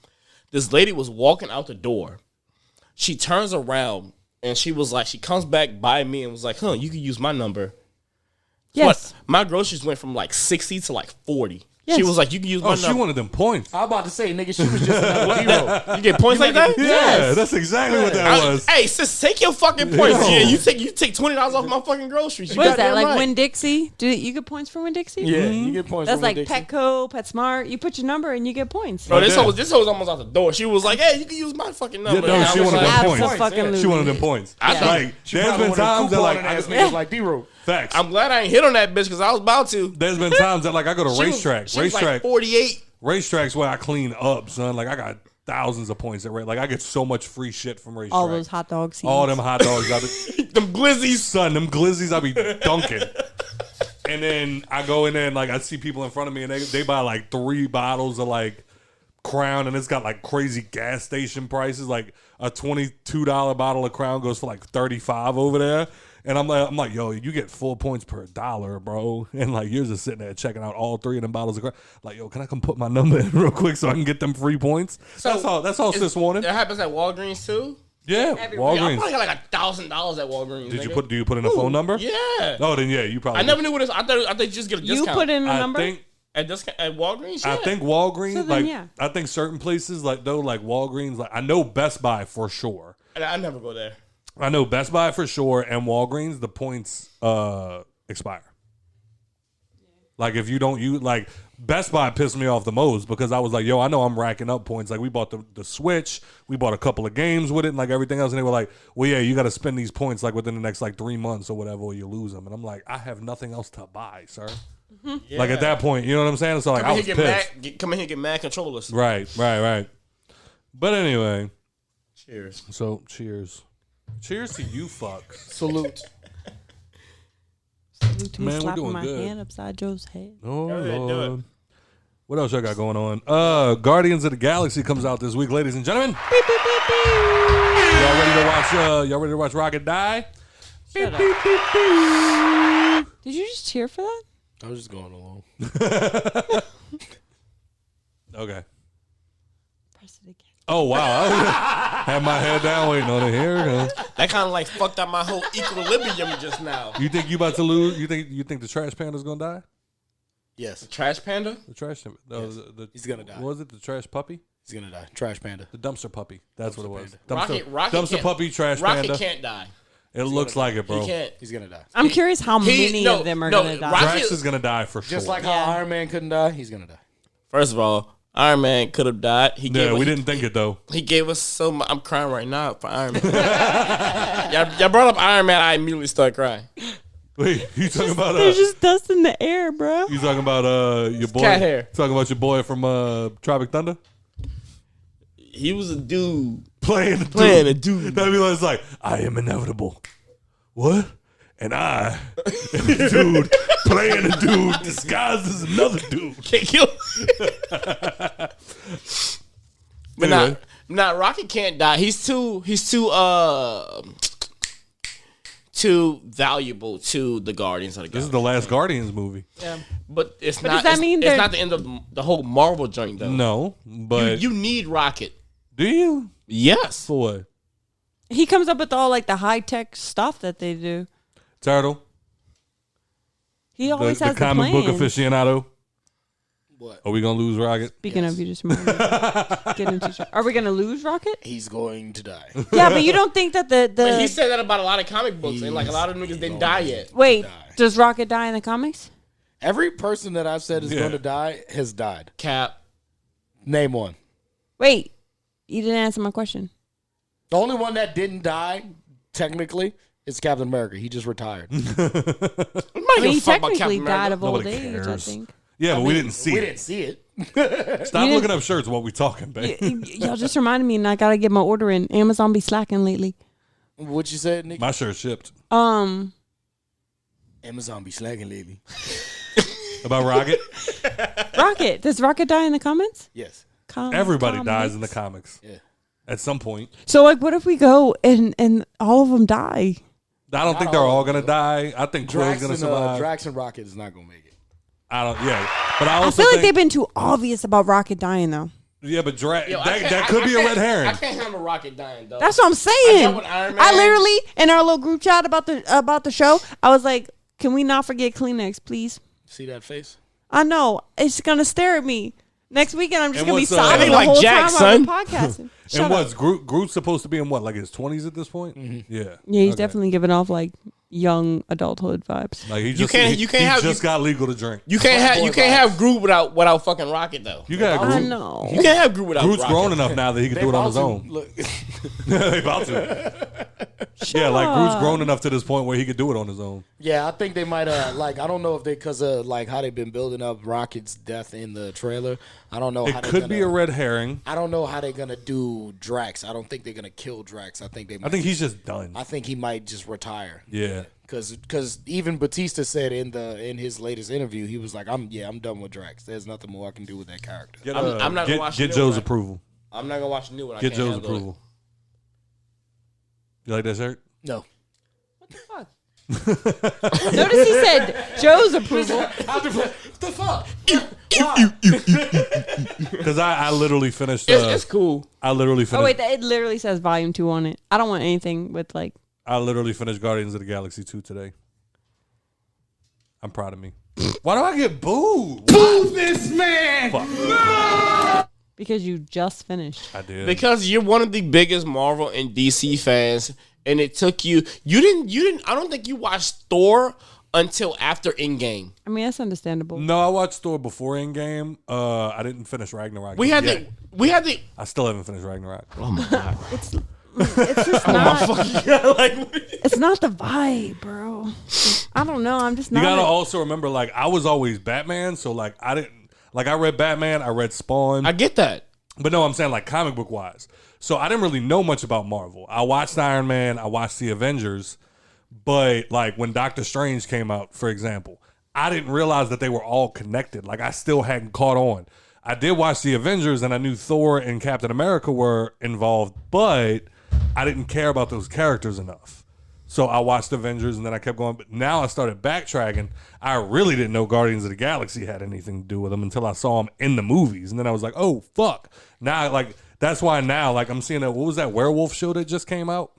This lady was walking out the door. She turns around and she was like, she comes back by me and was like, you can use my number. Yes. My groceries went from like 60 to like 40. Yes. She was like, you can use my number. She wanted them points. I was about to say, nigga, she was just another hero. You get points like that? Yeah, that's exactly what that was. Hey, sis, take your fucking points. Yeah, you take $20 off my fucking groceries. What is that? Like Winn-Dixie? Do you get points for Winn-Dixie? Yeah, you get points. That's like Petco, PetSmart. You put your number and you get points. Bro, this hoe was almost out the door. She was like, hey, you can use my fucking number. Yeah, no, she wanted them points. Yeah. She wanted them points. Like, there's been times that like like D-Road. Facts. I'm glad I ain't hit on that bitch because I was about to. There's been times that like I go to racetrack. She was like 48. Racetracks where I clean up, son. Like I got thousands of points at like I get so much free shit from racetracks. All those hot dog seeds. All them hot dogs. Them glizzies. Son, them glizzies I be dunking. And then I go in there and like I see people in front of me and they buy like 3 bottles of like Crown and it's got like crazy gas station prices. Like a $22 bottle of Crown goes for like $35 over there. And I'm like, yo, you get 4 points per $1, bro. And like you're just sitting there checking out all 3 of them bottles of Crown. Like, yo, can I come put my number in real quick so I can get them free points? So that's all sis wanted. That happens at Walgreens too? Yeah, Everywhere. Walgreens. I probably got like $1,000 at Walgreens. Do you put in a phone number? Yeah. Oh, then yeah, you probably. I never knew what it was. I thought you just get a discount. You put in a number? At Walgreens? Yeah. I think Walgreens, So then, I think certain places like Walgreens, like I know Best Buy for sure. I never go there. I know Best Buy for sure and Walgreens, the points expire. Like if you don't use like Best Buy pissed me off the most because I was like, yo, I know I'm racking up points. Like we bought the Switch, we bought a couple of games with it and like everything else. And they were like, well, yeah, you got to spend these points like within the next like 3 months or whatever, or you lose them. And I'm like, I have nothing else to buy, sir. Mm-hmm. Like at that point, you know what I'm saying? So like I was pissed. Come in here and get mad controllers. Right. But anyway. Cheers. So cheers. Cheers to you fucks. Salute. Salute to me Man, we're slapping doing my good. hand upside Joe's head. Oh, Go ahead, do Lord. What else y'all got going on? Guardians of the Galaxy comes out this week, ladies and gentlemen. Beep, beep, beep, beep. Y'all ready to watch Rocket die? Shut up. Did you just cheer for that? I was just going along. Okay. Press it again. Oh wow! I had my head down waiting on it. Here we go. That kind of like fucked up my whole equilibrium just now. You think you about to lose? You think the trash panda's gonna die? Yes. The trash panda? The trash. No, Yes. He's gonna die. What was it? The trash puppy? He's gonna die. Trash panda. The dumpster puppy. That's what it was. Rocket Dumpster can't- puppy. Trash Rocket panda. can't die. It looks like it, bro. He can't. He's gonna die. I'm curious how many of them are going to die. Drax is gonna die for sure. Just like how Iron Man couldn't die, he's gonna die. First of all, Iron Man could have died. We didn't think it though. He gave us so much. I'm crying right now for Iron Man. y'all brought up Iron Man. I immediately started crying. Wait, you talking about? There's just dust in the air, bro. You talking about your boy? Cat hair. Talking about your boy from Tropic Thunder? He was a dude Playing a dude. That'd be like, it's like, I am inevitable. What? And I am a dude playing a dude disguised as another dude. Can't kill. But Anyway. not Rocket can't die. He's too valuable to the Guardians of the Galaxy. This is the last Guardians movie. Yeah. But it's But not. does that mean it's they're- not the end of the whole Marvel joint though. No, but you need Rocket. do you? Yes. For what? He comes up with all like the high tech stuff that they do. Turtle, He always the has the comic plan. book aficionado. What? Are we gonna lose Rocket? Speaking of, you just reminded me. Get into shot. Are we gonna lose Rocket? He's going to die. Yeah, but you don't think that But he said that about a lot of comic books, and like a lot of niggas didn't die yet. Wait, does Rocket die in the comics? Every person that I've said is Yeah. going to die has died. Cap. Name one. Wait, you didn't answer my question. The only one that didn't die, technically, is Captain America. He just retired. I mean, he technically died of old Nobody age, I cares. think. Yeah, but we didn't see We it. didn't see it. Stop You looking up shirts while we talking, babe. Y'all just reminded me, and I gotta get my order in. Amazon be slacking lately. What you said, Nikki? My shirt shipped. Amazon be slacking lately. About Rocket? Rocket. Does Rocket die in the comments? Yes. Everybody dies in the comics. Yeah. At some point. So, like, what if we go and all of them die? I don't think they're all gonna die. I think Quill's gonna survive. Drax and Rocket is not gonna make it. I don't. Yeah, but I I also feel like think, they've been too obvious about Rocket dying, though. Yeah, but Yo, that could be a red herring. I can't handle Rocket dying though. That's what I'm I saying. got with Iron Man. I literally, in our little group chat about the show, I was like, "Can we not forget Kleenex, please?" See that face? I know it's gonna stare at me next weekend. I'm just And gonna be what's, sobbing the like whole Jack, time son. while we're podcasting. Shut And up. what's Groot's supposed to be in what, like his 20s at this point? Mm-hmm. Yeah. Yeah, he's Okay. definitely giving off like young adulthood vibes. Like he just got legal to drink. You can't have Groot without fucking Rocket though. You got I Groot. know. You can't have Groot without Groot's Rocket. grown enough now that he can do it on his own. Look, They about to. Yeah, like Groot's grown enough to this point where he could do it on his own. Yeah, I think they might like I don't know if they because of like how they've been building up Rocket's death in the trailer. I don't know. It could be a red herring. I don't know how they're gonna do Drax. I don't think they're gonna kill Drax. I think he's just done. I think he might just retire. Yeah. Because even Batista said in his latest interview, he was like, I'm done with Drax. There's nothing more I can do with that character. I'm not gonna watch. Get Joe's approval. I'm not gonna watch the new one. Get Joe's approval. You like that shirt? No. What the fuck? Notice he said Joe's approval. What the fuck? Because I literally finished. It's cool. I literally finished. Oh wait, it literally says Volume 2 on it. I don't want anything with like. I literally finished Guardians of the Galaxy 2 today. I'm proud of me. Why do I get booed? Boo this man! Fuck. Because you just finished. I did. Because you're one of the biggest Marvel and DC fans, and it took you. You didn't. I don't think you watched Thor until after Endgame. I mean, that's understandable. No, I watched Thor before Endgame. I didn't finish Ragnarok. We had the. I still haven't finished Ragnarok. Oh my god. It's just not. It's not the vibe, bro. I don't know. I'm just not. You gotta also remember, like, I was always Batman, so like I didn't. Like, I read Batman, I read Spawn. I get that. But no, I'm saying, like, comic book wise. So I didn't really know much about Marvel. I watched Iron Man, I watched the Avengers, but, like, when Doctor Strange came out, for example, I didn't realize that they were all connected. Like, I still hadn't caught on. I did watch the Avengers, and I knew Thor and Captain America were involved, but I didn't care about those characters enough. So I watched Avengers, and then I kept going. But now I started backtracking. I really didn't know Guardians of the Galaxy had anything to do with them until I saw them in the movies. And then I was like, oh, fuck. Now, like, that's why now, like, I'm seeing that, what was that werewolf show that just came out?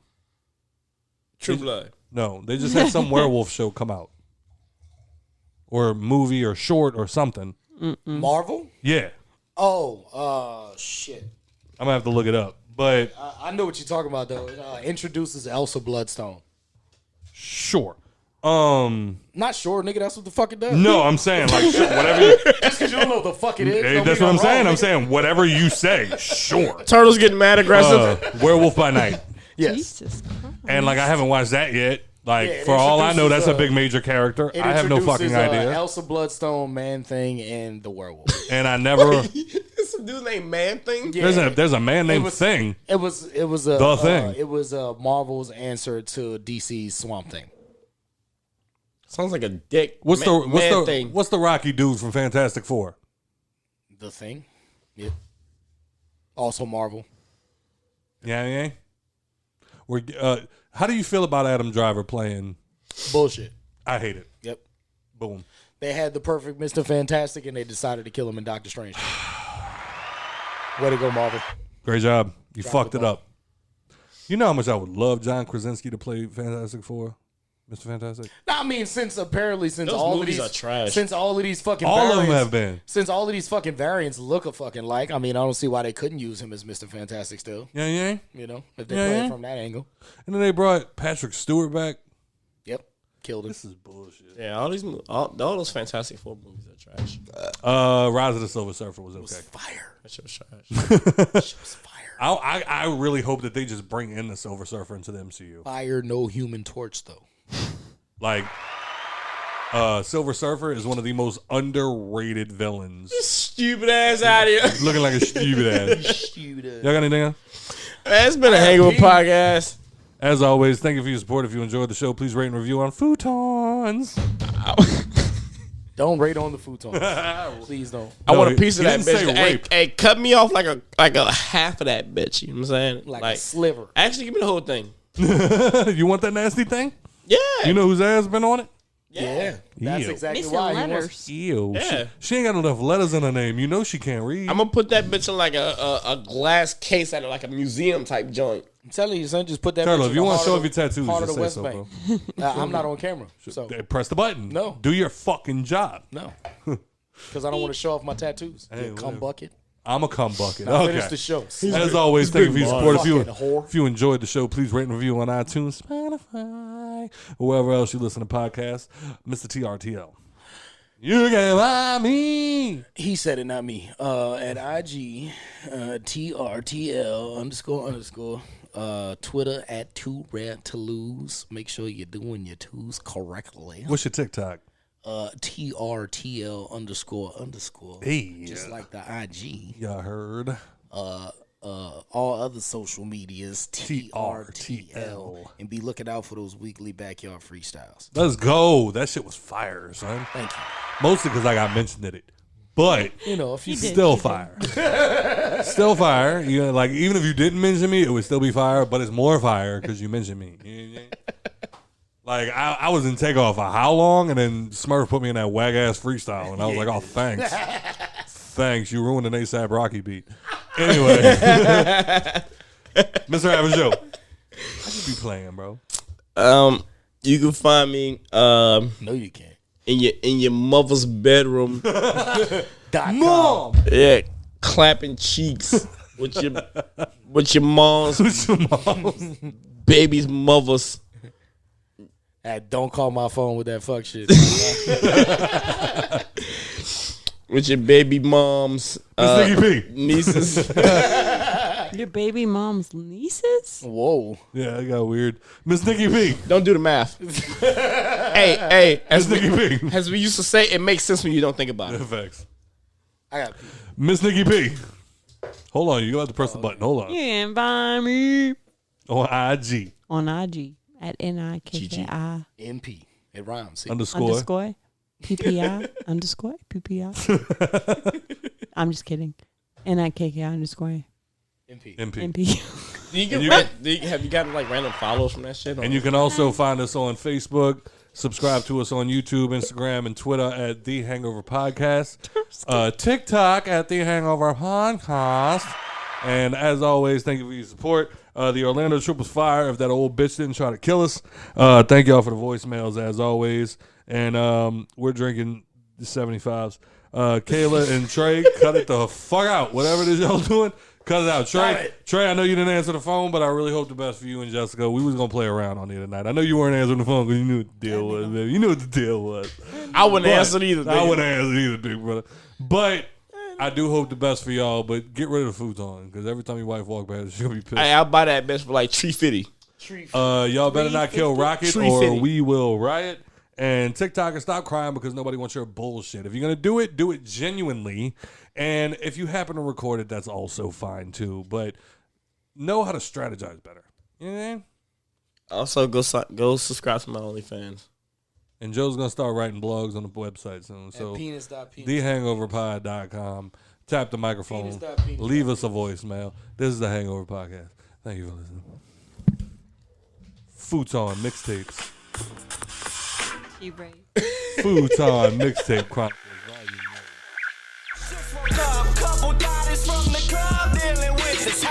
True Blood. No, they just had some werewolf show come out. Or movie or short or something. Marvel? Yeah. Oh, shit. I'm going to have to look it up. But I know what you're talking about, though. It introduces Elsa Bloodstone. Sure. Not sure, nigga. That's what the fuck it does. No, I'm saying, like, sure, whatever. Just because you don't know what the fuck it is. Hey, that's what I'm saying. I'm saying whatever you say. Sure. Turtles getting mad aggressive. Werewolf by Night. Yes. Jesus Christ. And, like, I haven't watched that yet. Like, Yeah, for all I know, that's a big major character. It I have no fucking idea. Elsa Bloodstone, Man Thing, and the werewolf. And I never. It's a dude named Man Thing. Yeah. There's a man named Thing. It was The Thing. It was Marvel's answer to DC's Swamp Thing. Sounds like a dick. What's Thing. the Rocky dude from Fantastic Four? The Thing. Yeah. Also Marvel. Yeah. How do you feel about Adam Driver playing? Bullshit. I hate it. Yep. Boom. They had the perfect Mr. Fantastic, and they decided to kill him in Doctor Strange. Way to go, Marvel. Great job. You fucked it up. You know how much I would love John Krasinski to play Fantastic Four? Mr. Fantastic? I mean, since Those all of movies these are trash. Since all of these fucking All variants, of them have been. Since all of these fucking variants look a fucking like, I mean, I don't see why they couldn't use him as Mr. Fantastic still. Yeah. You know, if they play it from that angle. And then they brought Patrick Stewart back. Yep. Killed him. This is bullshit. Yeah, all those Fantastic Four movies are trash. Rise of the Silver Surfer was okay. It was fire. That shit was trash. Shit was fire. I really hope that they just bring in the Silver Surfer into the MCU. Fire, no Human Torch, though. Like, Silver Surfer is one of the most underrated villains. Stupid ass out here. Looking like a stupid ass. Y'all got anything else? Man, it's been a Hangover podcast. As always, thank you for your support. If you enjoyed the show, please rate and review on Futons. Don't rate on the futon. Please don't. I want a piece of he that didn't say bitch. rape. Hey, cut me off like a half of that bitch. You know what I'm saying? Like a sliver. Actually, give me the whole thing. You want that nasty thing? Yeah. You know whose ass been on it? Yeah. That's Ew. exactly Missing why. letters. Ew. Yeah. She ain't got enough letters in her name. You know she can't read. I'm gonna put that bitch in like a glass case at like a museum type joint. I'm telling you, son, just put that Carlo, bitch if in you the want to heart show of off your tattoos, part of just the say West so, Bank. bro. I'm not on camera. So, Press the button. No. Do your fucking job. no. Because I don't want to show off my tattoos. Hey, You cum whatever. bucket. I'm a cum bucket. Now Okay. finish the show. As always, thank you for your support. Fucking whore. If you enjoyed the show, please rate and review on iTunes, Spotify, or wherever else you listen to podcasts. Mr. TRTL. You can find me. He said it, not me. At IG, TRTL __. Twitter at Too Rare to Lose. Make sure you're doing your twos correctly. What's your TikTok? TRTL __. Hey, just like the IG. Y'all heard. All other social medias TRTL, and be looking out for those weekly backyard freestyles. Let's go. That shit was fire, son. Thank you. Mostly because I got mentioned in it, but you know, if you still fire, still fire. You know, like even if you didn't mention me, it would still be fire. But it's more fire because you mentioned me. Like I was in Takeoff for how long, and then Smurf put me in that wag ass freestyle, and I was like, oh, thanks. Thanks, you ruined an ASAP Rocky beat. Anyway, Mr. Average Joe, I should be playing, bro. You can find me. No, you can't. In your mother's bedroom. Mom. Yeah, clapping cheeks with your mom's baby's mothers. Hey, don't call my phone with that fuck shit. With your baby mom's nieces. Your baby mom's nieces? Whoa. Yeah, that got weird. Miss Nikki P. Don't do the math. hey, as Nikki P. As we used to say, it makes sense when you don't think about it. Facts. I got Miss Nikki P. Hold on, you got to press the button. Hold on. You can find me On IG. on IG at NIKKI NP. It rhymes. See? _ PPI _ PPI. I'm just kidding. NIKKI _ NP. Have you gotten like random follows from that shit? And you can also find us on Facebook. Subscribe to us on YouTube, Instagram, and Twitter at The Hangover Podcast. TikTok at The Hangover Podcast. And as always, thank you for your support. The Orlando trip was fire. If that old bitch didn't try to kill us. Thank y'all for the voicemails as always. And we're drinking the 75s. Kayla and Trey, cut it the fuck out. Whatever it is y'all doing, cut it out. Trey, I know you didn't answer the phone, but I really hope the best for you and Jessica. We was going to play around on here tonight. I know you weren't answering the phone because you knew what the deal was, baby. You knew what the deal was. I wouldn't answer either. I wouldn't answer either, big brother. But I do hope the best for y'all, but get rid of the futon because every time your wife walk past, she's going to be pissed. Hey, I'll buy that bitch for like $350. Y'all better not kill Rocket or we will riot. And TikTok, and stop crying because nobody wants your bullshit. If you're going to do it genuinely. And if you happen to record it, that's also fine too. But know how to strategize better. You know what I mean? Also, go subscribe to my OnlyFans. And Joe's going to start writing blogs on the website soon. So, thehangoverpod.com. Tap the microphone. Leave us a voicemail. This is the Hangover Podcast. Thank you for listening. Futon Mixtapes. Futon Mixtape Chronicles. Couple daddies from the club dealing with this.